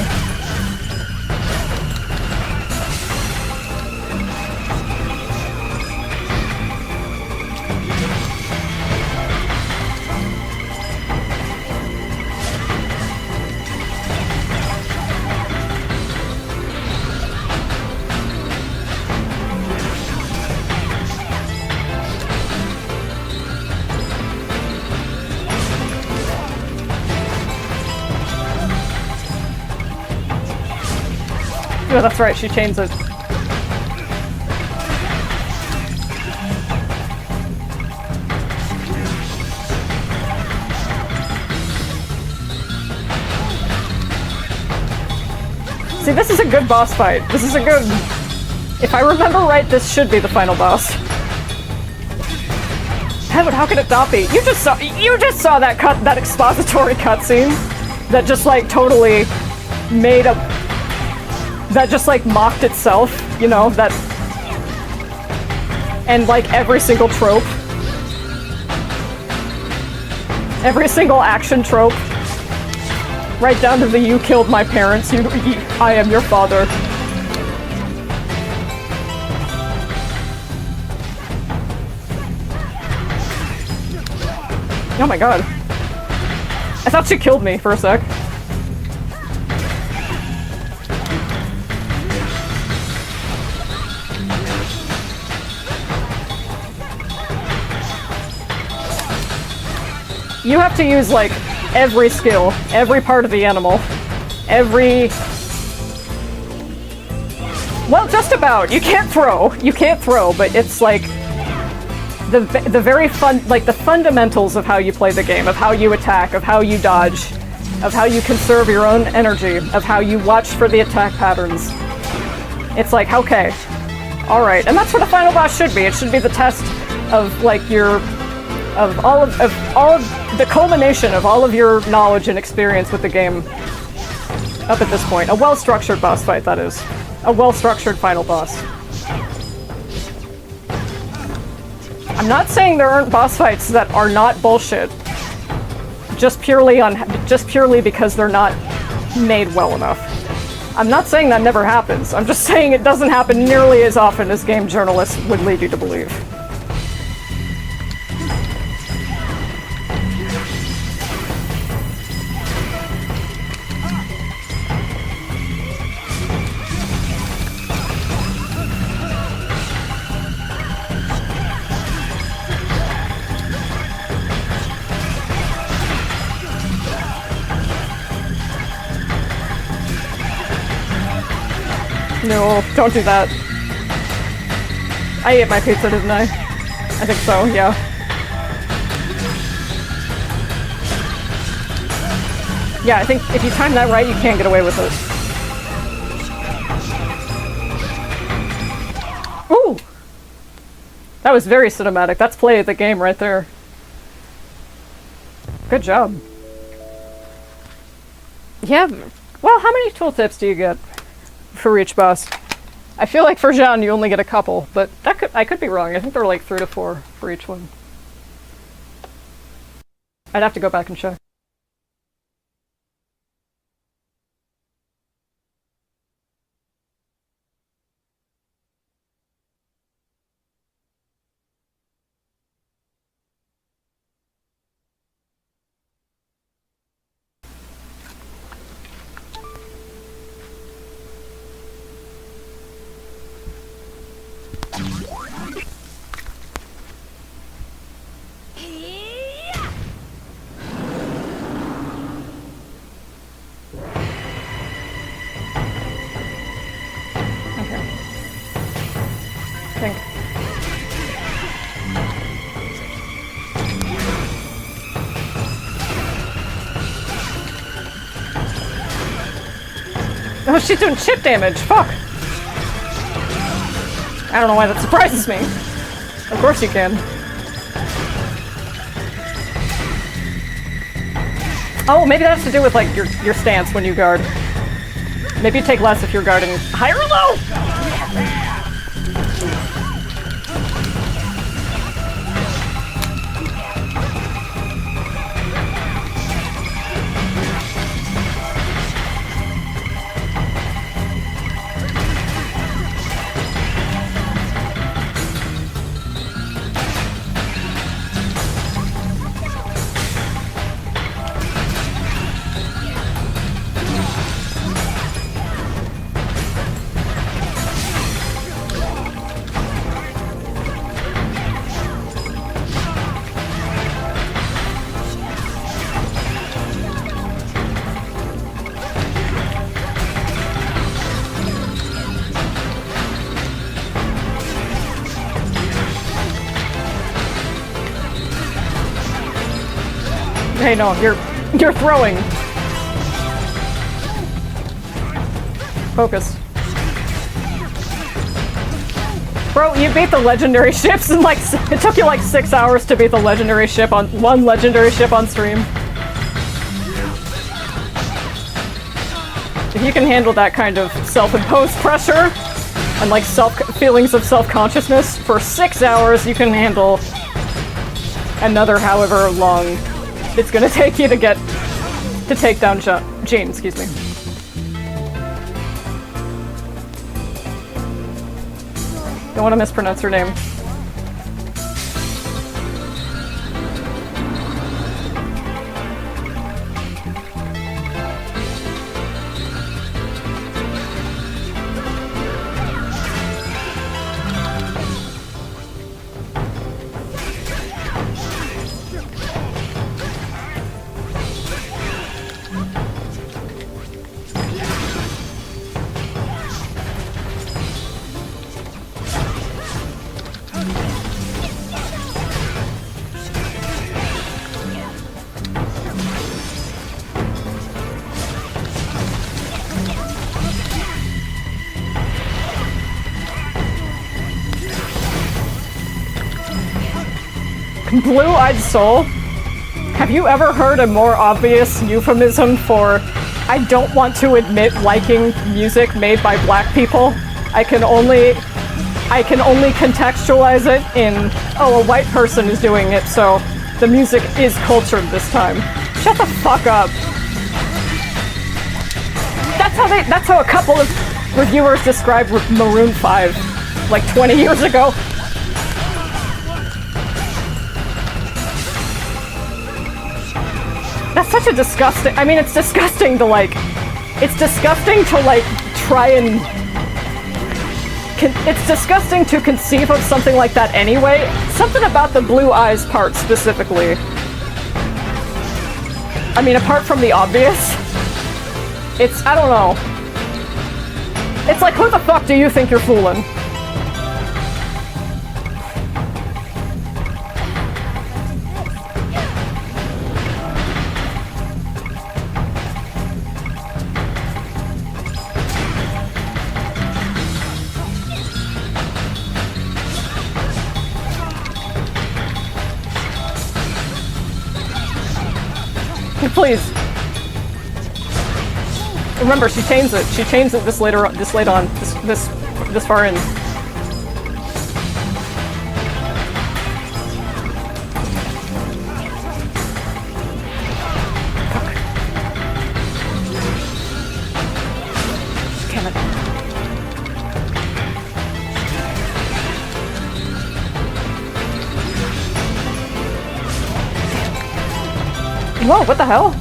Oh, that's right, she chains it. See, this is a good boss fight. This is a good... If I remember right, this should be the final boss. Heaven, how could it not be? You just saw that expository cutscene that just like totally made a... That just like mocked itself, you know, that... And like every single trope. Every single action trope. Right down to the "you killed my parents, I am your father." Oh my god. I thought she killed me for a sec. You have to use, like, every skill, every part of the animal, every... Well, just about. You can't throw, but it's like... The very the fundamentals of how you play the game, of how you attack, of how you dodge, of how you conserve your own energy, of how you watch for the attack patterns. It's like, okay, alright, and that's what the final boss should be. It should be the test of, like, your... Of all of the culmination of all of your knowledge and experience with the game up at this point. A well-structured boss fight, that is. A well-structured final boss. I'm not saying there aren't boss fights that are not bullshit. Just purely because they're not made well enough. I'm not saying that never happens. I'm just saying it doesn't happen nearly as often as game journalists would lead you to believe. No, don't do that. I ate my pizza, didn't I? I think so, yeah. Yeah, I think if you time that right, you can't get away with it. Ooh! That was very cinematic. That's play of the game right there. Good job. Yeah, well, how many tooltips do you get for each boss? I feel like for Jean you only get a couple, but I could be wrong. I think there were like 3 to 4 for each one. I'd have to go back and check. Oh, she's doing chip damage. Fuck. I don't know why that surprises me. Of course you can. Oh, maybe that has to do with, like, your stance when you guard. Maybe you take less if you're guarding high or low! Hey, no, you're throwing. Focus. Bro, you beat the legendary ships in like, it took you like 6 hours to beat the legendary ship on, one legendary ship on stream. If you can handle that kind of self-imposed pressure and like feelings of self-consciousness for 6 hours, you can handle another however long it's gonna take you to take down Jane, excuse me. Don't want to mispronounce her name. Blue-eyed soul? Have you ever heard a more obvious euphemism for I don't want to admit liking music made by black people? I can only contextualize it in, oh, a white person is doing it, so the music is cultured this time. Shut the fuck up. That's how a couple of reviewers described Maroon 5 like 20 years ago. That's such a disgusting, I mean, it's disgusting to like try and, it's disgusting to conceive of something like that anyway. Something about the blue eyes part specifically. I mean, apart from the obvious, it's, I don't know. It's like, who the fuck do you think you're fooling? Please. Remember, she chains it. She chains it this late on. This far in. Damn it. Whoa, what the hell?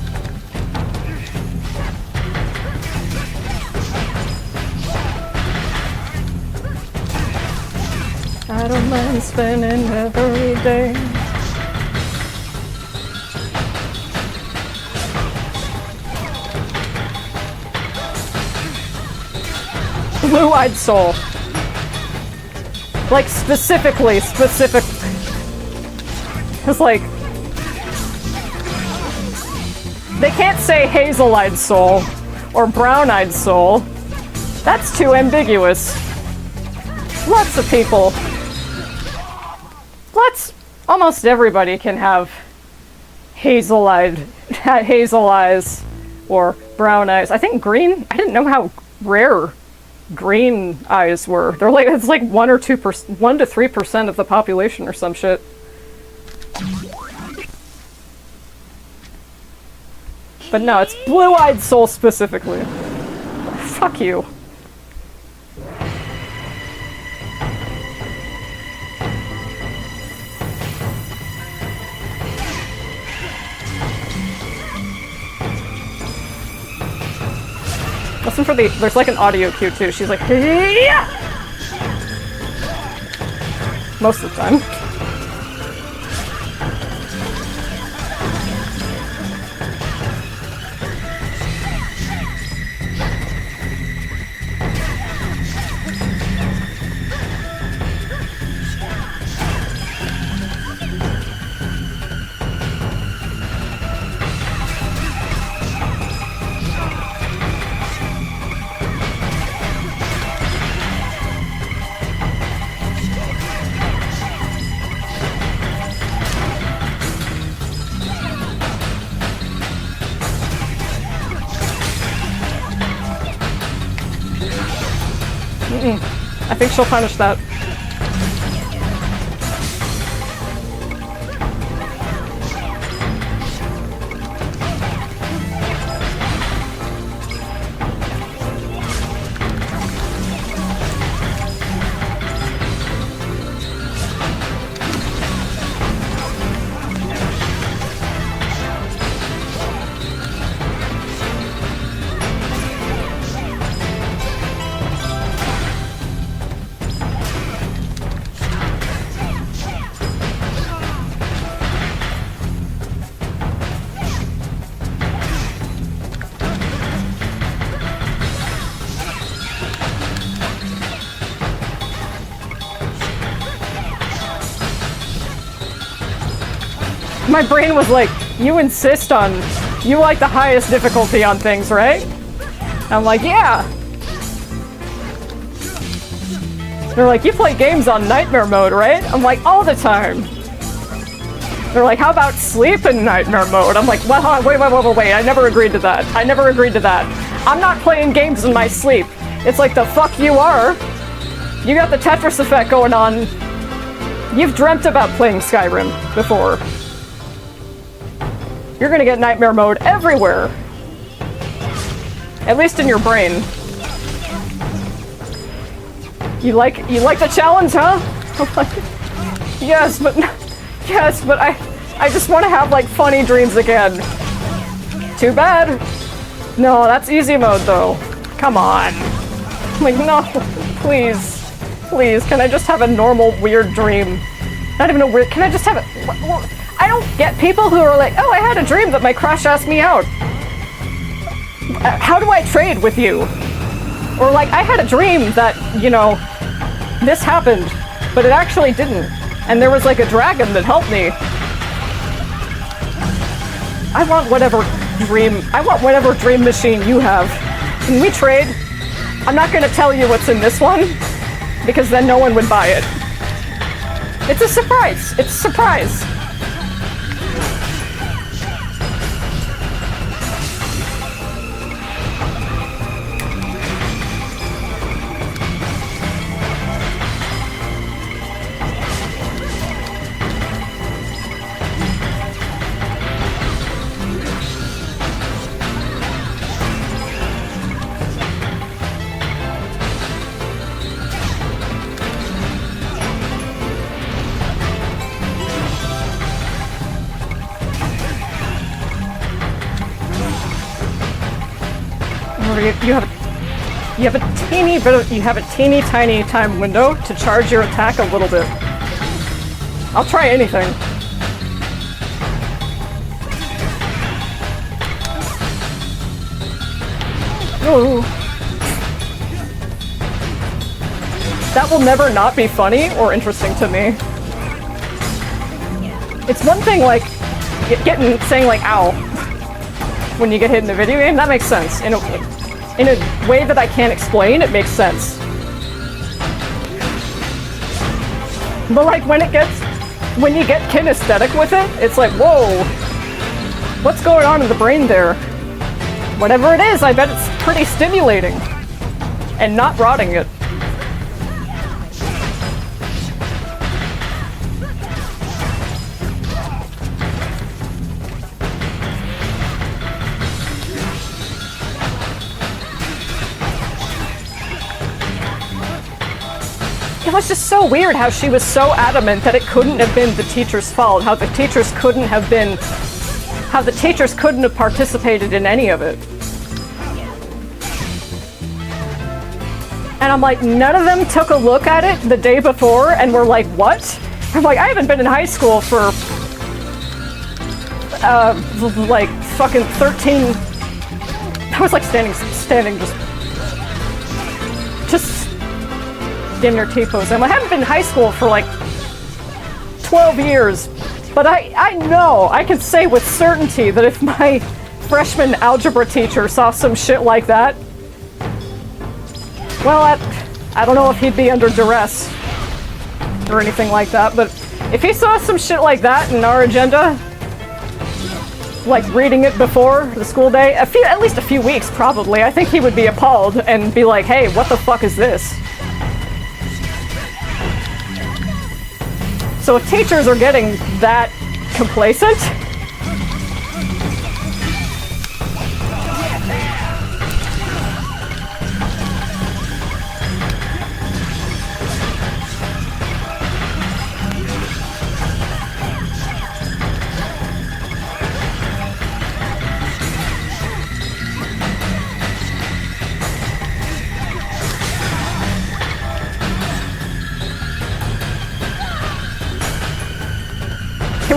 I don't mind spending every day. Blue-eyed soul. Like, specific. It's like, they can't say hazel-eyed soul or brown-eyed soul. That's too ambiguous. Lots of people. Almost everybody can have hazel eyes or brown eyes. I think green, I didn't know how rare green eyes were. They're like, it's like 1 to 3% of the population or some shit. But no, it's blue-eyed soul specifically. Fuck you. Listen for there's like an audio cue too. She's like, yeah! Most of the time. I think she'll punish that. My brain was like, you insist on, you like the highest difficulty on things, right? I'm like, yeah. They're like, you play games on nightmare mode, right? I'm like, all the time. They're like, how about sleep in nightmare mode? I'm like, well, wait, I never agreed to that. I never agreed to that. I'm not playing games in my sleep. It's like, the fuck you are. You got the Tetris effect going on. You've dreamt about playing Skyrim before. You're gonna get nightmare mode everywhere. At least in your brain. You like the challenge, huh? Yes, but I just want to have like funny dreams again. Too bad. No, that's easy mode though. Come on. Like, no, please. Please, can I just have a normal weird dream? Not even a weird, can I just have it? I don't get people who are like, oh, I had a dream that my crush asked me out. How do I trade with you? Or like, I had a dream that, you know, this happened, but it actually didn't. And there was like a dragon that helped me. I want whatever dream machine you have. Can we trade? I'm not gonna tell you what's in this one, because then no one would buy it. It's a surprise. It's a surprise. You have a teeny tiny time window to charge your attack a little bit. I'll try anything. Ooh. That will never not be funny or interesting to me. It's one thing like saying like ow when you get hit in a video game. That makes sense. In a way that I can't explain, it makes sense. But like when you get kinesthetic with it, it's like, whoa, what's going on in the brain there? Whatever it is, I bet it's pretty stimulating. And not rotting it. It was just so weird how she was so adamant that it couldn't have been the teacher's fault, how the teachers couldn't have participated in any of it. And I'm like, none of them took a look at it the day before and were like, what? I'm like, I haven't been in high school for like fucking 13. I was like standing just damn near T-pose. I haven't been in high school for like 12 years, but I know, I can say with certainty that if my freshman algebra teacher saw some shit like that, well, I don't know if he'd be under duress or anything like that, but if he saw some shit like that in our agenda, like, reading it before the school day, at least a few weeks, probably, I think he would be appalled and be like, hey, what the fuck is this? So if teachers are getting that complacent,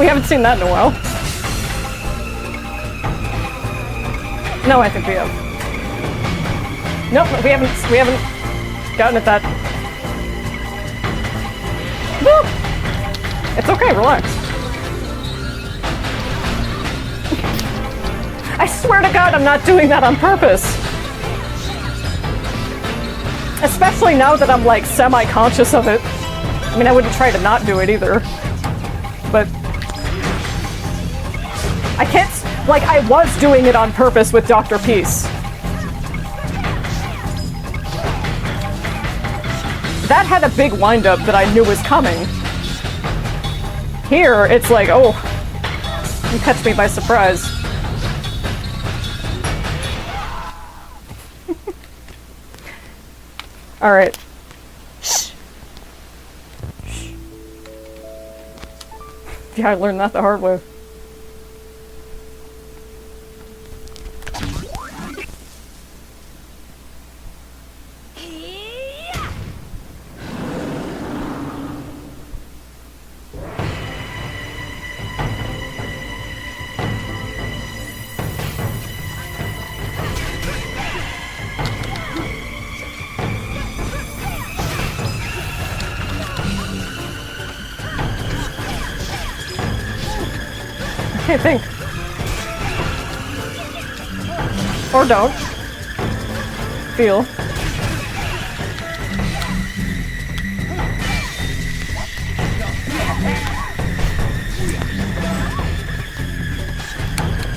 we haven't seen that in a while. No, I think we have. Nope, we haven't gotten at that. Woo! It's okay, relax. I swear to God, I'm not doing that on purpose. Especially now that I'm like semi-conscious of it. I mean, I wouldn't try to not do it either. But I can't, like, I was doing it on purpose with Dr. Peace. That had a big wind-up that I knew was coming. Here, it's like, oh, you catch me by surprise. Alright. Shh. Shh. Yeah, I learned that the hard way. I think. Or don't. Feel.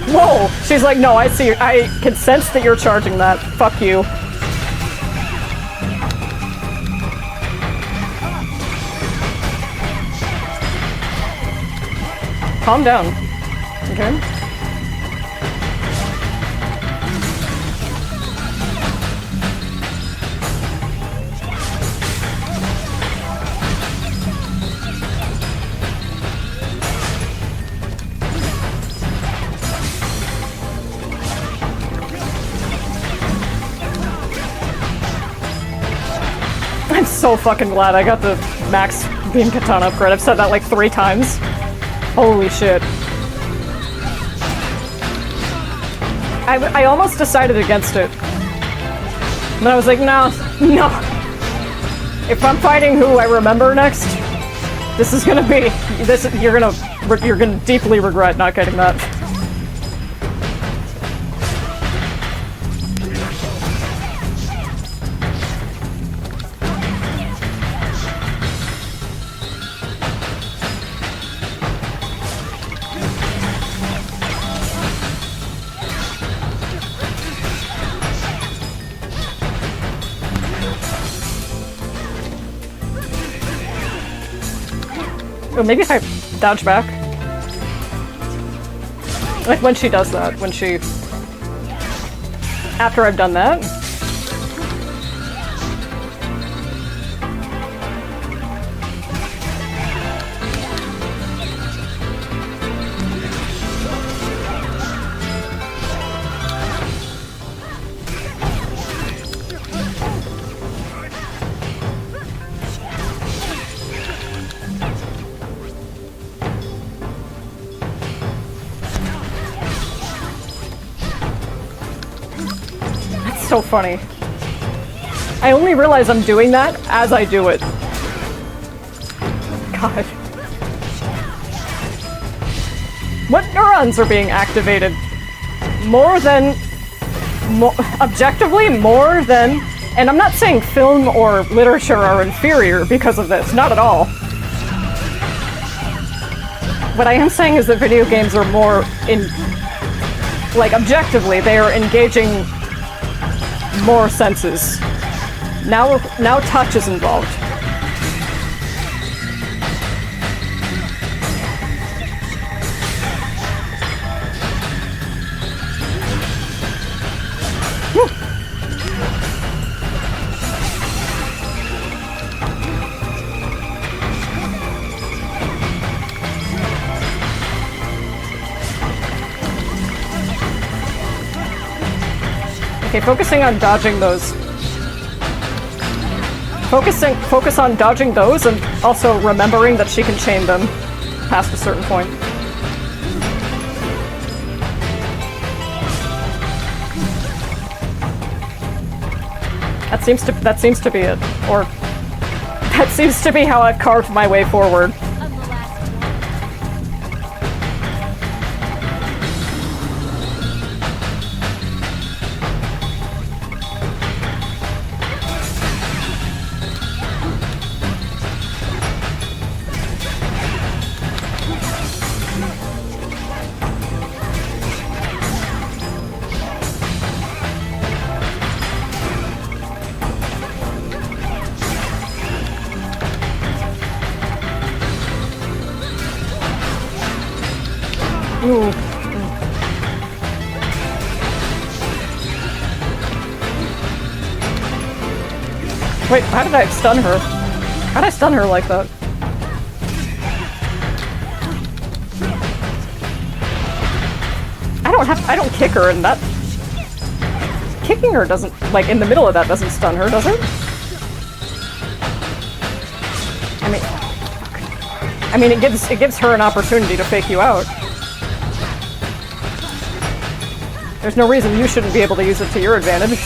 Whoa! She's like, no, I see. I can sense that you're charging that. Fuck you. Calm down. Okay. I'm so fucking glad I got the max beam katana upgrade. I've said that like 3 times. Holy shit. I almost decided against it. And I was like, no. If I'm fighting who I remember next, this is gonna be, you're gonna deeply regret not getting that. Oh, maybe if I dodge back. Like when she does that, after I've done that. So funny. I only realize I'm doing that as I do it. God. What neurons are being activated? Objectively, more than... And I'm not saying film or literature are inferior because of this. Not at all. What I am saying is that video games are more like, objectively, they are engaging more senses. Now touch is involved. Okay, focusing on dodging those. Focus on dodging those and also remembering that she can chain them past a certain point. That seems to be it. Or that seems to be how I've carved my way forward. Ooh. Wait, how did I stun her? How did I stun her like that? I don't kick her, and that... Kicking her doesn't, like, in the middle of that doesn't stun her, does it? I mean, it gives her an opportunity to fake you out. There's no reason you shouldn't be able to use it to your advantage.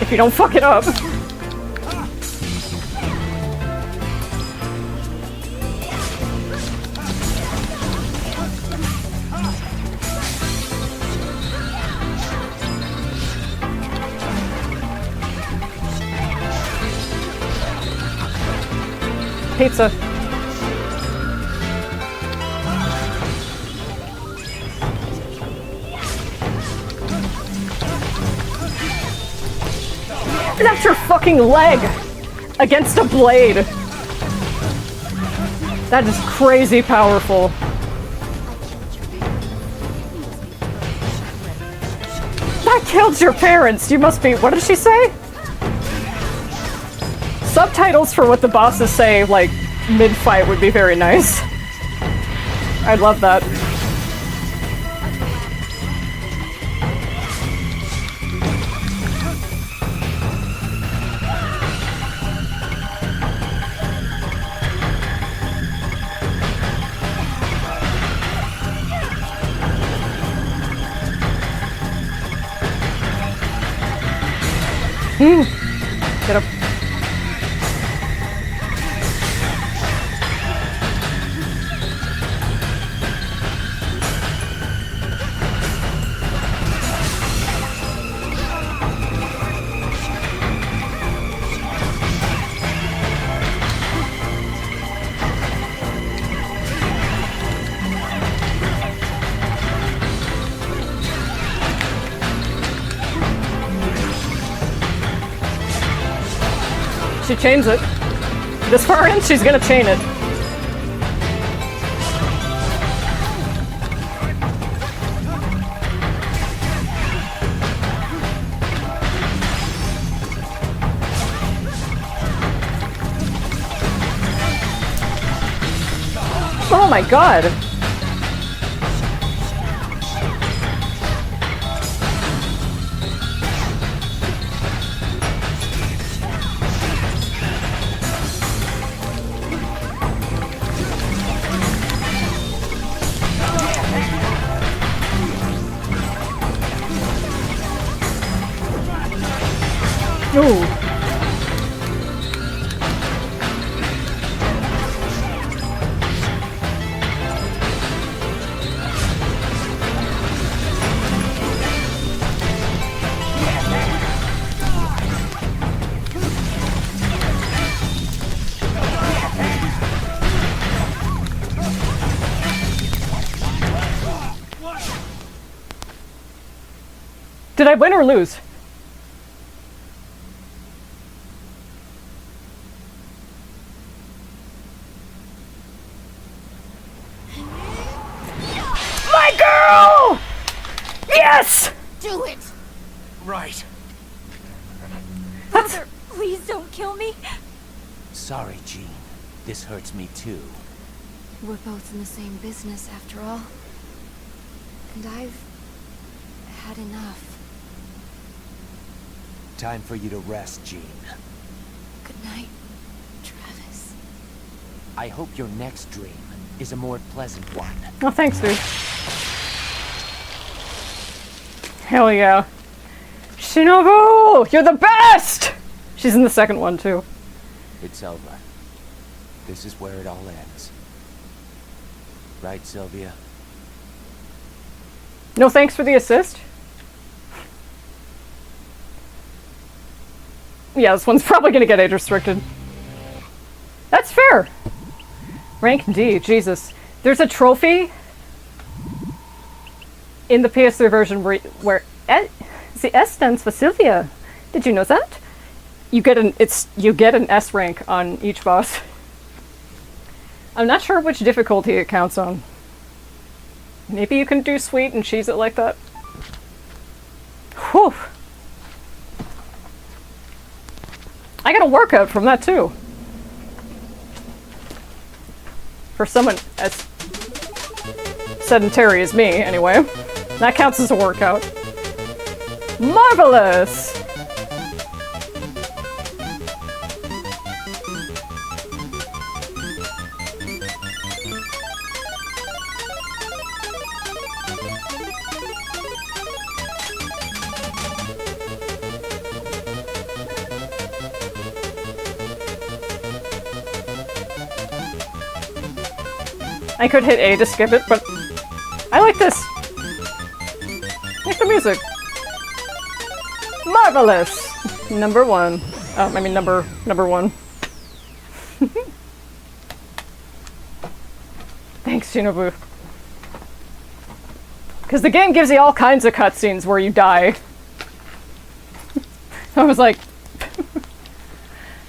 If you don't fuck it up. Pizza. That's your fucking leg against a blade. That is crazy powerful. That killed your parents. You must be. What did she say? Subtitles for what the bosses say, like, mid-fight would be very nice. I'd love that. Get up. She chains it. This far in, she's gonna chain it. Oh my god! Ooh. I win or lose? My girl! Yes! Do it! Right. Father, please don't kill me. Sorry, Jean. This hurts me too. We're both in the same business after all. And I've had enough. Time for you to rest, Jean. Good night, Travis. I hope your next dream is a more pleasant one. Oh, thanks, dude. Hell yeah. Shinobu! You're the best! She's in the second one, too. It's over. This is where it all ends. Right, Sylvia? No thanks for the assist? Yeah, this one's probably gonna get age restricted. That's fair. Rank D, Jesus. There's a trophy in the PS3 version where the S stands for Sylvia. Did you know that? You get an S rank on each boss. I'm not sure which difficulty it counts on. Maybe you can do sweet and cheese it like that. Whew. I got a workout from that too. For someone as sedentary as me, anyway. That counts as a workout. Marvelous! I could hit A to skip it, but I like this. I like the music. Marvelous! Number one. I mean number one. Thanks, Shinobu. Because the game gives you all kinds of cutscenes where you die. I was like,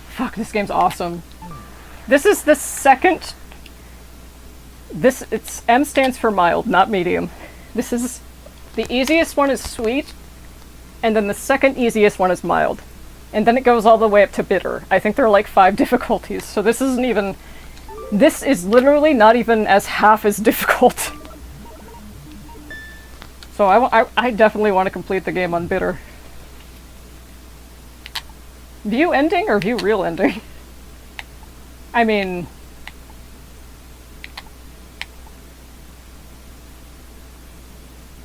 fuck, this game's awesome. This is the second... It's M stands for mild, not medium. This is... The easiest one is sweet, and then the second easiest one is mild. And then it goes all the way up to bitter. I think there are like 5 difficulties, so this isn't even... This is literally not even as half as difficult. So I definitely want to complete the game on bitter. View ending or view real ending? I mean...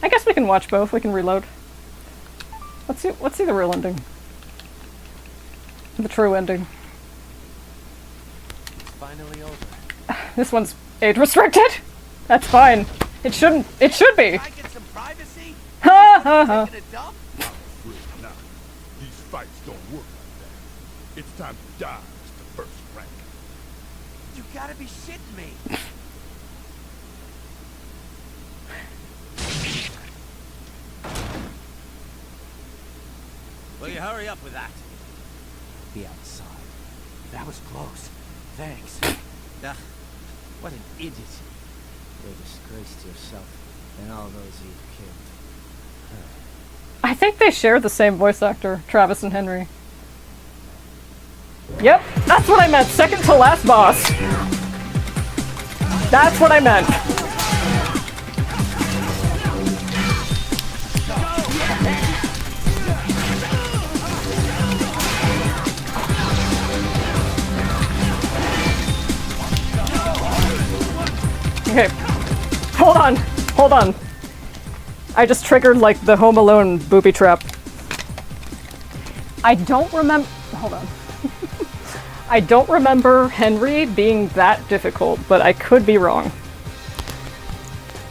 I guess we can watch both. We can reload. Let's see the real ending. The true ending. It's finally over. This one's age restricted. That's fine. It shouldn't. It should be. Can I get some privacy? Ha ha ha. Taking a dump? Afraid not. These fights don't work like that. It's time to die, Mr. First Rank. You gotta be shitting me. Will you hurry up with that? Be outside. That was close. Thanks. Ugh, what an idiot. You're a disgrace to yourself and all those you've killed. I think they share the same voice actor, Travis and Henry. Yep, that's what I meant. Second to last boss. That's what I meant. Okay, hold on. I just triggered like the Home Alone booby trap. I don't remember, hold on. I don't remember Henry being that difficult, but I could be wrong.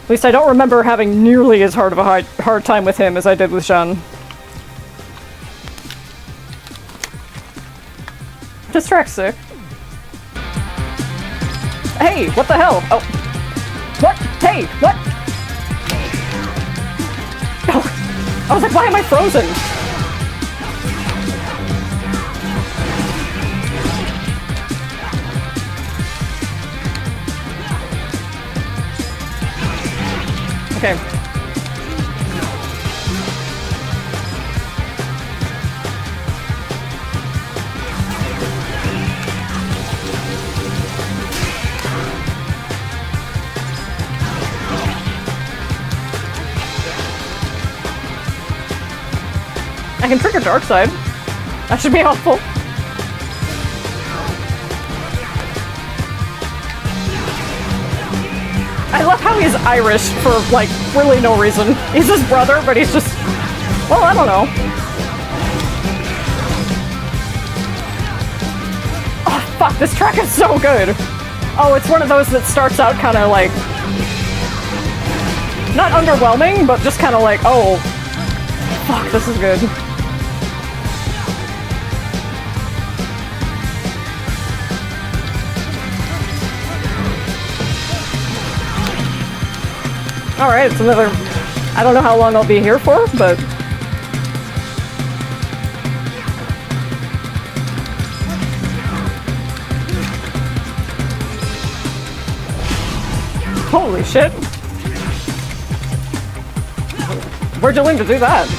At least I don't remember having nearly as hard of a hard time with him as I did with Jean. Distract's sick. Hey, what the hell? Oh. What? Hey, what? Oh, I was like, why am I frozen? Okay. I can trigger dark side. That should be helpful. I love how he's Irish for, like, really no reason. He's his brother, but he's just... Well, I don't know. Oh, fuck, this track is so good. Oh, it's one of those that starts out kind of like... Not underwhelming, but just kind of like, oh... Fuck, this is good. Alright, it's another... I don't know how long I'll be here for, but... Holy shit! Where'd you learn to do that?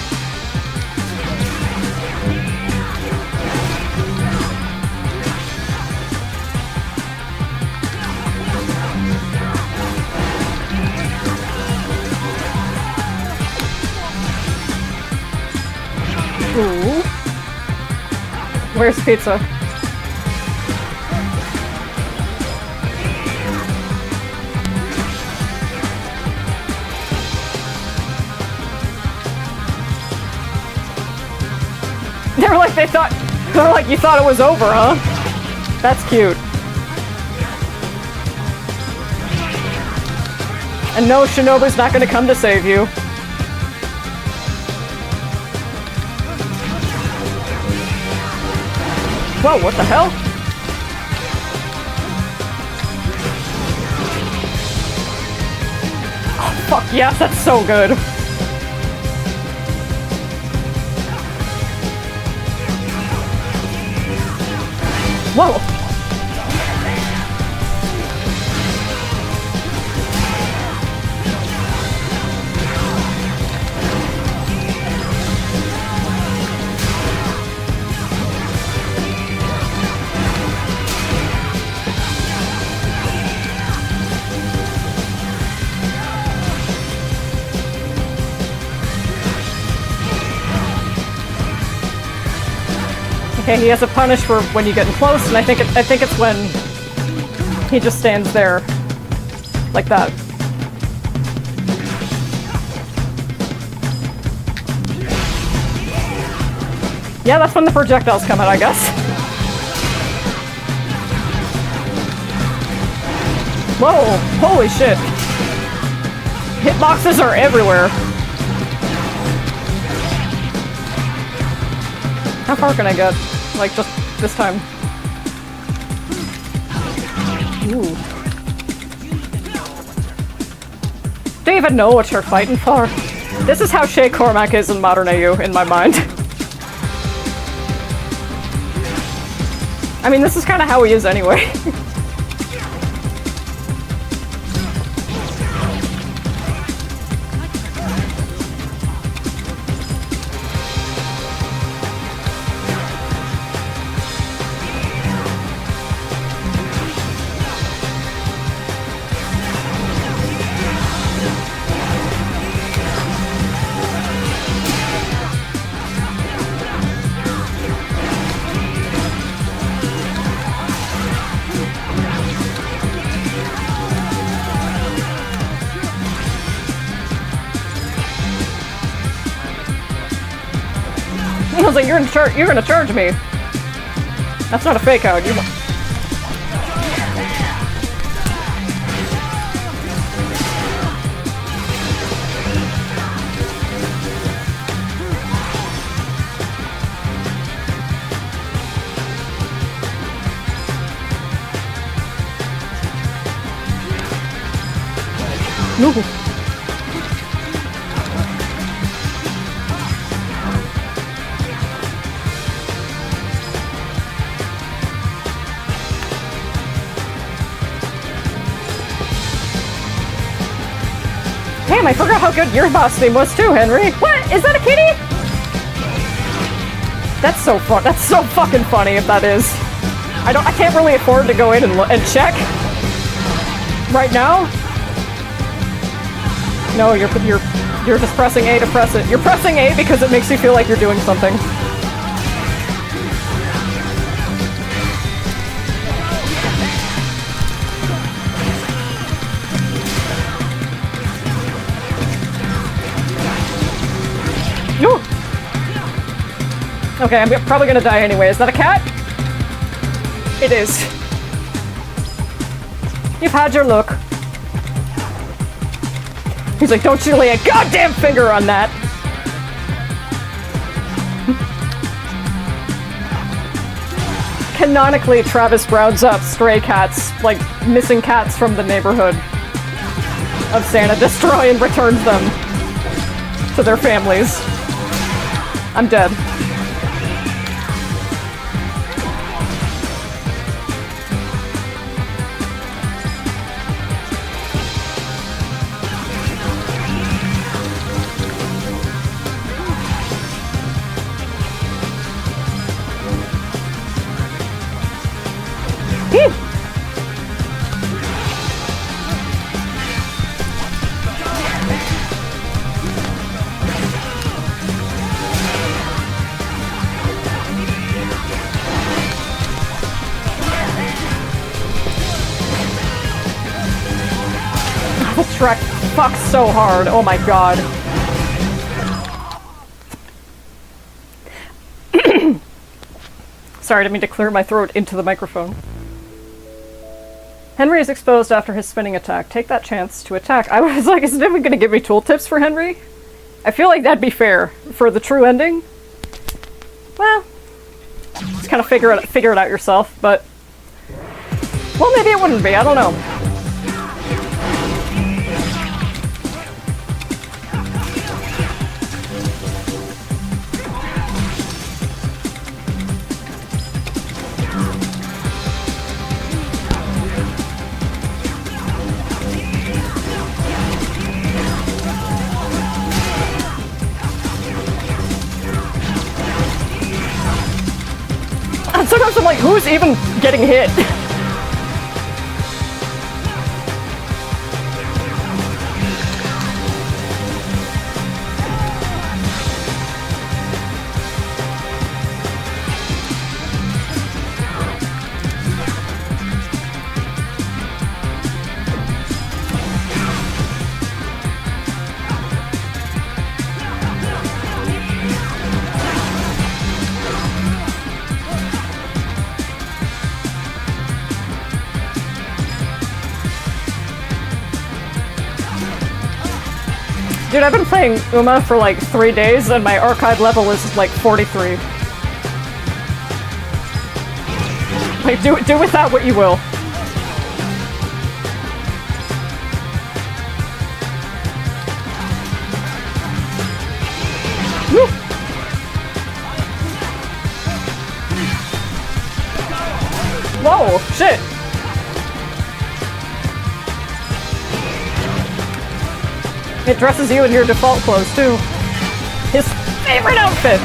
Ooh. Where's pizza? They're like, you thought it was over, huh? That's cute. And no, Shinobu's not gonna come to save you. Whoa, what the hell? Oh, fuck yes, that's so good. Whoa! Okay, he has a punish for when you get close, and I think it's when he just stands there like that. Yeah, that's when the projectiles come out, I guess. Whoa, holy shit. Hitboxes are everywhere. How far can I get? Like, just this time. Ooh. Do you even know what you're fighting for? This is how Shay Cormac is in modern AU, in my mind. I mean, this is kind of how he is anyway. I was like, you're gonna charge me. That's not a fake out. You. No. Damn, I forgot how good your boss theme was too, Henry. What? Is that a kitty? That's so fun. That's so fucking funny if that is. I can't really afford to go in and check right now. No, you're just pressing A to press it. You're pressing A because it makes you feel like you're doing something. Ooh. Okay, I'm probably gonna die anyway. Is that a cat? It is. You've had your look. He's like, don't you lay a goddamn finger on that! Canonically, Travis rounds up stray cats, like missing cats from the neighborhood of Santa Destroy and returns them to their families. I'm dead. Shrek fucks so hard. Oh my god. Sorry, I didn't mean to clear my throat into the microphone. Henry is exposed after his spinning attack. Take that chance to attack. I was like, is it even gonna give me tooltips for Henry? I feel like that'd be fair for the true ending. Well, just kind of figure it out yourself, but well, maybe it wouldn't be. I don't know. Sometimes I'm like, who's even getting hit? Dude, I've been playing Uma for like 3 days and my archive level is like 43. Like, do with that what you will. Woo! Whoa, shit! It dresses you in your default clothes, too. His favorite outfit!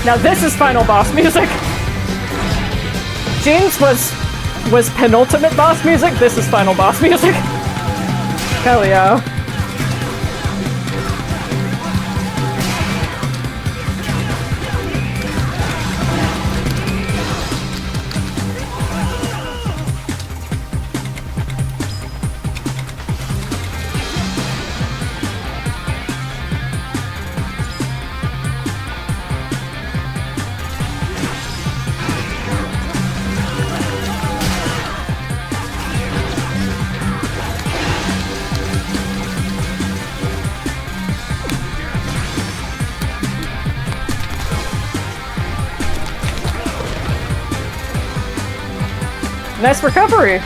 Now this is final boss music. Jean's was penultimate boss music, this is final boss music. Hell yeah. Nice recovery.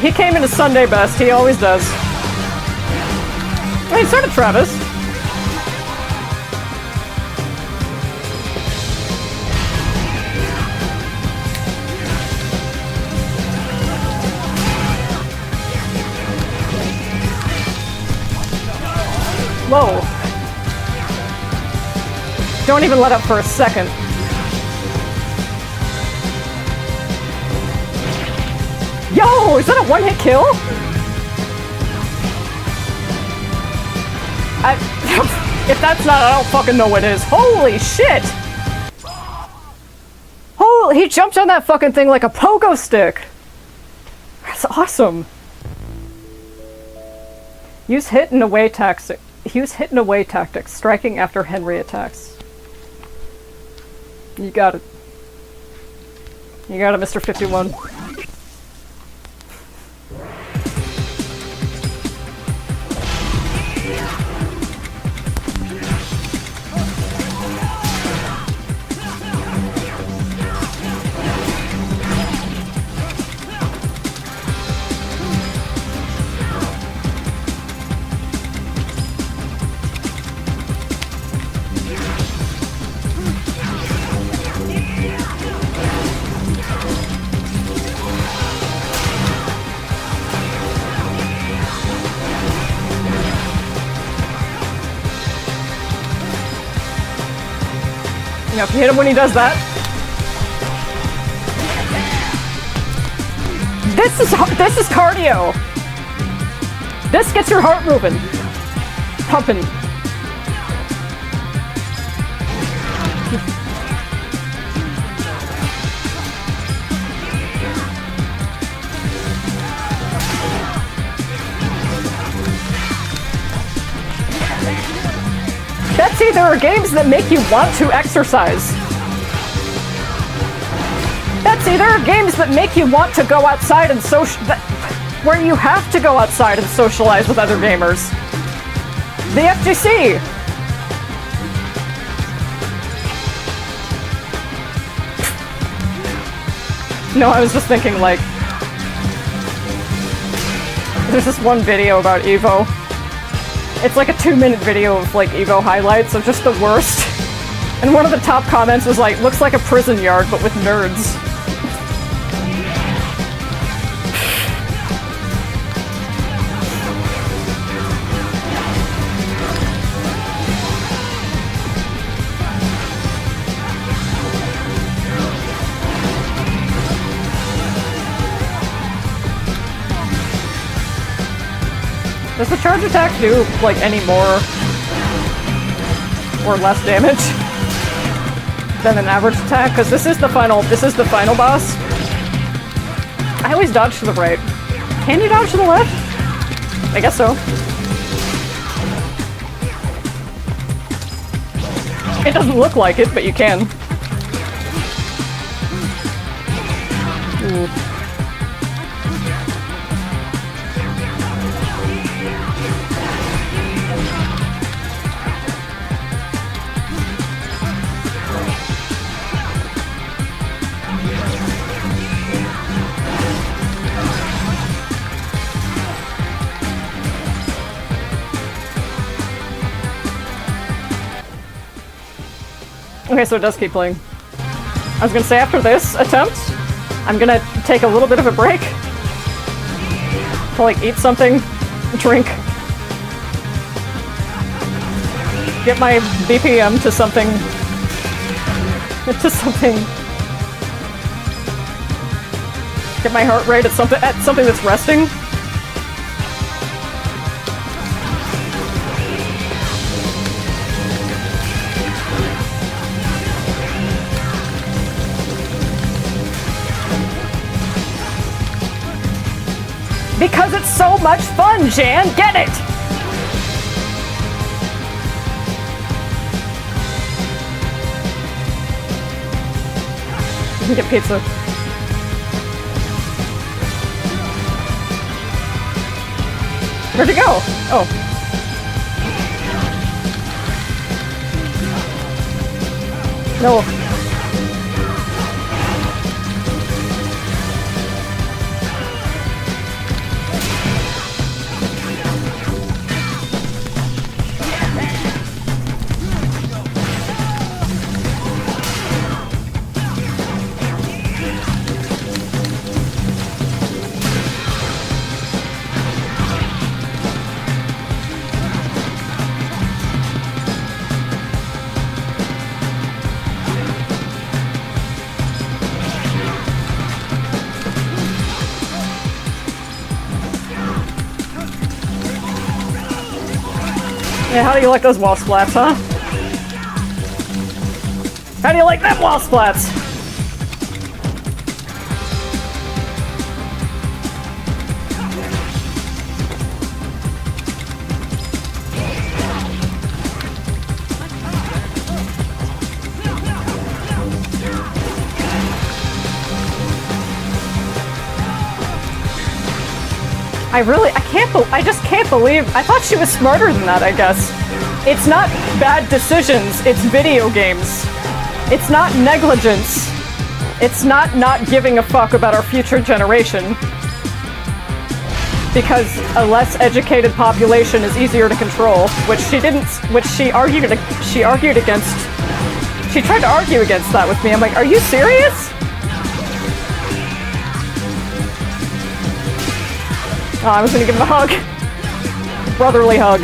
He came in his Sunday best. He always does. I mean, so did Travis. Whoa. Don't even let up for a second. Yo, is that a one-hit kill? If that's not, I don't fucking know what is. Holy shit! Oh, he jumped on that fucking thing like a pogo stick. That's awesome. Use hit and away tactics. Use hit and away tactics, striking after Henry attacks. You got it. You got it, Mr. 51. If you hit him when he does that. This is cardio. This gets your heart moving. Pumping. Betsy, there are games that make you want to exercise. Betsy, there are games that make you want to go outside and where you have to go outside and socialize with other gamers. The FGC. No, I was just thinking, like, there's this one video about Evo. It's like a 2-minute video of, like, Evo highlights of just the worst. And one of the top comments was like, looks like a prison yard, but with nerds. Does the charge attack do, like, any more or less damage than an average attack? Because this is the final boss. I always dodge to the right. Can you dodge to the left? I guess so. It doesn't look like it, but you can. Ooh. Okay, so it does keep playing. I was gonna say, after this attempt, I'm gonna take a little bit of a break to, like, eat something, drink, get my BPM to something, get my heart rate at something that's resting. Because it's so much fun, Jan! Get it! can get pizza. Where'd he go? Oh. No. Yeah, how do you like those wall splats, huh? How do you like them wall splats? I just can't believe, I thought she was smarter than that, I guess. It's not bad decisions, it's video games. It's not negligence. It's not giving a fuck about our future generation. Because a less educated population is easier to control, which she argued against. She tried to argue against that with me. I'm like, are you serious? Oh, I was gonna give him a hug. Brotherly hug.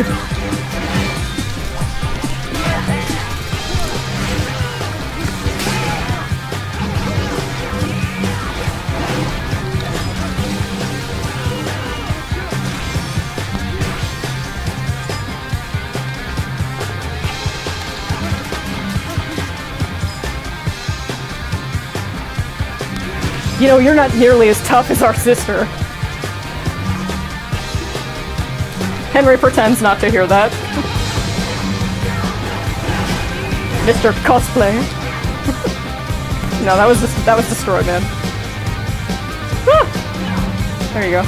You know, you're not nearly as tough as our sister. Henry pretends not to hear that. Mr. Cosplay. No, that was destroyed, man. Ah! There you go.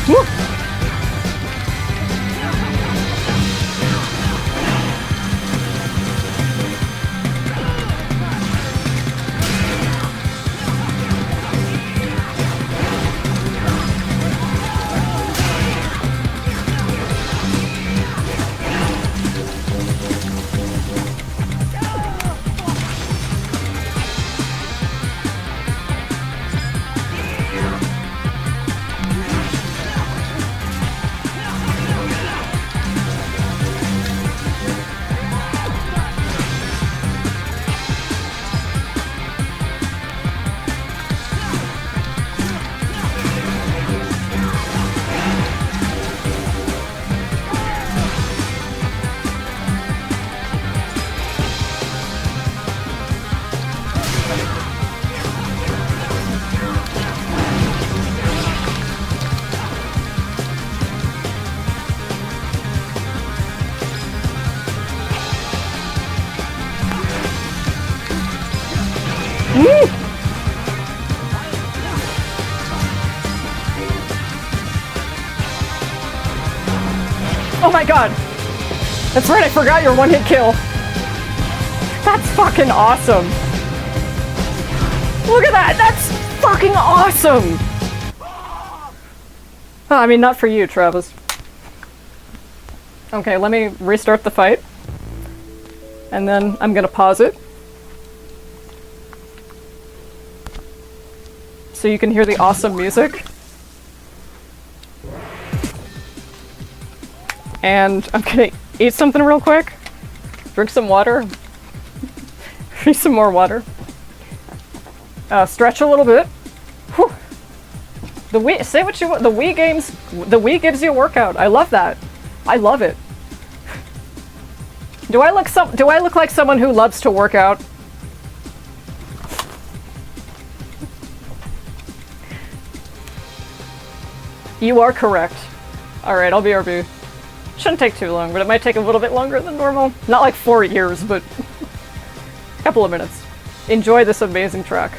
Woo! Oh my god! That's right, I forgot your one-hit kill. That's fucking awesome. Look at that! That's fucking awesome! Oh, I mean, not for you, Travis. Okay, let me restart the fight. And then I'm gonna pause it. So you can hear the awesome music. And I'm gonna eat something real quick. Drink some water. Drink some more water. Stretch a little bit. Whew. The Wii, say what you want, the Wii gives you a workout. I love that. I love it. Do I look like someone who loves to work out? You are correct. Alright, I'll BRB. Shouldn't take too long, but it might take a little bit longer than normal. Not like 4 years, but a couple of minutes. Enjoy this amazing track.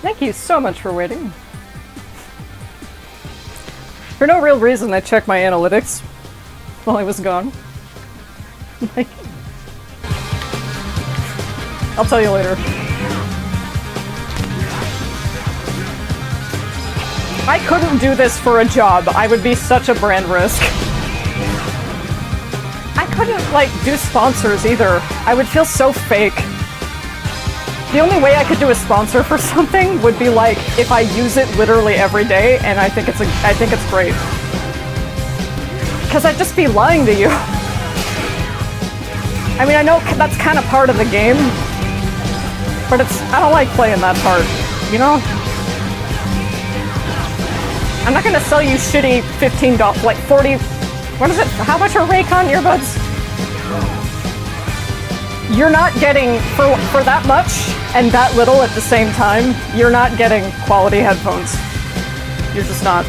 Thank you so much for waiting. For no real reason, I checked my analytics while I was gone. Like, I'll tell you later. I couldn't do this for a job. I would be such a brand risk. I couldn't, like, do sponsors either. I would feel so fake. The only way I could do a sponsor for something would be like if I use it literally every day, and I think it's great. Because I'd just be lying to you. I mean, I know that's kind of part of the game, but I don't like playing that part, you know? I'm not gonna sell you shitty $15, like 40, what is it? How much are Raycon earbuds? You're not getting, for that much and that little at the same time, you're not getting quality headphones. You're just not.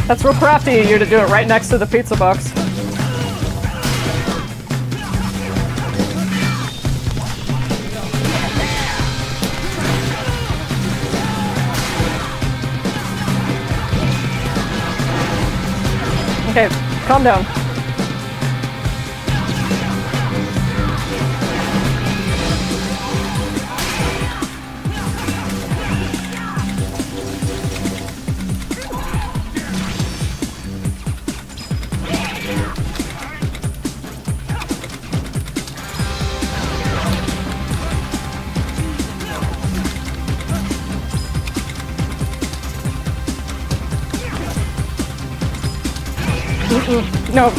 That's real crafty of you to do it right next to the pizza box. Okay, calm down.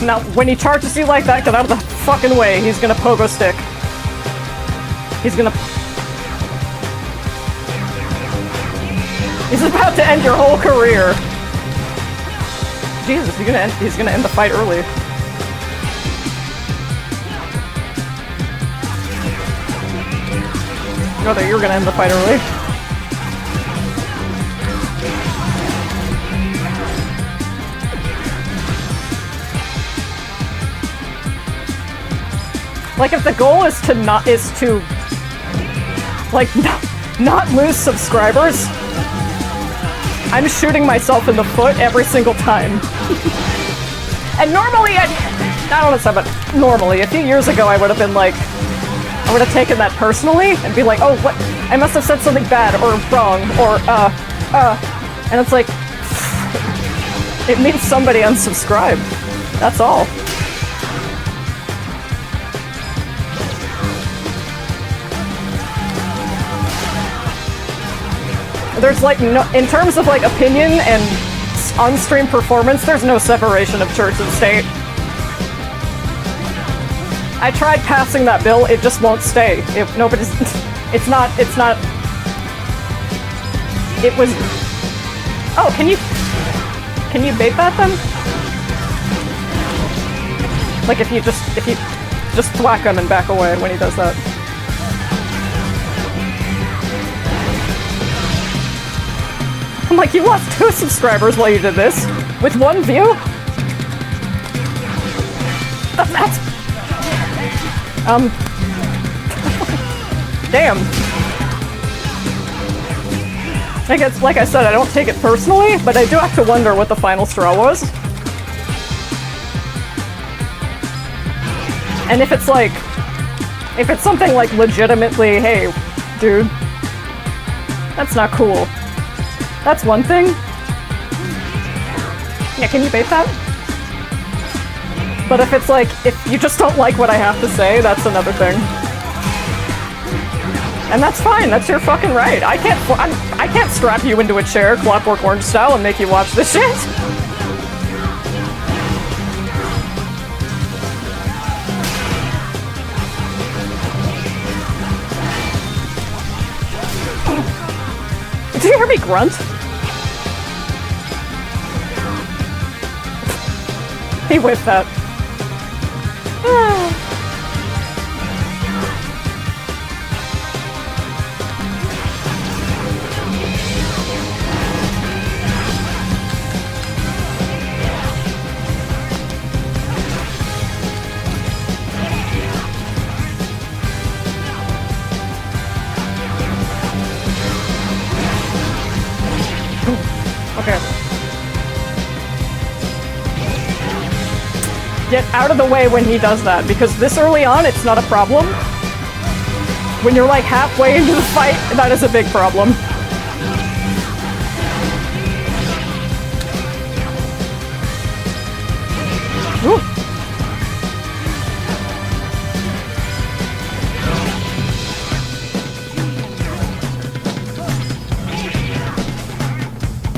No, when he charges you like that, get out of the fucking way. He's gonna pogo stick. He's about to end your whole career. Jesus, he's gonna end the fight early. No, that you're gonna end the fight early. Like, if the goal is to not lose subscribers, I'm shooting myself in the foot every single time. And normally, I don't know, but normally, a few years ago, I would have been like, I would have taken that personally and be like, oh, what? I must have said something bad or wrong or, and it's like, it means somebody unsubscribed. That's all. There's like no, in terms of like opinion and on-stream performance, there's no separation of church and state. I tried passing that bill, it just won't stay. It was, oh, can you bait that then? Like if you just thwack him and back away when he does that. I'm like, you lost 2 subscribers while you did this? With 1 view? That's... Damn. I guess, like I said, I don't take it personally, but I do have to wonder what the final straw was. And if it's like... If it's something like legitimately, hey, dude, that's not cool. That's one thing. Yeah, can you bait that? But if it's like, if you just don't like what I have to say, that's another thing. And that's fine, that's your fucking right. I can't strap you into a chair, Clockwork Orange style, and make you watch this shit. Did you hear me grunt? He whiffed that. get out of the way when he does that, because this early on, it's not a problem. When you're like halfway into the fight, that is a big problem. Ooh.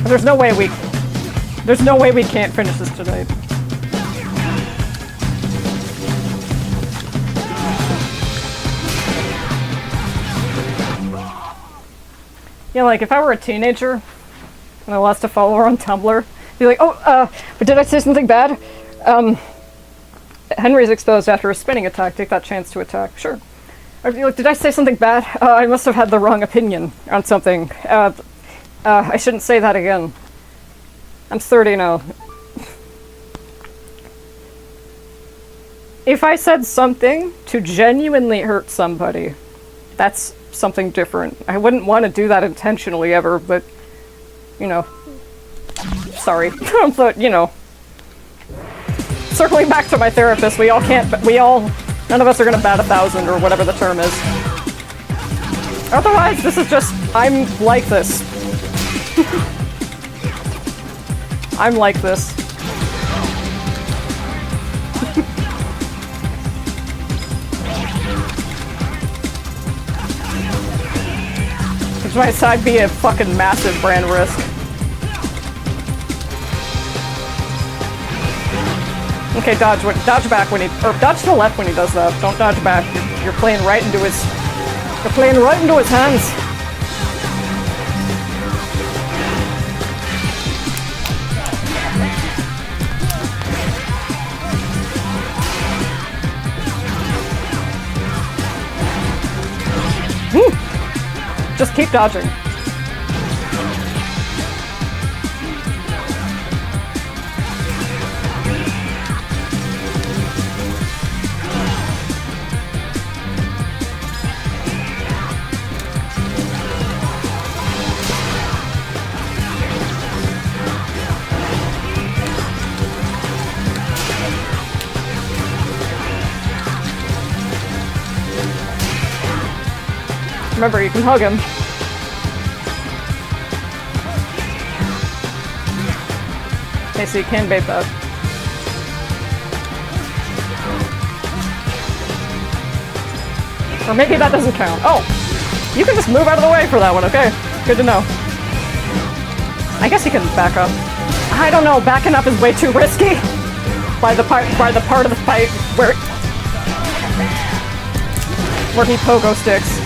There's no way we can't finish this tonight. Yeah, like if I were a teenager and I lost a follower on Tumblr, be like, oh, but did I say something bad? Henry's exposed after a spinning attack. Take that chance to attack. Sure. Or be like, did I say something bad? I must have had the wrong opinion on something. I shouldn't say that again. I'm 30 now. If I said something to genuinely hurt somebody, that's something different. I wouldn't want to do that intentionally ever, but, you know. Sorry. But, you know. Circling back to my therapist, none of us are gonna bat 1,000 or whatever the term is. Otherwise, this is just, I'm like this. I'm like this. Which might be a fucking massive brand risk. Okay, dodge back when dodge to the left when he does that. Don't dodge back. You're playing right into his hands. Just keep dodging. Remember, you can hug him. Okay, so you can bait that. Or maybe that doesn't count. Oh! You can just move out of the way for that one, okay. Good to know. I guess you can back up. I don't know, backing up is way too risky. By the part of the fight where he pogo sticks.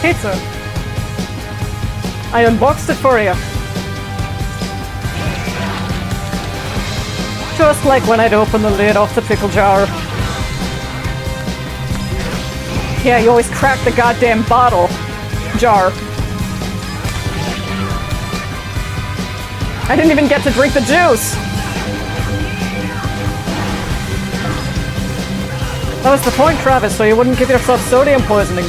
Pizza. I unboxed it for you. Just like when I'd open the lid off the pickle jar. Yeah, you always crack the goddamn bottle jar. I didn't even get to drink the juice! That was the point, Travis, so you wouldn't give yourself sodium poisoning.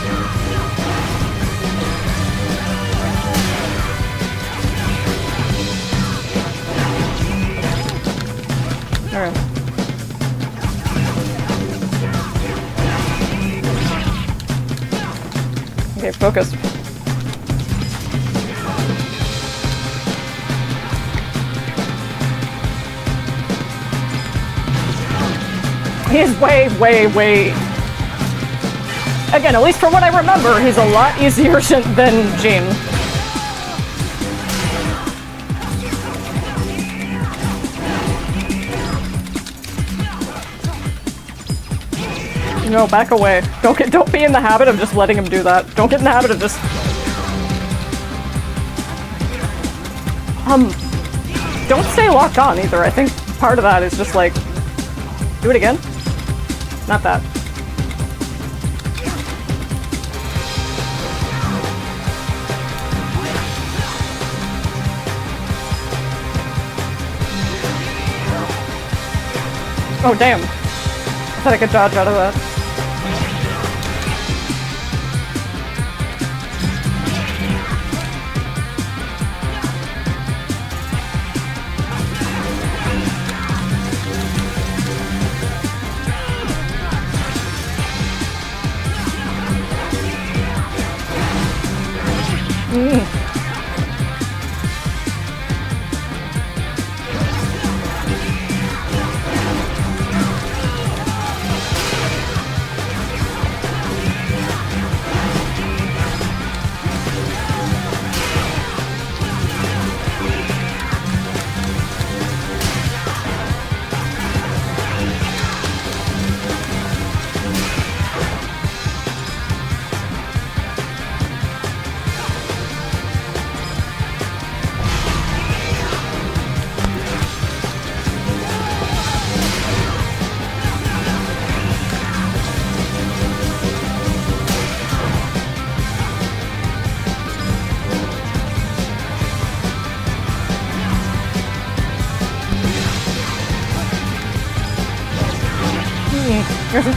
Alright. Okay, focus. He's way... Again, at least from what I remember, he's a lot easier than Jean. No, back away. Don't be in the habit of just letting him do that. Don't get in the habit of just... Don't stay locked on either. I think part of that is just like... Do it again? Not that. Oh, damn. I thought I could dodge out of that.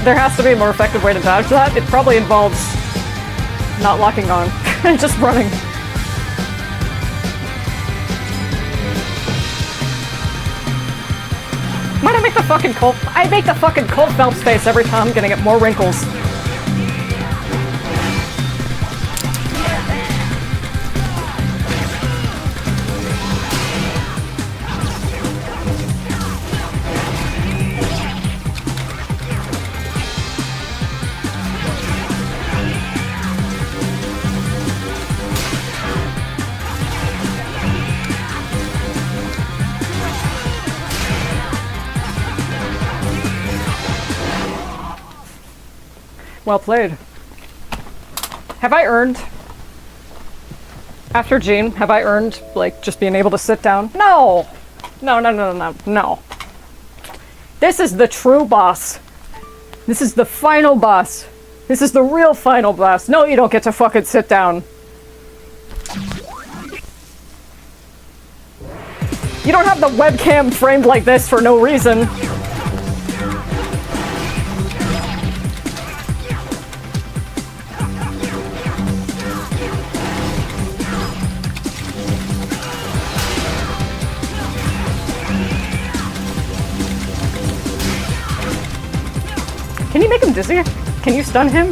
There has to be a more effective way to dodge that. It probably involves not locking on and just running. Might I make the fucking Colt? I make the fucking Colt Phelps face every time I'm gonna get more wrinkles. Well played. Have I earned, after Jean, have I earned, like, just being able to sit down? No! No. This is the true boss. This is the final boss. This is the real final boss. No, you don't get to fucking sit down. You don't have the webcam framed like this for no reason. Can you make him dizzy? Can you stun him?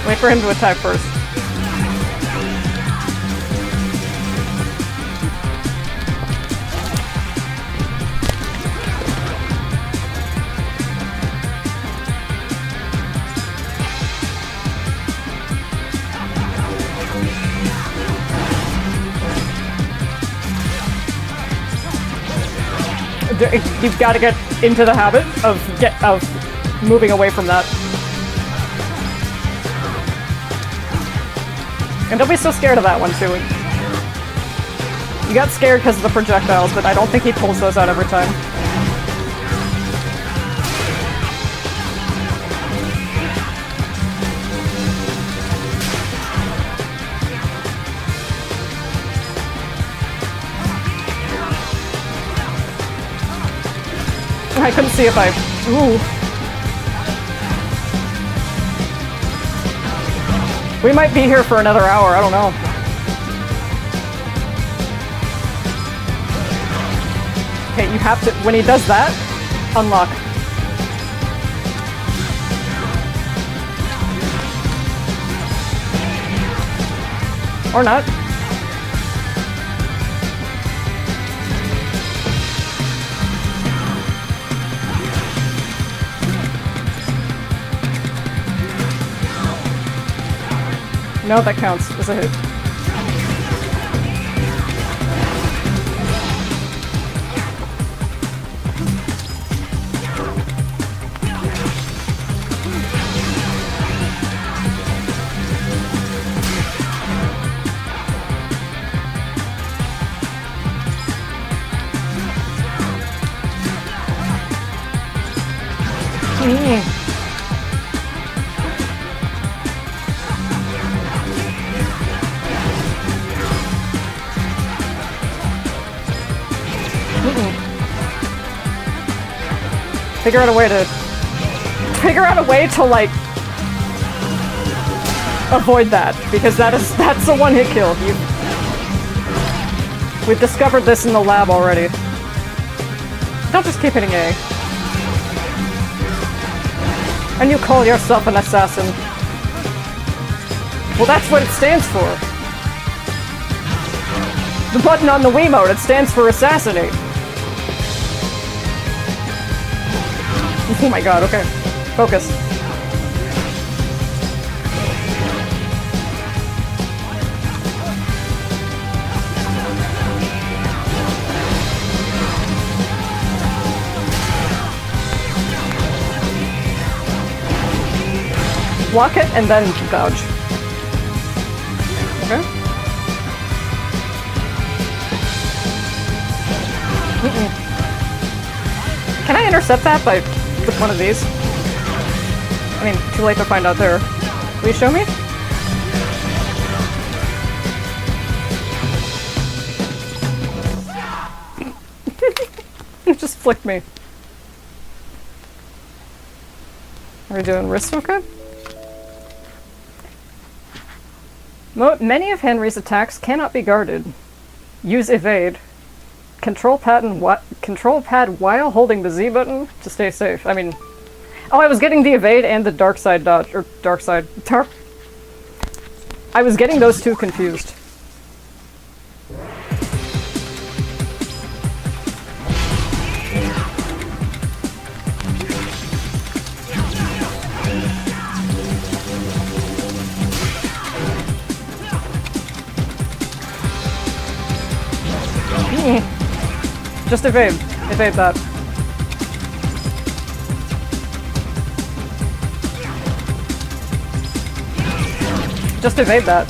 Wait for him to attack first. You've got to get into the habit of moving away from that. And don't be so scared of that one, too. You got scared because of the projectiles, but I don't think he pulls those out every time. I couldn't see if I... Ooh. We might be here for another hour, I don't know. Okay, you have to... When he does that, unlock. Or not. No, that counts as a hit. Figure out a way to like avoid that, because that's a one-hit kill. We've discovered this in the lab already. Don't just keep hitting A. And you call yourself an assassin. Well, that's what it stands for. The button on the Wiimote, it stands for assassinate. Oh my god, okay. Focus. Block it and then dodge. Okay. Can I intercept that by with one of these? I mean, too late to find out there. Will you show me? It just flicked me. Are we doing wrist okay? Many of Henry's attacks cannot be guarded. Use evade. Control pad while holding the Z button to stay safe. I mean, oh, I was getting the evade and the dark side dodge, or I was getting those two confused. Just evade. Evade that. Just evade that.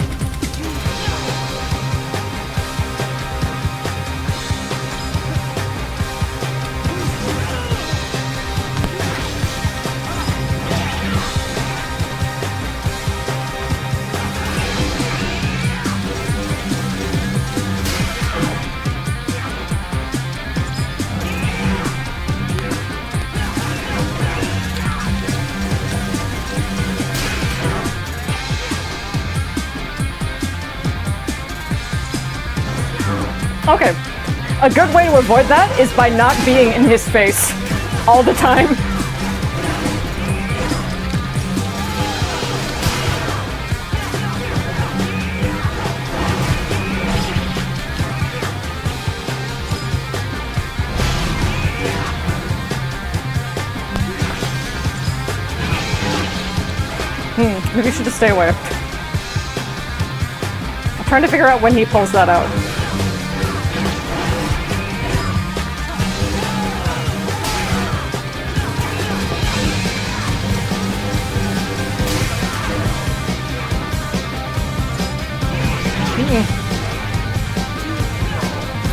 Okay. A good way to avoid that is by not being in his face all the time. Maybe you should just stay away. I'm trying to figure out when he pulls that out.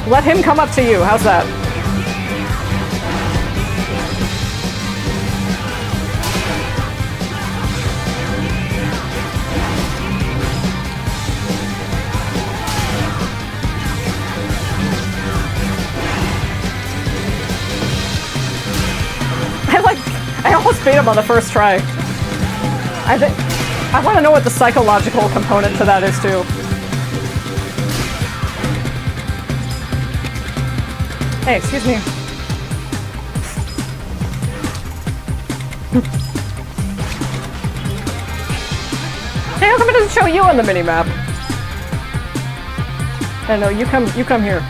Let him come up to you. How's that? I almost beat him on the first try. I want to know what the psychological component to that is too. Hey, excuse me. Hey, how come it doesn't show you on the minimap? No, you come here.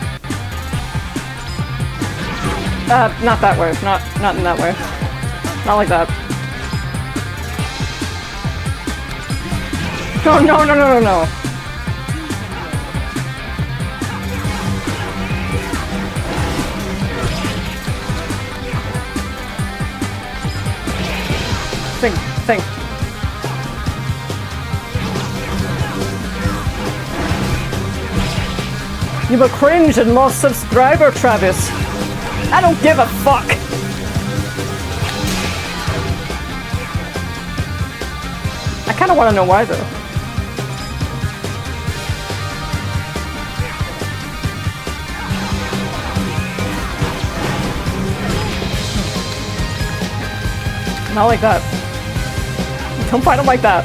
Not that way. Not in that way. Not like that. No, no, no, no, no, no. Think. You a cringe and lost subscriber, Travis. I don't give a fuck. I kind of want to know why, though. Not like that. Don't fight him like that.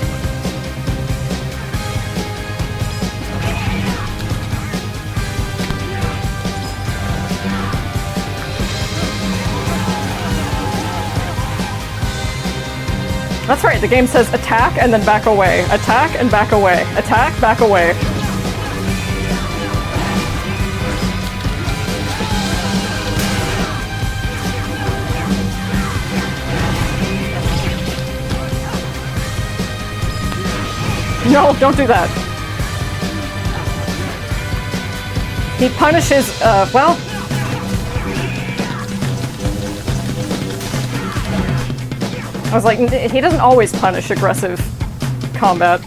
That's right, the game says attack and then back away. Attack and back away. Attack, back away. No, don't do that. He punishes, well... I was like, he doesn't always punish aggressive combat.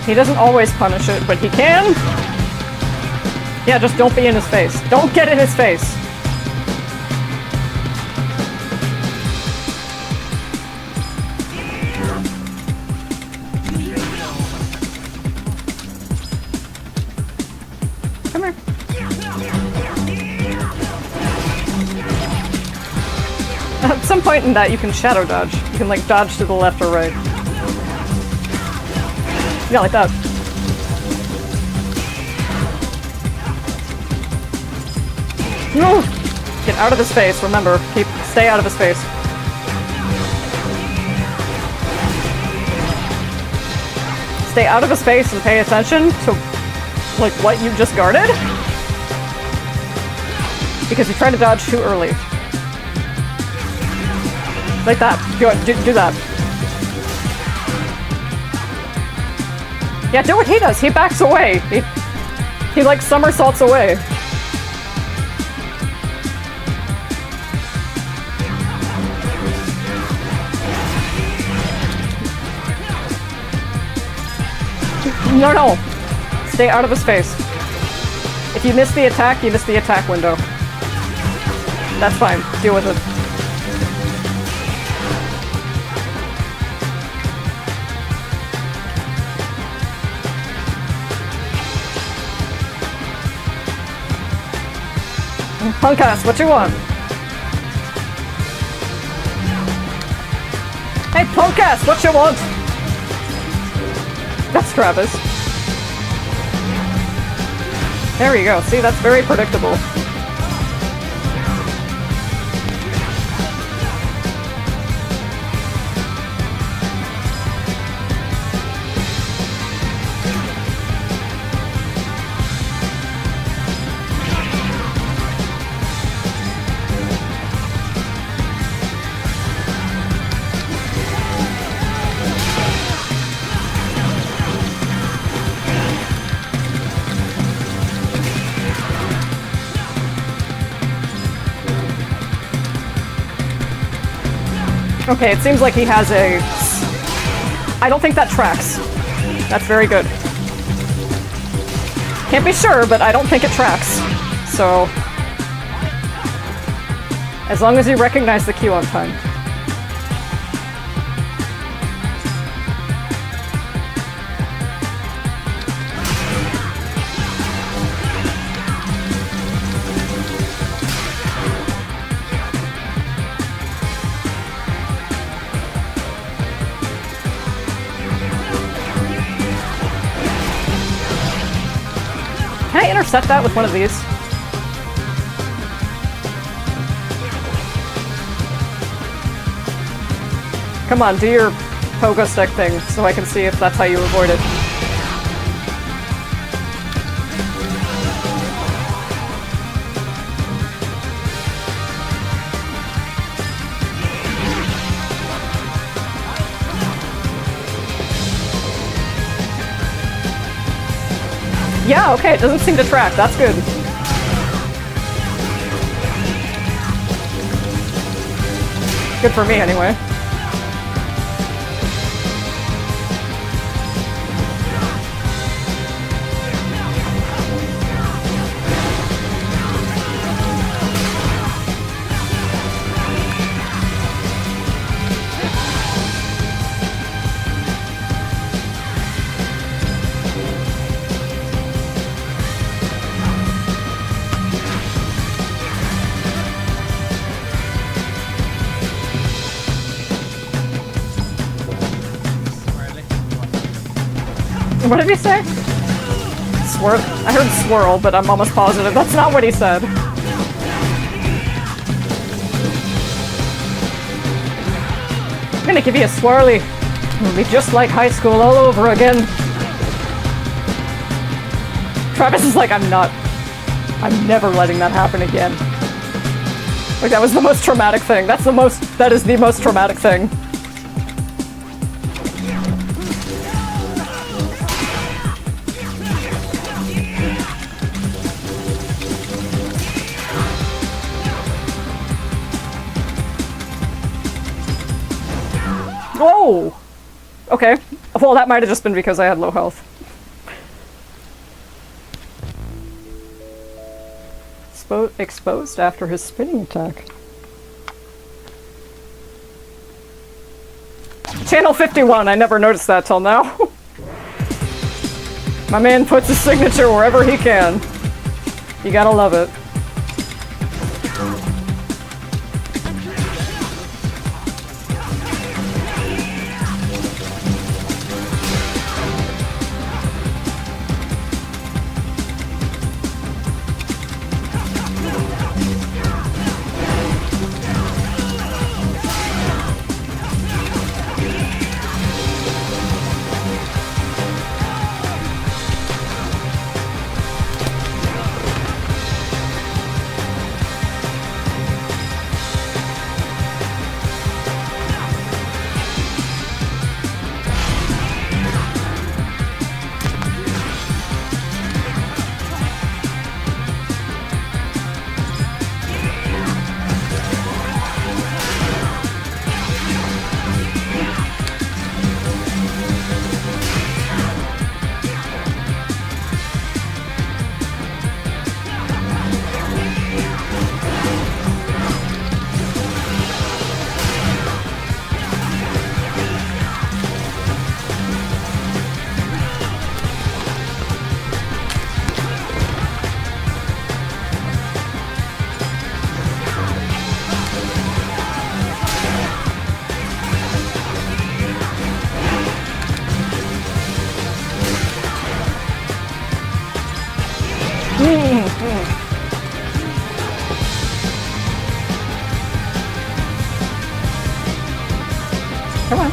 He doesn't always punish it, but he can. Yeah, just don't be in his face. Don't get in his face. Come here. At some point in that, you can shadow dodge. You can, like, dodge to the left or right. Yeah, like that. No! Get out of his face, remember. Stay out of his face. Stay out of his face and pay attention to, like, what you just guarded. Because you tried to dodge too early. Like that. Do that. Yeah, do what he does. He backs away. He like somersaults away. No. Stay out of his face. If you miss the attack, you miss the attack window. That's fine. Deal with it. Punk ass, what you want? Hey, punk ass, what you want? That's Travis. There you go. See, that's very predictable. Okay, it seems like he has a I don't think that tracks. That's very good. Can't be sure, but I don't think it tracks. So, as long as you recognize the cue on time. Can I intercept that with one of these? Come on, do your pogo stick thing so I can see if that's how you avoid it. Yeah, okay, it doesn't seem to track. That's good. Good for me, anyway. What did he say? Swirl? I heard swirl, but I'm almost positive that's not what he said. I'm gonna give you a swirly. It'll be just like high school all over again. Travis is like, I'm never letting that happen again. Like, that was the most traumatic thing. That is the most traumatic thing. Whoa! Okay. Well, that might have just been because I had low health. Exposed after his spinning attack. Channel 51, I never noticed that till now. My man puts his signature wherever he can. You gotta love it. Come on.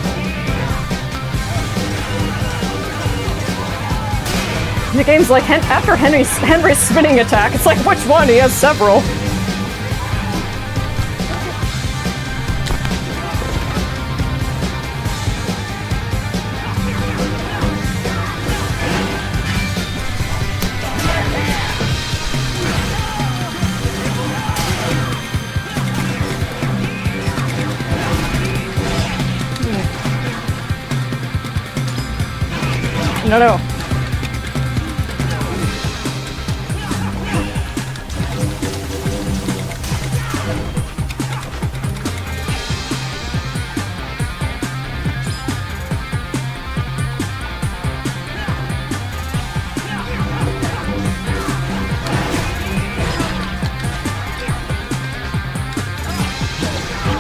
The game's like, after Henry's spinning attack, it's like, which one? He has several. No, no.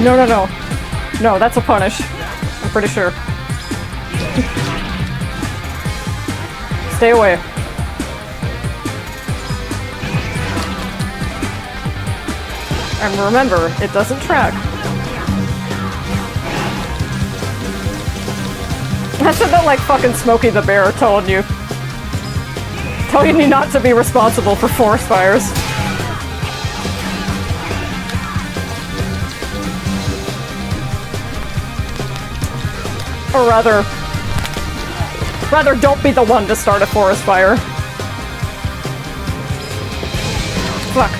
No, no, no. No, that's a punish. I'm pretty sure. Stay away. And remember, it doesn't track. That's about like fucking Smokey the Bear telling you not to be responsible for forest fires. Or rather don't be the one to start a forest fire. Fuck.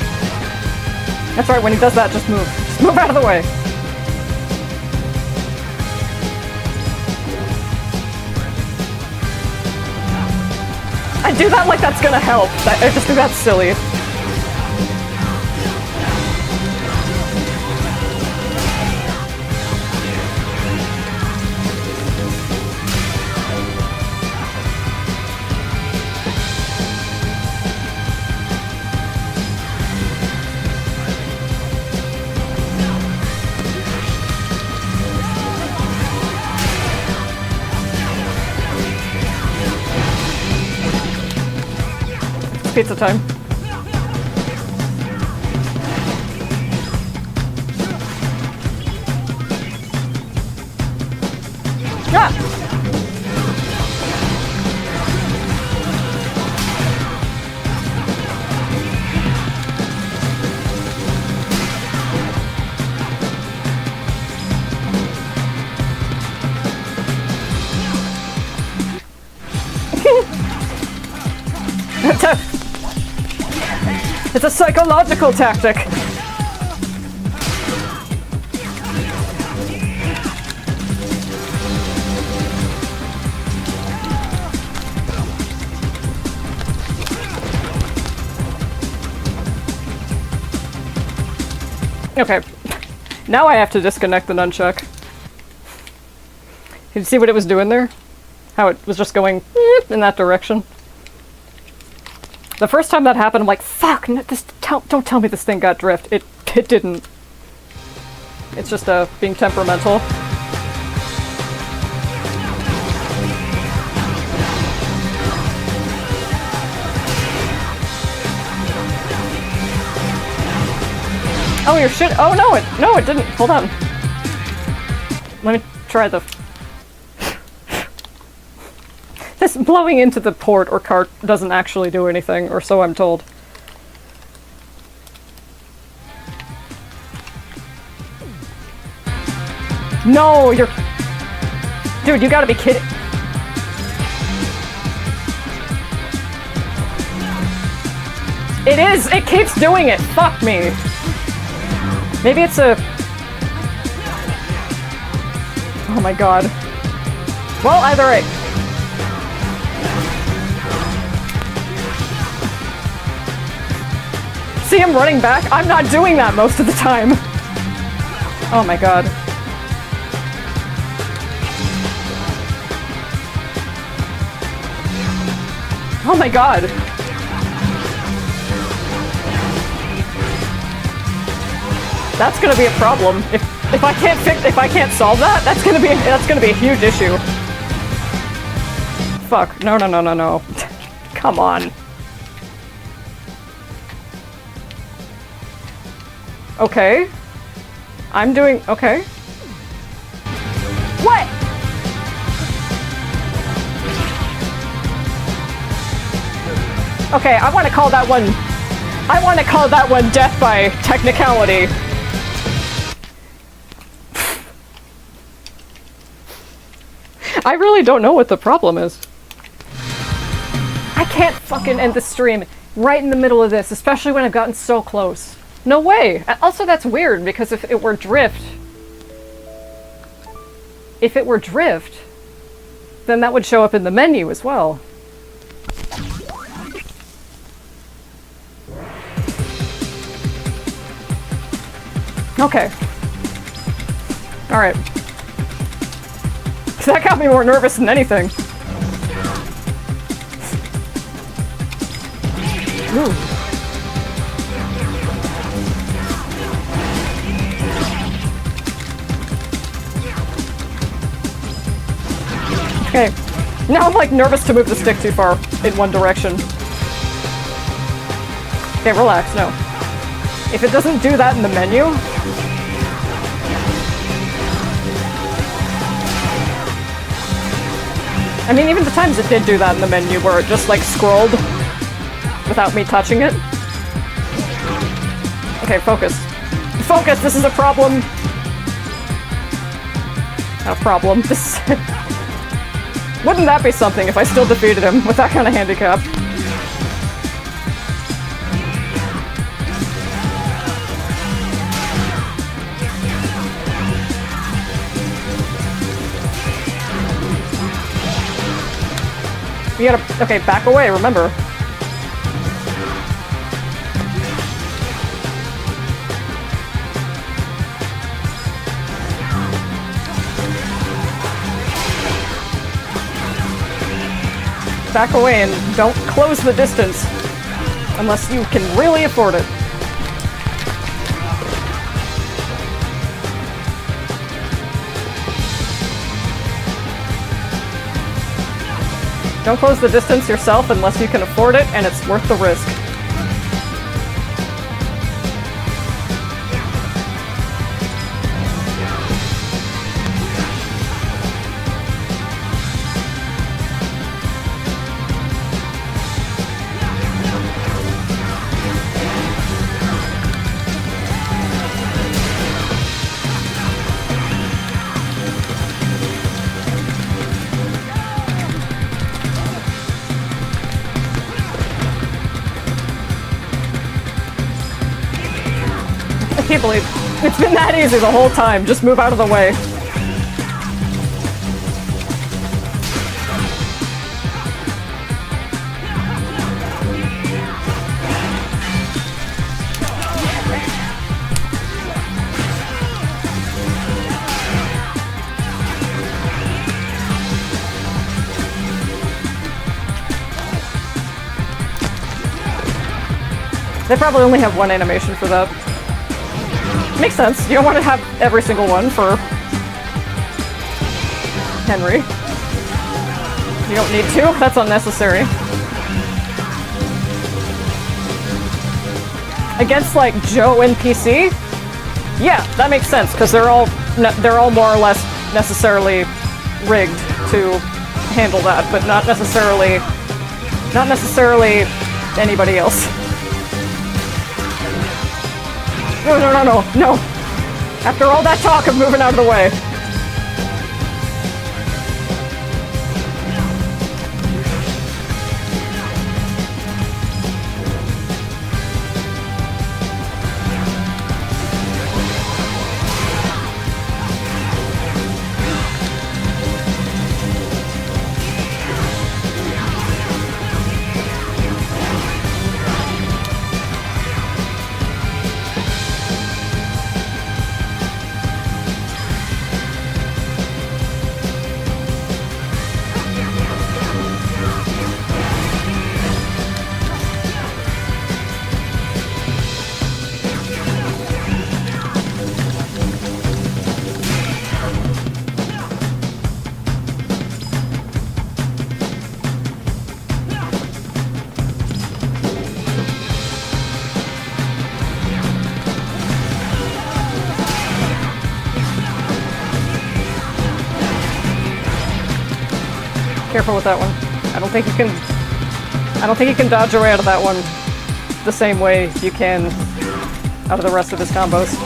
That's right, when he does that, just move. Just move out of the way. I do that like that's gonna help. I just think that's silly. Pizza time. Ah! It's a psychological tactic. Okay. Now I have to disconnect the nunchuck. Did you see what it was doing there? How it was just going in that direction? The first time that happened, I'm like, fuck, don't tell me this thing got drift. It didn't. It's just being temperamental. Oh, your shit. Oh, no, it didn't. Hold on. Let me try the... This blowing into the port or cart doesn't actually do anything, or so I'm told. No, you're... Dude, you gotta be kidding. It is! It keeps doing it! Fuck me! Maybe it's a... Oh my god. Well, either way. See him running back? I'm not doing that most of the time. Oh my god. Oh my god. That's gonna be a problem. If I can't solve that, that's gonna be a huge issue. Fuck. No. Come on. Okay. I'm doing... Okay. What? Okay, I want to call that one death by technicality. I really don't know what the problem is. I can't fucking end the stream right in the middle of this, especially when I've gotten so close. No way! Also, that's weird, because if it were drift... then that would show up in the menu as well. Okay. Alright. That got me more nervous than anything. Ooh. Okay. Now I'm like nervous to move the stick too far in one direction. Okay, relax, no. If it doesn't do that in the menu... I mean, even the times it did do that in the menu where it just like scrolled without me touching it. Okay, focus. Focus! This is a problem! Not a problem. This... Wouldn't that be something if I still defeated him with that kind of handicap? You gotta... Okay, back away, remember. Back away and don't close the distance. Unless you can really afford it. Don't close the distance yourself unless you can afford it and it's worth the risk. I can't believe it's been that easy the whole time. Just move out of the way. They probably only have one animation for that. Makes sense. You don't want to have every single one for Henry. You don't need to. That's unnecessary. Against like Joe NPC, yeah, that makes sense because they're all more or less necessarily rigged to handle that, but not necessarily anybody else. No, no, no, no, no. After all that talk of moving out of the way. Careful with that one. I don't think you can dodge your way out of that one the same way you can out of the rest of his combos.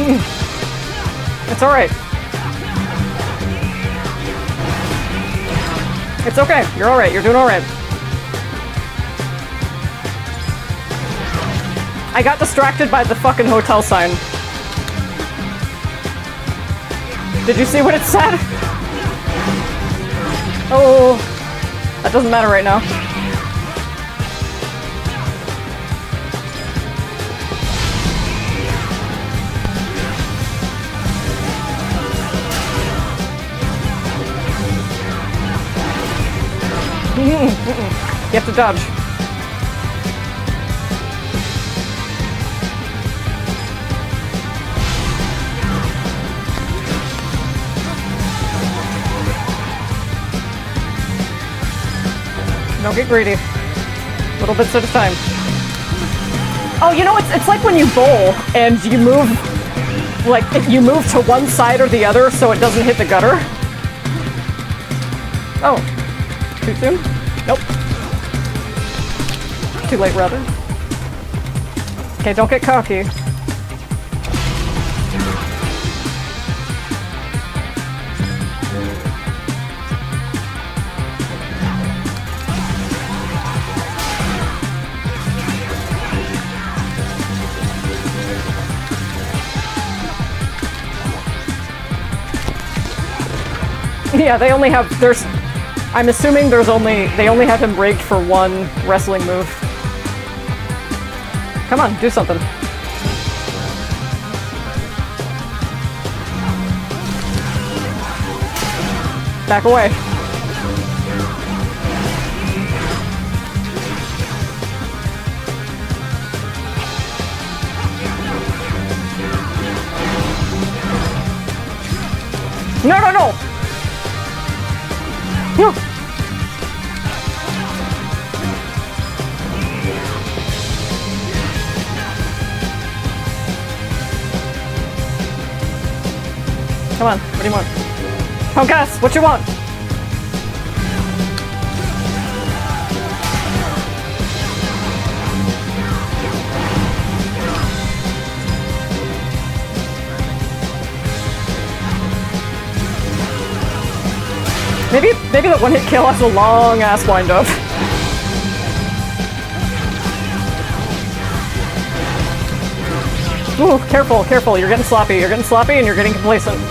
It's alright. It's okay. You're alright. You're doing alright. I got distracted by the fucking hotel sign. Did you see what it said? Oh, that doesn't matter right now. You have to dodge. Don't get greedy. Little bits at a time. Oh, you know, it's like when you bowl and you move, like, if you move to one side or the other so it doesn't hit the gutter. Oh. Too soon? Nope. Too late, rather. Okay, don't get cocky. Yeah, they only have, I'm assuming they only have him rigged for one wrestling move. Come on, do something. Back away. No, no, no! No! Come on, what do you want? Honkas, what you want? Maybe that one-hit kill has a long-ass wind-up. Ooh, careful, careful, you're getting sloppy and you're getting complacent.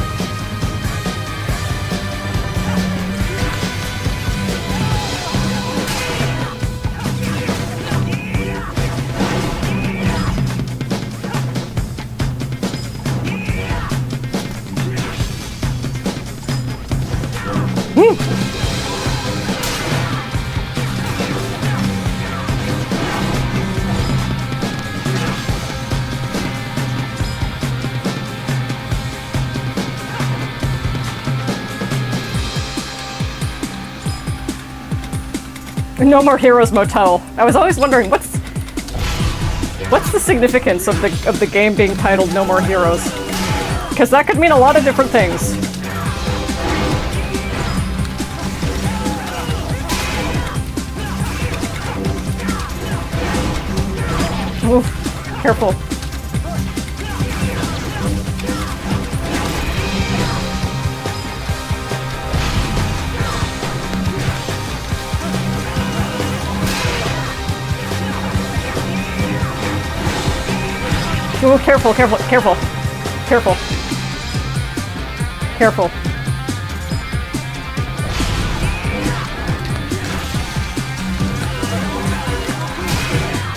No More Heroes Motel. I was always wondering what's the significance of the game being titled No More Heroes? Because that could mean a lot of different things. Oof, careful. Ooh, careful, careful, careful. Careful. Careful.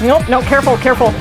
Nope, no, careful, careful.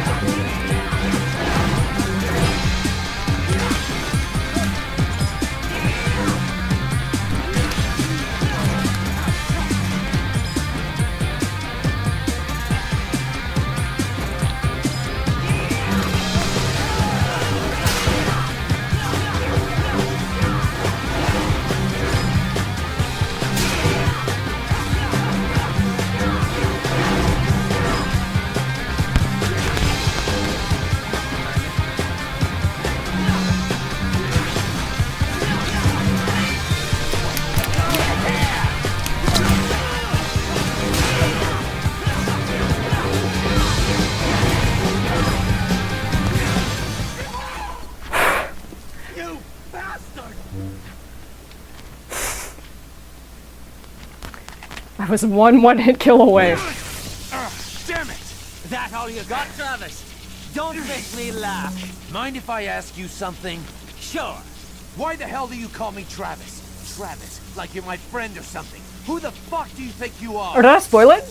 I was one-hit kill away. Damn it! That all you got, Travis? Don't make me laugh. Mind if I ask you something? Sure. Why the hell do you call me Travis? Travis, like you're my friend or something. Who the fuck do you think you are? Or did I spoil it?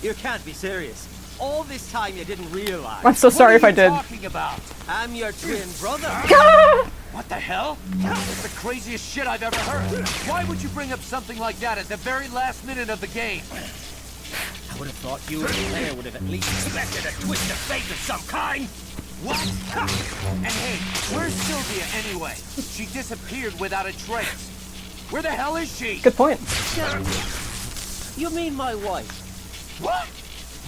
You can't be serious. All this time you didn't realize. I'm so sorry if I did. What are you talking about? I'm your twin brother. What the hell? That's the craziest shit I've ever heard. Why would you bring up something like that at the very last minute of the game? I would have thought you as a player would have at least expected a twist of fate of some kind. What? And hey, where's Sylvia anyway? She disappeared without a trace. Where the hell is she? Good point. You mean my wife? What?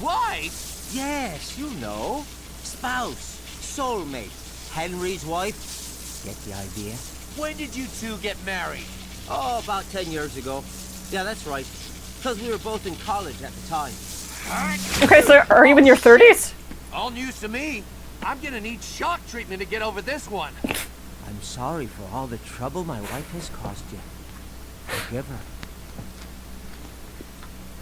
Why? Yes, you know. Spouse, soulmate, Henry's wife. Get the idea? When did you two get married? Oh, about 10 years ago. Yeah, that's right. Because we were both in college at the time. Okay, so are you in your 30s? All news to me. I'm gonna need shock treatment to get over this one. I'm sorry for all the trouble my wife has caused you. Forgive her.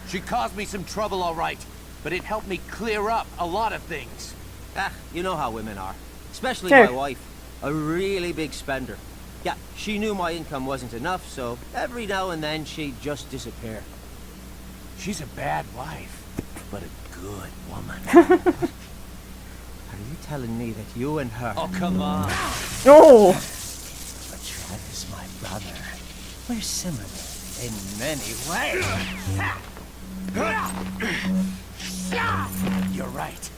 She caused me some trouble, all right. But it helped me clear up a lot of things. Ah, you know how women are. Especially Hey. my wife. A really big spender. Yeah, she knew my income wasn't enough, so every now and then she'd just disappear. She's a bad wife, but a good woman. Are you telling me that you and her... Oh, come on. Oh! But Travis, my brother, we're similar in many ways. You're right.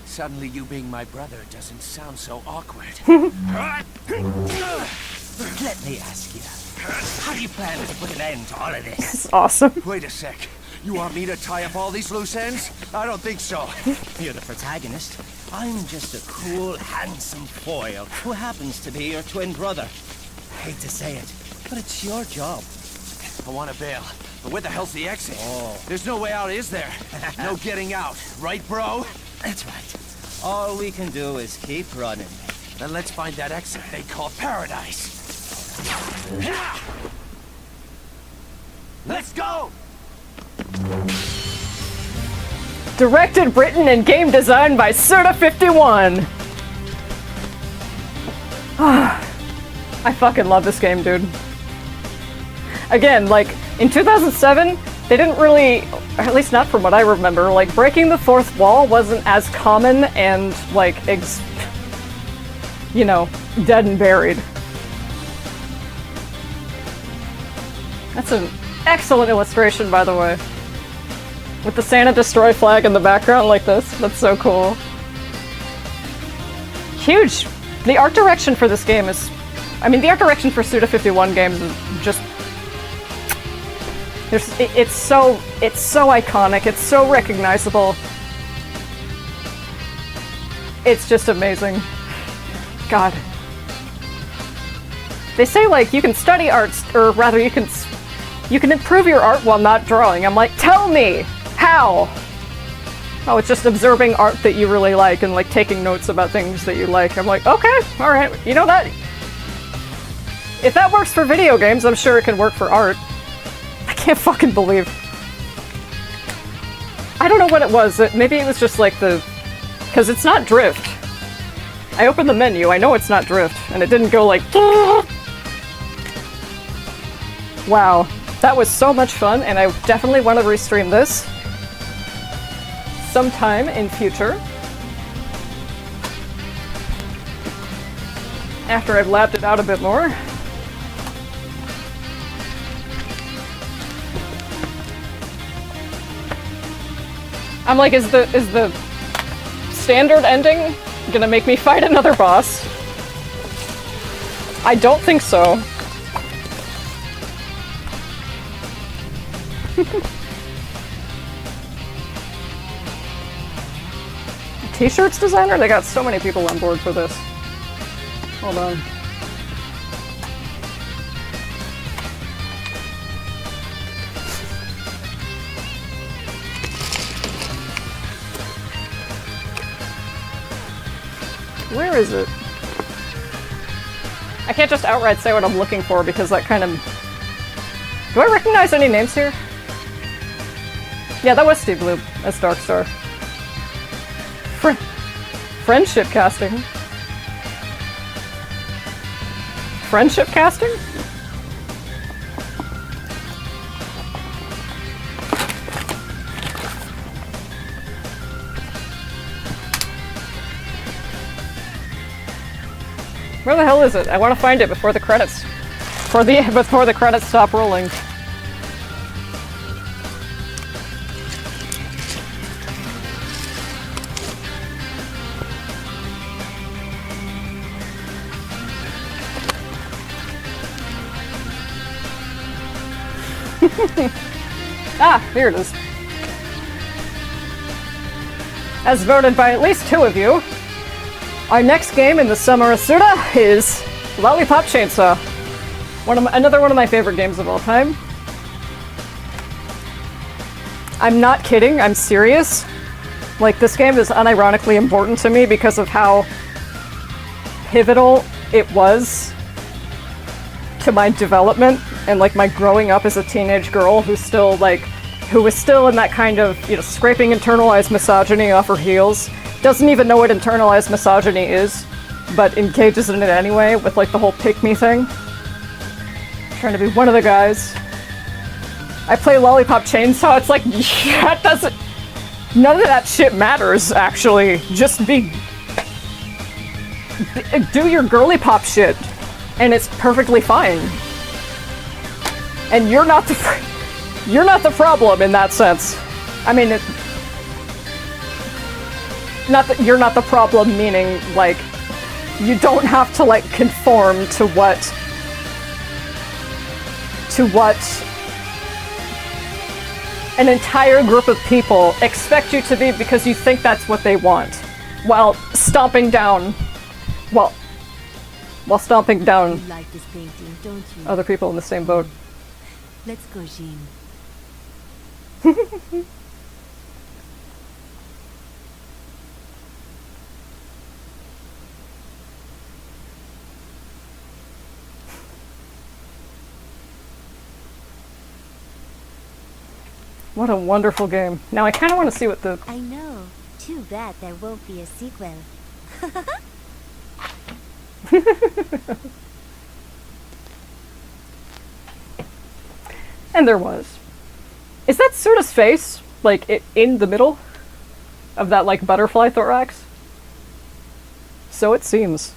Suddenly you being my brother doesn't sound so awkward. Let me ask you, how do you plan to put an end to all of this? It's awesome. Wait a sec. You want me to tie up all these loose ends? I don't think so. You're the protagonist. I'm just a cool, handsome foil who happens to be your twin brother. Hate to say it, but it's your job. I want to bail, but where the hell's the exit? Oh. There's no way out, is there? No getting out, right, bro? That's right. All we can do is keep running. Then let's find that exit they call paradise. Let's go! Directed, written, and game designed by Suda51. I fucking love this game, dude. Again, like, in 2007, they didn't really, or at least not from what I remember, like, breaking the fourth wall wasn't as common and, like, you know, dead and buried. That's an excellent illustration, by the way. With the Santa Destroy flag in the background like this. That's so cool. Huge! The art direction for this game is... I mean, the art direction for Suda51 games is just... It's so iconic, it's so recognizable. It's just amazing. God. They say, like, you can study arts, or rather, you can improve your art while not drawing. I'm like, tell me! How? Oh, it's just observing art that you really like and, like, taking notes about things that you like. I'm like, okay, alright, you know that? If that works for video games, I'm sure it can work for art. I can't fucking believe. I don't know what it was. Maybe it was just like the... Because it's not drift. I opened the menu, I know it's not drift, and it didn't go like... Wow. That was so much fun, and I definitely want to restream this sometime in future. After I've lapped it out a bit more. I'm like, is the standard ending gonna make me fight another boss? I don't think so. T-shirts designer? They got so many people on board for this. Hold on. Where is it? I can't just outright say what I'm looking for because that kind of... Do I recognize any names here? Yeah, that was Steve Blue as Darkstar. Friendship casting? Friendship casting? Where the hell is it? I want to find it before the credits. Before the credits stop rolling. Ah, here it is. As voted by at least 2 of you, our next game in the Summer Asuda is Lollipop Chainsaw. Another one of my favorite games of all time. I'm not kidding, I'm serious. Like, this game is unironically important to me because of how pivotal it was to my development and like my growing up as a teenage girl who was still in that kind of, scraping internalized misogyny off her heels. Doesn't even know what internalized misogyny is, but engages in it anyway with like the whole pick me thing. Trying to be one of the guys. I play Lollipop Chainsaw, it's like, that doesn't... None of that shit matters, actually. Just do your girly pop shit, and it's perfectly fine. And you're not the problem in that sense. I mean, not that you're not the problem, meaning, like, you don't have to, like, conform to what an entire group of people expect you to be because you think that's what they want, while stomping down You like this painting, don't you? other people in the same boat. Let's go, Jean. What a wonderful game. Now I kind of want to see what the... I know. Too bad there won't be a sequel. And there was. Is that Suda's face, like, in the middle of that, like, butterfly thorax? So it seems.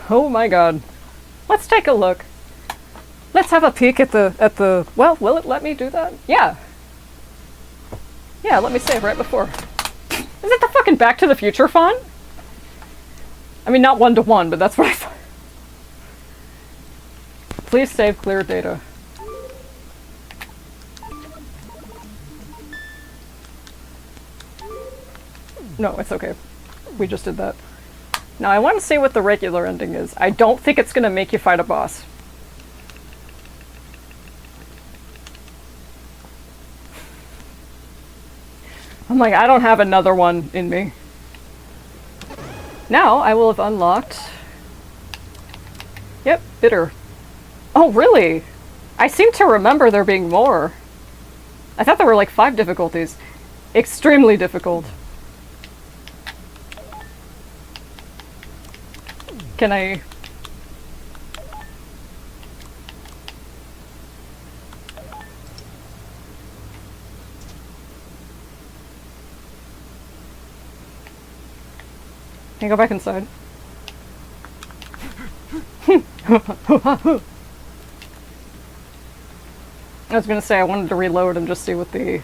Oh my god. Let's take a look. Let's have a peek at the... Well, will it let me do that? Yeah. Yeah, let me save right before. Is it the fucking Back to the Future font? I mean, not 1-to-1, but that's what I thought. Please save clear data. No, it's okay. We just did that. Now I want to see what the regular ending is. I don't think it's gonna make you fight a boss. I'm like, I don't have another one in me. Now I will have unlocked... Yep, bitter. Oh, really? I seem to remember there being more. I thought there were like 5 difficulties. Extremely difficult. Can I... Can I go back inside? I was gonna say I wanted to reload and just see what the...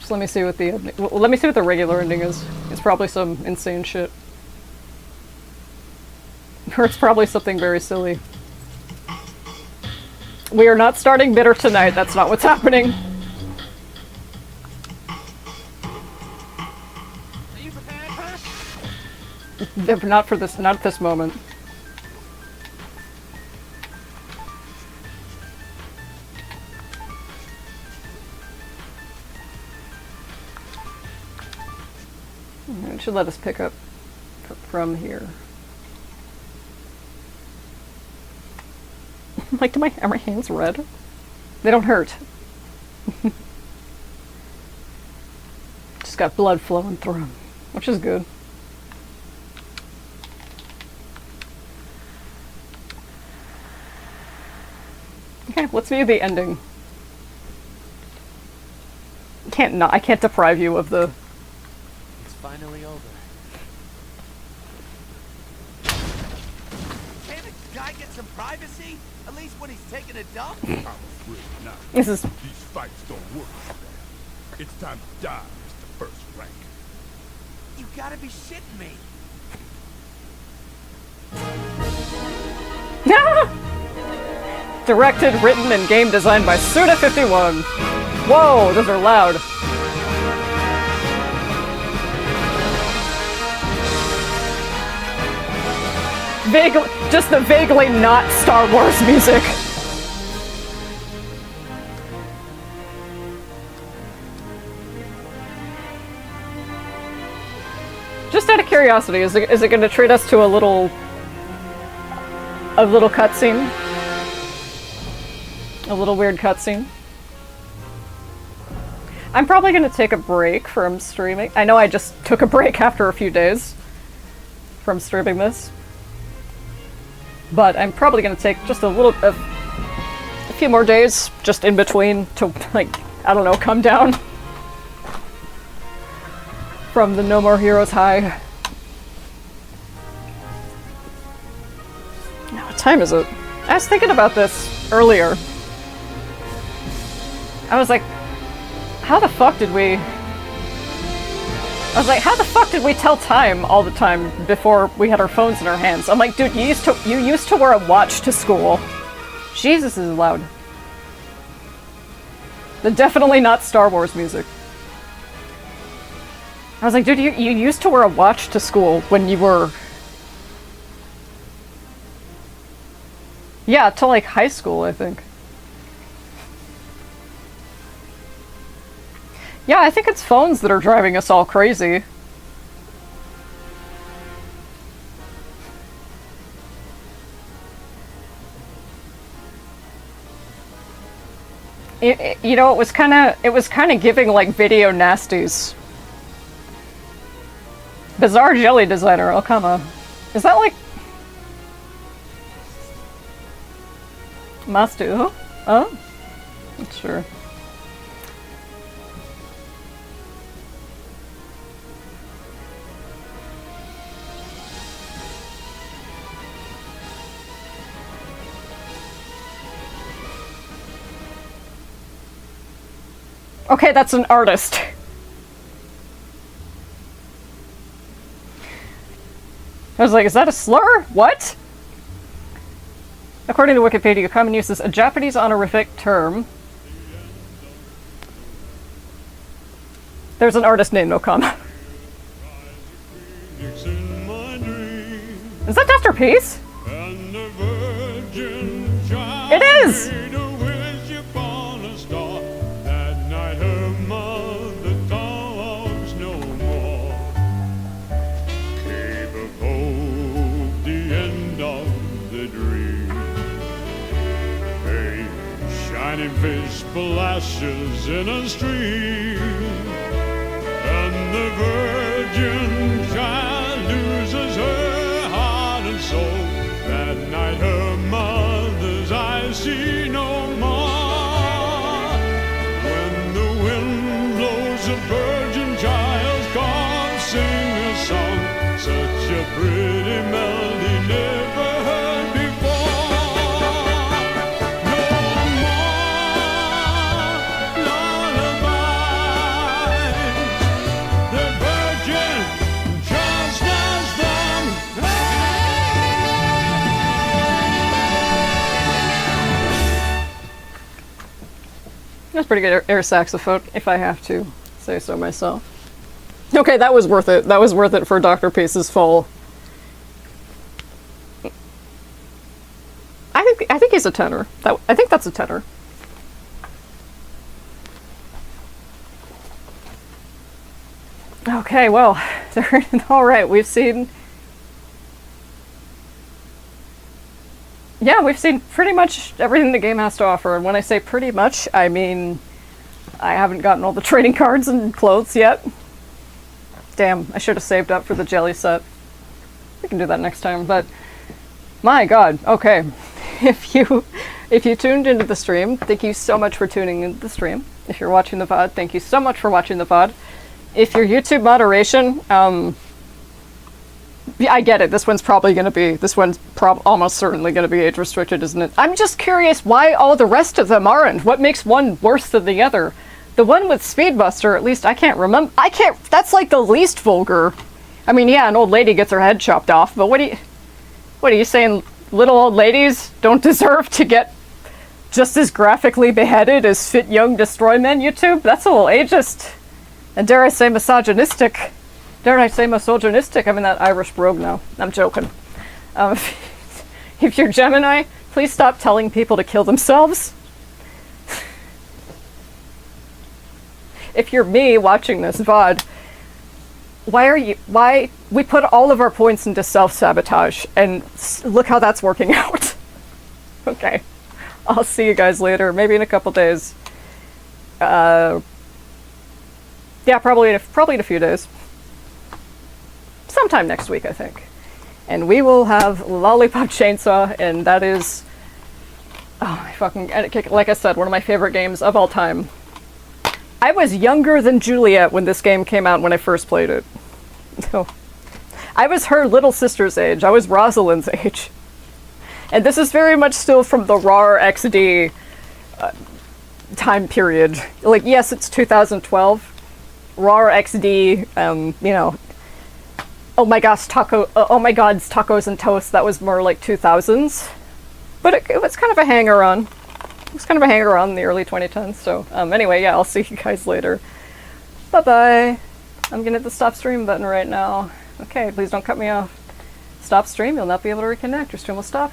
Just let me see what the... Well, let me see what the regular ending is. It's probably some insane shit. Or it's probably something very silly. We are not starting bitter tonight, that's not what's happening. Are you prepared for Not for this, not at this moment. It should let us pick up from here. Like, are my hands red? They don't hurt. Just got blood flowing through them, which is good. Okay, let's view the ending. I can't deprive you of the... It's finally over. Can't a guy get some privacy? At least when he's taking a dump? I'm afraid not. This is... These fights don't work like that. It's time to die, Mr. First Rank. You gotta be shitting me. Directed, written, and game designed by Suda51. Whoa, those are loud. Just the vaguely not Star Wars music. Just out of curiosity, is it going to treat us to a little cutscene? A little weird cutscene? I'm probably going to take a break from streaming. I know I just took a break after a few days from streaming this. But I'm probably going to take just a few more days just in between to, like, I don't know, come down from the No More Heroes high. Now, what time is it? I was thinking about this earlier. I was like, how the fuck did we tell time all the time before we had our phones in our hands? I'm like, dude, you used to wear a watch to school. Jesus, is loud. The definitely not Star Wars music. I was like, dude, you used to wear a watch to school when you were... Yeah, till like high school, I think. Yeah, I think it's phones that are driving us all crazy. You know, it was kind of giving like video nasties. Bizarre jelly designer, oh come on. Is that like Mastu? Oh? Not sure. Okay, that's an artist. I was like, is that a slur? What? According to Wikipedia, common use is a Japanese honorific term. There's an artist named Okama. Is that Dr. Peace? It is! Fish splashes in a stream, and the virgin child loses her heart and soul. That night her mother's eyes see no more. When the wind blows a virgin child's gone, sing a song, such a pretty melody never heard before. That's pretty good air saxophone, if I have to say so myself. Okay, that was worth it. That was worth it for Dr. Peace's fall. I think he's a tenor. I think that's a tenor. Okay, well, Alright, we've seen... Yeah, we've seen pretty much everything the game has to offer, and when I say pretty much, I mean... I haven't gotten all the trading cards and clothes yet. Damn, I should have saved up for the jelly set. We can do that next time, but... My god, okay. If you tuned into the stream, thank you so much for tuning into the stream. If you're watching the VOD, thank you so much for watching the VOD. If your YouTube moderation, yeah, I get it. This one's almost certainly going to be age restricted, isn't it? I'm just curious why all the rest of them aren't. What makes one worse than the other? The one with Speedbuster, at least I can't remember. That's like the least vulgar. I mean, yeah, an old lady gets her head chopped off, but what are you saying? Little old ladies don't deserve to get just as graphically beheaded as fit young destroy men, YouTube? That's a little ageist. And dare I say misogynistic. Dare I say misogynistic? I'm in that Irish brogue now. I'm joking. If you're Gemini, please stop telling people to kill themselves. If you're me watching this VOD, why we put all of our points into self-sabotage, and look how that's working out. Okay. I'll see you guys later, maybe in a couple days. Yeah, probably in a few days. Sometime next week, I think. And we will have Lollipop Chainsaw, and that is... Oh, like I said, one of my favorite games of all time. I was younger than Juliet when this game came out when I first played it. So, I was her little sister's age. I was Rosalind's age. And this is very much still from the RAR XD time period. Like, yes, it's 2012. RAR XD, you know... Oh my gosh, oh my god, tacos and toast, that was more like 2000s. But it was kind of a hanger-on. It was kind of a hanger-on in the early 2010s, so anyway, yeah, I'll see you guys later. Bye-bye. I'm gonna hit the stop stream button right now. Okay, please don't cut me off. Stop stream, you'll not be able to reconnect. Your stream will stop.